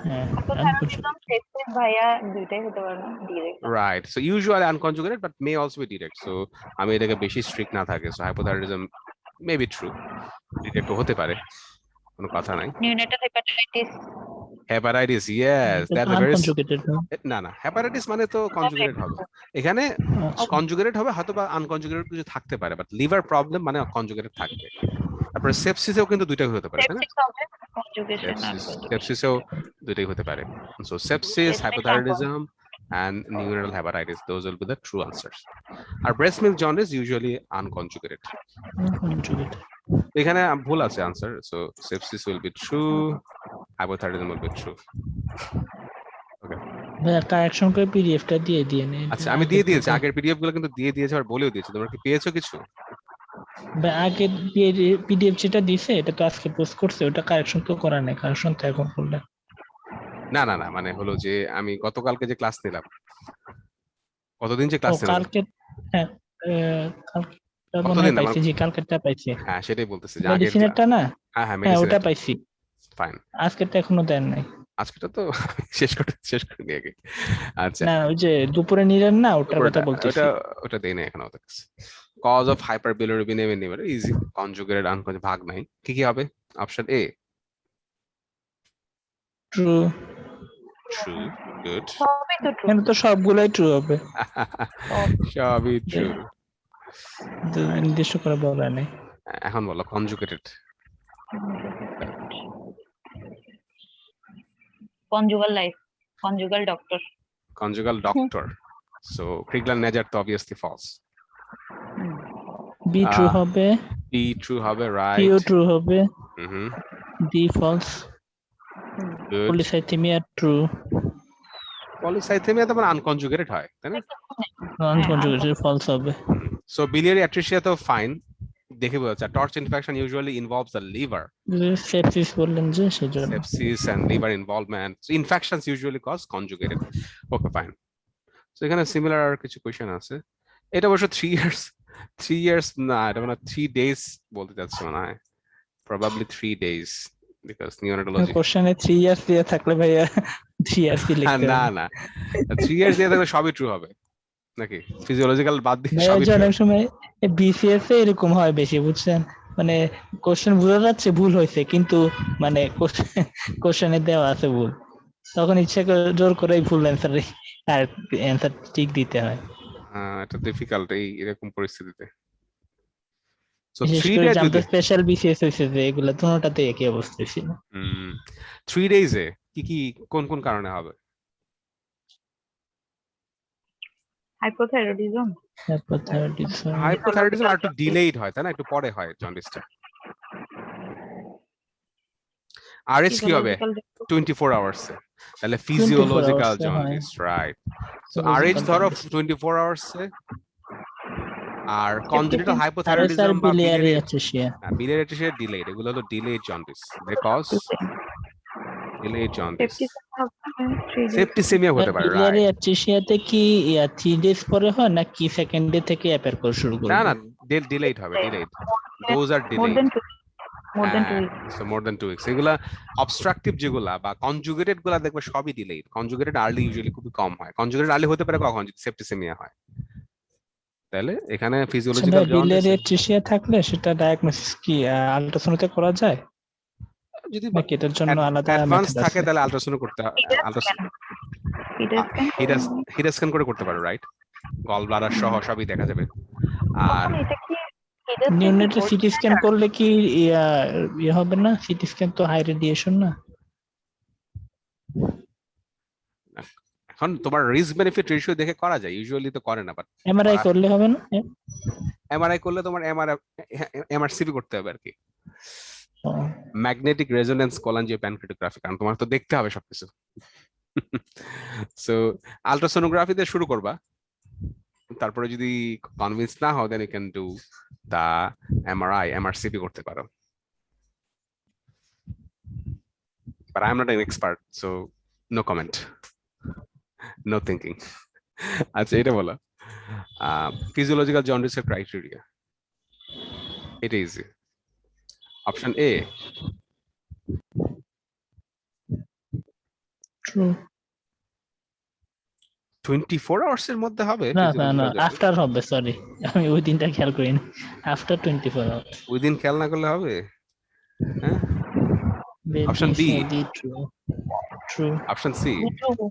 হ্যাঁ, হাইপোথাইরয়েডিজম সেক্সিস ভাইয়া দুইটাই হতে পারে না, direct. Right. So usually unconjugated but may also be direct. So আমি এটাকে বেশি স্ট্রিক্ট না থাকে। So hypothyroidism may be true. Direct হতে পারে। কোনো কথা নাই। Neonatal hepatitis. Hepatitis, yes, that's a very unconjugated. না না, হেপাটাইটিস মানে তো কনজুগেটেড হবে। এখানে কনজুগেটেড হবে, হয়তো বা আনকনজুগেটেড কিছু থাকতে পারে, বাট লিভার প্রবলেম মানে কনজুগেটেড থাকবে। তারপরে সেপসিসেও কিন্তু দুইটাই হতে পারে, তাই না? সেপসিস হবে, কনজুগেশন আর সেপসিসেও দুইটাই হতে পারে। So sepsis, hypothyroidism and neonatal hepatitis, those will be the true answers. আর breast milk jaundice usually unconjugated. Unconjugated. এখানে ভুল আছে answer. So sepsis will be true, hypothyroidism will be true. Okay. ভাইয়া correction করে পিডিএফটা দিয়ে দিয়ে নে। আচ্ছা, আমি দিয়ে দিয়েছি, আগের পিডিএফ গুলো কিন্তু দিয়ে দিয়েছি আর বলেও দিয়েছি। তোমরা কি পেয়েছো কিছু? ভাই আগে পিডিএফ যেটা দিছে এটা তো আজকে পোস্ট করছে, ওটা কারেকশন তো করা নাই, কারেকশন তো এখন করলে। না না না, মানে হলো যে আমি গতকালকে যে ক্লাস নিলাম, কতদিন যে ও ক্লাস নিলাম, কালকে, হ্যাঁ কালকে মনে কতদিন হয় আমার- পাইছি, জি কালকেরটা পাইছি। হ্যাঁ সেটাই বলতেছি যে আগের মেডিসিনেরটা না, হ্যাঁ হ্যাঁ হ্যাঁ মেডিসিন ওটা পাইছি। ফাইন। আজকেরটা এখনো দেন নাই। আজকেটা তো শেষ করে নিয়ে আগে। আচ্ছা, না ওই যে দুপুরে নিলেন না, ওটার কথা ওটা বলতেছি। ওটা দেই না এখন ওদের কাছে। Cause of hyperbilirubinemia anemia easy, conjugated unconjugated ভাগ নাই। কি কি হবে? Option A true. True, good. সবই তো ট্রু। এখানে তো সবগুলাই ট্রু হবে, সবই ট্রু। কিন্তু নির্দিষ্ট করে বলা নেই। এখন বলো conjugated. Conjugal life, conjugal doctor. Conjugal doctor. So Crigler Najjar তো অবভিয়াসলি ফলস। বি ট্রু হবে, বি ট্রু হবে, সিও রাইট। ট্রু হবে, hmm, D false. Good. Polycythaemia true, polycythaemia তো মানে আনকনজুগেটেড হয়, তাই না? আনকনজুগেটেড ফলস হবে। সো বিলিয়ারি অ্যাট্রিশিয়া তো ফাইন, দেখে বোঝা যাচ্ছে। TORCH infection usually involves the liver, sepsis বললেন যে সেজন্য। sepsis and liver involvement. So infections usually cause conjugated. Okay, fine. So এখানে সিমিলার আর কিছু কোয়েশ্চেন আছে। এটা অবশ্য 3 years না, এটা মানে 3 days বলতে যাচ্ছে মনে হয়, probably 3 days because neonatology। কোশ্চেনে 3 ইয়ার্স দিয়ে থাকলে ভাইয়া 3 ইয়ার্স কি লিখতে না হবে? না, 3 years দিয়ে থাকলে সবই ট্রু হবে নাকি? ফিজিওলজিক্যাল বাদ দিয়ে ভাইয়া সবই যে true। অনেক সময় বিসিএস এ এরকম হয় বেশি, বুঝছেন? মানে কোশ্চেন বোঝা যাচ্ছে ভুল হয়েছে, কিন্তু মানে কোশ্চেনে দেওয়া আছে ভুল, তখন ইচ্ছা করে জোর করে ভুল অ্যান্সার আর অ্যান্সার ঠিক দিতে হয়। এটা ডিফিকাল্ট এই এরকম পরিস্থিতিতে। সো বিশেষ 3 করে days জানতে স্পেশাল বিসিএস হয়েছে যে এগুলো দুটোটাতে একই অবস্থা ছিল। 3 days এ কি কোন কোন কারণে হবে? হাইপোথাইরয়েডিজম। হাইপোথাইরয়েডিজম আর একটু ডিলেইড হয়, তাই না? একটু পরে হয় জন্ডিসটা। আরএস কি হবে? 24 আওয়ার্স এ, তাহলে ফিজিওলজিক্যাল hours এ হয়। Jaundice, right. So Physiological Rh ধরো jaundice। 24 আওয়ার্স এ, আর কনজেনিটাল আর হাইপোথাইরয়েডিজম বা biliary atresia। biliary atresia delayed, এগুলো হলো delayed jaundice, because delayed jaundice. Septicaemia হতে পারে, biliary রাইট। atresia তে কি 3 ডেজ পরে হয় নাকি সেকেন্ড ডে থেকে অ্যাপিয়ার করা শুরু করে? না না, ডিলেইড হবে, delayed. Those are more delayed. Than 2 weeks। So more than 2 weeks. এগুলা অবস্ট্রাকটিভ যেগুলা বা কনজুগেটেড গুলা দেখবে সবই ডিলেইড। কনজুগেটেড আর্লি ইউজুয়ালি খুবই কম হয়। কনজুগেটেড আর্লি হতে পারে কখন? যদি সেপ্টিসেমিয়া হয়। তাহলে এখানে ফিজিওলজিক্যাল biliary জন্ডিস atresia থাকলে সেটা ডায়াগনোসিস কি আল্ট্রাসাউন্ডে করা যায় যদি নাকি এটার জন্য আলাদা অ্যাডভান্স মেথড থাকে আছে? তাহলে আল্ট্রাসাউন্ড করতে হিট স্ক্যান করে করতে পারো, রাইট। গল ব্লাডার সহ সবই দেখা যাবে। আর এটা কি নিউনেটাল সিটি স্ক্যান করলে কি ইয়ে হবে না? সিটি স্ক্যান তো হাই রেডিয়েশন না? এখন তোমার রিস্ক বেনিফিট রেশিও দেখে করা যায়, ইউজুয়ালি তো করে না, বাট এমআরআই করলে হবে না? এমআরআই করলে তোমার এমআরসিপি করতে হবে আর কি। ম্যাগনেটিক রেজোনেন্স কোলাঞ্জিওপ্যানক্রিটোগ্রাফি, কারণ তোমার তো দেখতে হবে সবকিছু। সো আলট্রাসোনোগ্রাফি দিয়ে শুরু করবা, তারপরে যদি কনভিন্স না হও then you can do the MRI, MRCP করতে পারো। But I'm not an expert, so no comment, no thinking. আচ্ছা, এটা বলো ফিজিওলজিক্যাল জন্ডিসের ক্রাইটেরিয়া। এটা easy. Option A true. 24 hours এর মধ্যে হবে না না না, physiological jaundice? আফটার হবে, সরি আমি ওই দিনটা খেয়াল করিনি। After 24 hours. ওই দিন খেয়াল না করলে হবে? হ্যাঁ, option B, true true option C, True.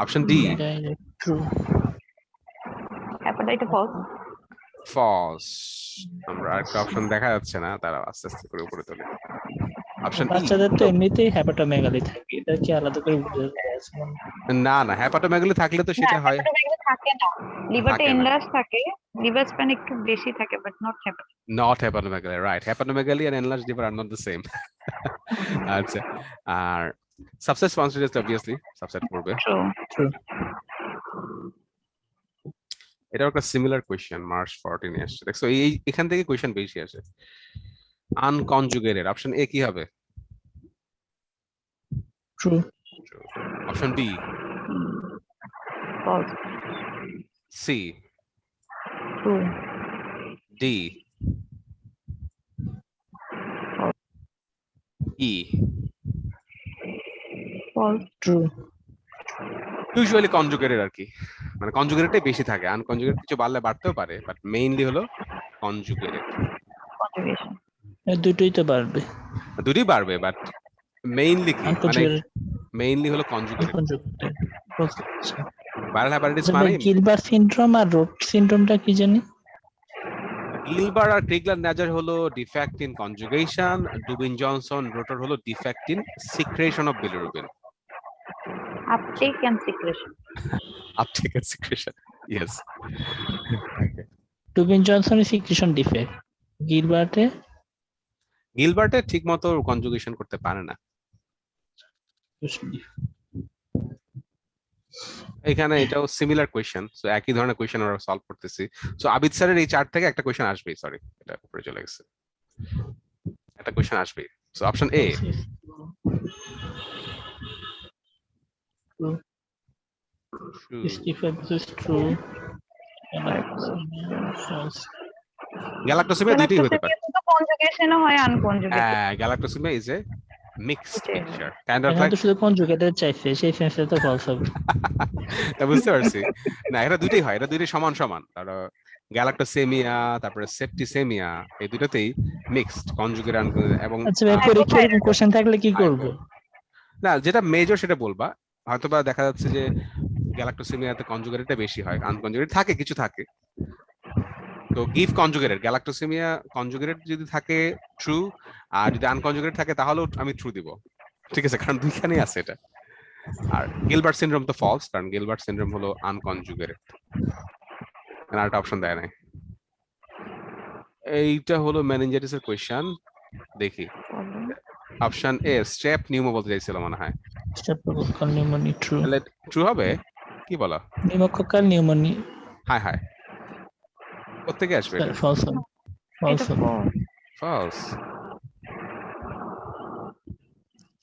Option D true. Hepatitis false. False. আমরা আরেকটা অপশন দেখা যাচ্ছে না, তারা আস্তে আস্তে করে উপরে তোলে। অপশন ই, বাচ্চাদের তো এমনিতেই হেপাটোমেগালি থাকে, এটা কি আলাদা করে বুঝতে আছে? না না, হ্যাপাটোমেগালি থাকলে তো সেটা হয় Hepatomegaly থাকে না, লিভারটা থাকে না। এনলার্জ থাকে, লিভার স্প্যান একটু বেশি থাকে, but not hepatitis. not hepatomegaly, right? Hepatomegaly and enlarged liver are not the same. আচ্ছা, আর সাবসেট স্পন্সরস obviously সাবসেট করবে। ট্রু। এটা একটা সিমিলার কোশ্চেন মার্চ 14 এ আসছে, দেখছো এই এখান থেকে কোশ্চেন বেশি আসে। আনকনজুগেটেড, অপশন এ কি হবে? True. Option B, false. C, true. D, E. False. True. Usually conjugated আর কি, মানে কনজুগেটেডটাই বেশি থাকে, আনকনজুগেটেড কিছু বাড়লে বাড়তেও পারে, বাট মেইনলি হলো কনজুগেটেড। কনজুগেশন। দুটোই তো বাড়বে। দুটোই বাড়বে, বাট মেইনলি কি, মানে আনকনজুগেটেড। মেইনলি হলো কনজুগেটেড। ভাইরাল হেপাটাইটিস মানে গিলবার্ট সিনড্রোম আর রোট সিনড্রোমটা কি জানি? গিলবার আর ক্রিগলার নাজার হলো defect in conjugation, Dubin Johnson Rotor হলো defect in secretion of bilirubin. Uptake and secretion. Uptake and secretion, yes. Dubin জনসনের সিক্রেশন ডিফেক্ট, গিলবার্টে ঠিকমতো কনজুগেশন করতে পারে না। এখানে এটাও সিমিলার কোয়েশ্চেন, সো একই ধরনের কোয়েশ্চেন আমরা সলভ করতেছি। সো আবিদ স্যারের এই চার্ট থেকে একটা কোয়েশ্চেন আসবেই, সরি এটা উপরে চলে গেছে, একটা কোয়েশ্চেন আসবেই। সো অপশন এ, গ্যালাক্টোসিমিয়া দুইটাই হতে পারে। তো কনজুগেশনও হয়, unconjugated. Galactosemia is a mixed picture, kind of এখানে লাইক, তো শুধু কনজুগেটেড চাইছে, সেই সেন্সে তো ফলস হবে। তা বুঝতে পারছি। না, এটা দুইটাই হয়, এটা দুইটাই সমান সমান। তার গ্যালাক্টোসেমিয়া তারপরে সেপ্টিসেমিয়া, এই দুটোতেই মিক্সড কনজুগেট এবং আচ্ছা ভাই, পরীক্ষায় এরকম কোশ্চেন থাকলে কি করব? না, যেটা মেজর সেটা বলবা। হয়তোবা দেখা যাচ্ছে যে গ্যালাক্টোসেমিয়াতে কনজুগেটটা বেশি হয়, আনকনজুগেট থাকে, কিছু থাকে। তো গিভ কনজুগেটেড, গ্যালাক্টোসেমিয়া কনজুগেটেড যদি থাকে ট্রু, আর যদি আনকনজুগেটেড থাকে তাহলেও আমি ট্রু দিব, ঠিক আছে, কারণ দুইখানেই আছে এটা। আর গিলবার্ট সিনড্রোম তো ফলস, কারণ গিলবার্ট সিনড্রোম হলো আনকনজুগেটেড। আরেকটা অপশন দেয় নাই। এইটা হলো মেনিনজাইটিস এর কোশ্চেন, দেখি। অপশন এ স্ট্রেপ নিউমো বলতে চাইছিল মনে হয়, স্ট্রেপ্টোকক্কাল নিউমোনি। ট্রু। তাহলে ট্রু হবে, কি বলো? Pneumococcal pneumoniae. হাই হাই, কোত্থেকে আসবে এটা? ফলস হবে, ফলস হবে। ফলস।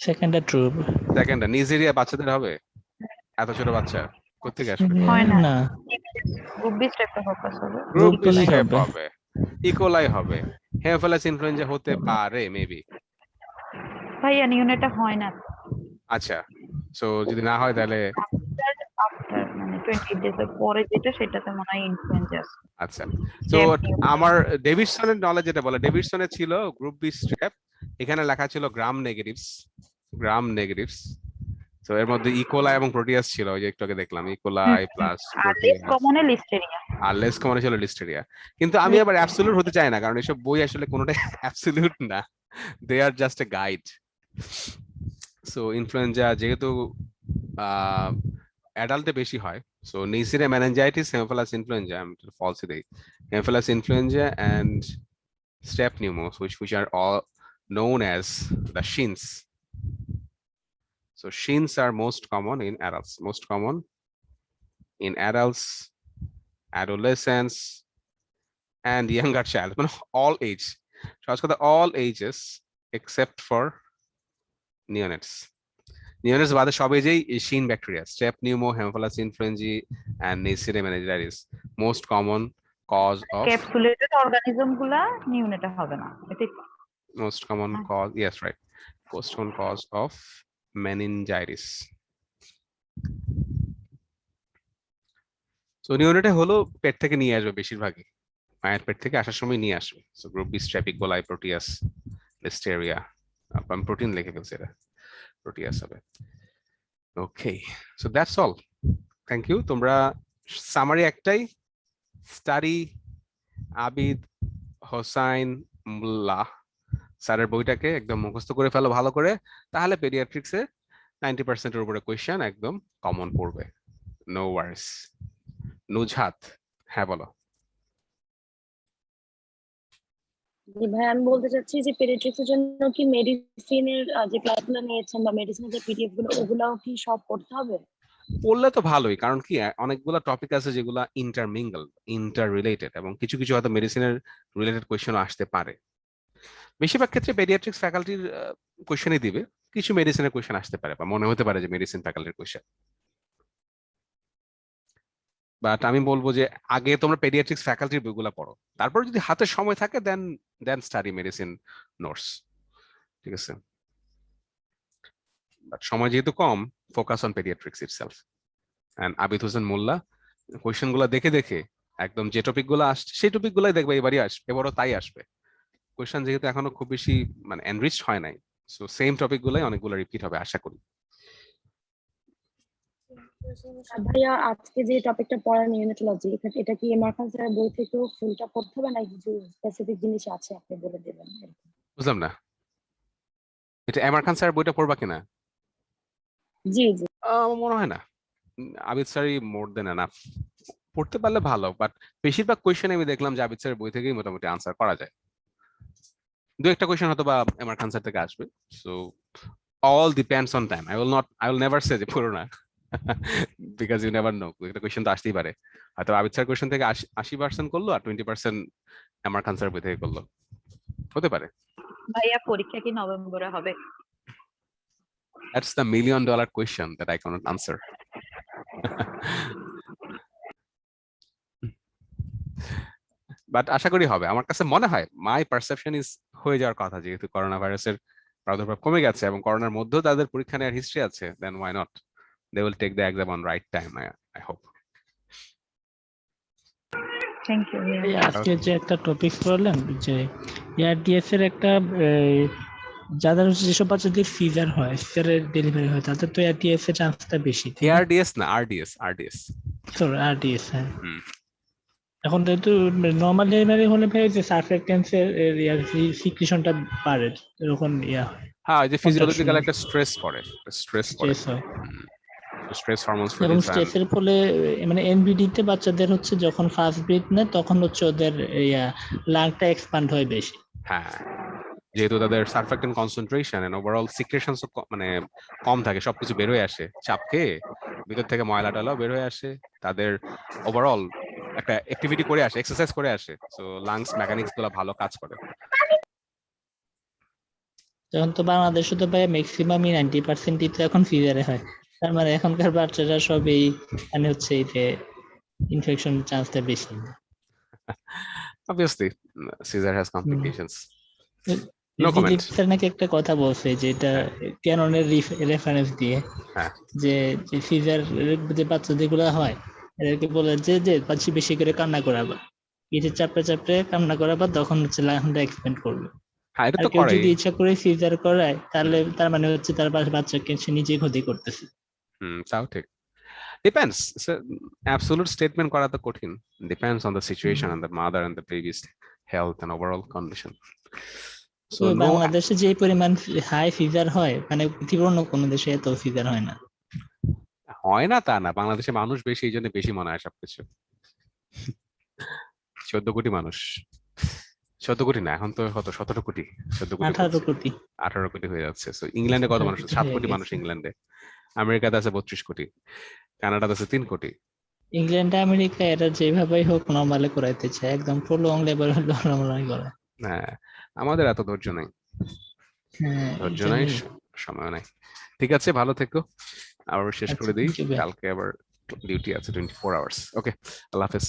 সেকেন্ডটা ট্রু হবে। সেকেন্ডটা নিজেরিয়া বাচ্চাদের হবে, এত ছোট বাচ্চা কোত্থেকে আসবে? হয় না। না, গ্রুপ বি স্ট্রেপ্টোককাস হবে। গ্রুপ বি ইকোলাই স্ট্রেপ হবে। হবে, ইকোলাই হবে, হেমোফিলাস ইনফ্লুয়েঞ্জা হতে পারে মেবি। ভাইয়া নিউনেটা হয় না। আচ্ছা, সো যদি না হয় তাহলে আফটার মানে 20 ডেজ এর পরে যেটা, সেটাতে মনে হয় ইনফ্লুয়েঞ্জা আছে। আচ্ছা, তো আমার ডেভিডসনের নলেজ যেটা বলে, ডেভিডসনের ছিল গ্রুপ বি স্ট্রেপ, এখানে লেখা ছিল গ্রাম নেগেটিভস। তো এর মধ্যে ইকোলাই এবং প্রোটিয়াস ছিল, ওই যে একটু আগে দেখলাম, ইকোলাই প্লাস আর লেস কমনে লিস্টেরিয়া। আর লেস কমন ছিল লিস্টেরিয়া। কিন্তু আমি আবার অ্যাবসলিউট হতে চাই না, কারণ এসব বই আসলে কোনোটাই অ্যাবসলিউট না, they are just a guide. So influenza যেহেতু অ্যাডাল্টে বেশি হয়, so Neisseria meningitis, Haemophilus influenza, আমি ফলস দেই, Haemophilus influenza and strep pneumo, which are all known as the shins. So shins are most common in adults, most common in adults, adolescents, and younger child, all age. So all ages except for neonates. Neonates বাদে সব এজেই শিন bacteria, strep pneumo, Haemophilus influenzae and Neisseria meningitidis most common cause of capsulated organism গুলা নিউনেটে হবে না, এটাই তো? most common cause, yes, right, most common cause of meningitis. So neonate হলো পেট থেকে নিয়ে আসবে, বেশিরভাগই মায়ের পেট থেকে আসার সময় নিয়ে আসবে। So group B Strep coli, Proteus, Listeria, আমি প্রোটিন লিখে ফেলছি, এটা Proteus হবে। Okay, so that's all. Thank you. তোমরা সামারি একটাই, স্টাডি আবিদ হোসাইন মোল্লা স্যারের বইটাকে একদম মুখস্থ করে ফেলো ভালো করে, তাহলে পেডিয়াট্রিক্সে 90% এর উপরে কোয়েশ্চেন একদম কমন পড়বে। নো ওয়ারিস। নুজহাত, হ্যাঁ বলো। ভাই আমি বলতে চাচ্ছি যে পেডিয়াট্রিক্সের জন্য কি মেডিসিনের যে ক্লাসগুলো নিয়েছেন বা মেডিসিনের যে পিডিএফ গুলো ওগুলাও কি সব পড়তে হবে? পড়লে তো ভালোই, কারণ কি অনেকগুলো টপিক আছে যেগুলো ইন্টারমিঙ্গল, ইন্টার রিলেটেড, এবং কিছু কিছু হয়তো মেডিসিনের রিলেটেড কোয়েশ্চেন আসতে পারে। বেশিরভাগ ক্ষেত্রে পেডিয়াট্রিক্স ফ্যাকাল্টির কোয়েশ্চেনই দিবে, কিছু মেডিসিনের কোয়েশ্চেন আসতে পারে বা মনে হতে পারে যে মেডিসিন ফ্যাকাল্টির কোয়েশ্চেন। বাট আমি বলবো যে আগে তোমরা পেডিয়াট্রিক্স ফ্যাকাল্টির বইগুলো পড়ো, তারপর যদি হাতে সময় থাকে দেন স্টাডি মেডিসিন নোটস, ঠিক আছে? বাট সময় যেহেতু কম, focus on paediatrics itself. And Abid Hossain Molla question গুলা দেখে দেখে একদম যে টপিক গুলো আসছে সেই টপিক গুলাই দেখবে এবারই আসবে, এবারও তাই আসবে। কোয়েশ্চেন যেহেতু এখনো খুব বেশি মানে এনরিচড হয় নাই, সো সেম টপিক গুলাই অনেকগুলো রিপিট হবে আশা করি। ভাইয়া আজকে যে টপিকটা পড়ার নিউনেটোলজি, এটা কি এমারখান স্যারের বই থেকেও ফুলটা পড়তে হবে না কিছু স্পেসিফিক জিনিস আছে আপনি বলে দেবেন? বুঝলাম না, এটা এমআর খান স্যার বইটা পড়বা কিনা? জি জি। আমার মনে হয় না, আবিদ স্যারই মোর দেন এনাফ, পড়তে পারলে ভালো। বাট বেশিরভাগ কোয়েশ্চেন আমি দেখলাম যে আবিদ স্যারের বই থেকেই মোটামুটি আনসার করা যায়। দু একটা কোয়েশ্চেন হয়তো বা এমআর খান স্যার থেকে আসবে। So all depends on time. I will never say যে পুরো না because you never know, একটা কোয়েশ্চেন তো আসতেই পারে, হয়তো আবিদ স্যার কোয়েশ্চেন থেকে 80% করলো আর 20% এমআর খান স্যার বই থেকে করলো, হতে পারে। ভাইয়া পরীক্ষা কি নভেম্বরে হবে? That's the $1 million question that I cannot answer. But আশা করি হবে, আমার কাছে মনে হয়, মাই পারসেপশন ইজ হয়ে যাওয়ার কথা, যেহেতু করোনা ভাইরাসের প্রাদুর্ভাব কমে গেছে এবং করোনার মধ্যেও তাদের পরীক্ষা নেওয়ার হিস্ট্রি আছে, then why not, they will take the exam on right time, I hope. Thank you. আজকে যে একটা টপিক পড়লাম যে এআরডিএস এর একটা যাদের যেসব বাচ্চাদের সিজার হয়, সিজারের ডেলিভারি হয়, তাদের তো এআরডিএস এর চান্সটা বেশি। এআরডিএস না, আরডিএস, সরি আরডিএস। হ্যাঁ, এখন যেহেতু নর্মাল ডেলিভারি হলে ভাই যে সারফেক্টেন্সের সিক্রিশনটা বাড়ে, এরকম হয়। হ্যাঁ, যে ফিজিওলজিক্যাল একটা স্ট্রেস পড়ে, স্ট্রেস হয় স্ট্রেস হরমোনস এবং স্ট্রেসের ফলে মানে এনবিডি তে বাচ্চাদের হচ্ছে যখন ফার্স্ট ব্রিথ নেয় তখন হচ্ছে ওদের লাংটা এক্সপ্যান্ড হয় বেশি। হ্যাঁ, যেহেতু তাদের surfactant concentration and overall secretions মানে কম থাকে, সবকিছু বের হয়ে আসে, চাপ খেয়ে ভিতর থেকে ময়লা টয়লাও বের হয়ে আসে, তাদের ওভারঅল একটা অ্যাক্টিভিটি করে আসে, এক্সারসাইজ করে আসে, সো লাংস মেকানিক্স গুলো ভালো কাজ করে। যখন তো বাংলাদেশে তো ভাই ম্যাক্সিমামই 90% তো এখন সিজারে হয়, তার মানে এখনকার বাচ্চারা সবই মানে হচ্ছে এই যে ইনফেকশন চান্সটা বেশি। Obviously, Caesar has complications. No comment. Sir নাকি একটা কথা বলছে যে এটা ক্যাননের রেফারেন্স দিয়ে, যে সিজার যে বাচ্চা যেগুলো হয় এদেরকে বলে যে বাচ্চা বেশি করে কান্না করাবা, পিঠে চাপড়ে চাপড়ে কান্না করাবা, তখন হচ্ছে লাংটা এক্সপ্যান্ড করবে। হ্যাঁ, এটা আর তো কেউ করে, যদি ইচ্ছা করে সিজার করায় তাহলে তার মানে হচ্ছে তার বাচ্চাকে সে নিজেই ক্ষতি করতেছে। তাও ঠিক, depends. It's an absolute statement করা তো কঠিন, depends on the situation and the mother and the baby's health and overall condition. So বাংলাদেশে যে পরিমাণ হাই ফিজার হয়, মানে পৃথিবীর অন্য কোনো দেশে এত ফিজার হয় না। হয় না তা না, বাংলাদেশে মানুষ বেশি, এই জন্য বেশি মনে হয় সবকিছু। 14 কোটি মানুষ, 14 কোটি না, এখন তো কত 17 কোটি, 14 কোটি 18 কোটি 18 কোটি হয়ে যাচ্ছে। সো ইংল্যান্ডে কত 18 মানুষ? কোটি 7 হয়ে কোটি মানুষ গেছে। ইংল্যান্ডে। আমেরিকাতে আছে 32 কোটি, কানাডাতে আছে 3 কোটি। ইংল্যান্ড আমেরিকা এরা যেভাবেই হোক নরমালে করাইতে চায়, একদম প্রলং লেভেল নরমালি করে। হ্যাঁ, আমাদের এত ধৈর্য নাই, হ্যাঁ এই ধৈর্য নাই, জন্যই। সময় নাই। ঠিক আছে, ভালো থেকো, আবার শেষ আচ্ছা করে দিই, thank you ভাই। কালকে আবার ডিউটি আছে 24 আওয়ার্স। ওকে, আল্লাহ হাফেজ।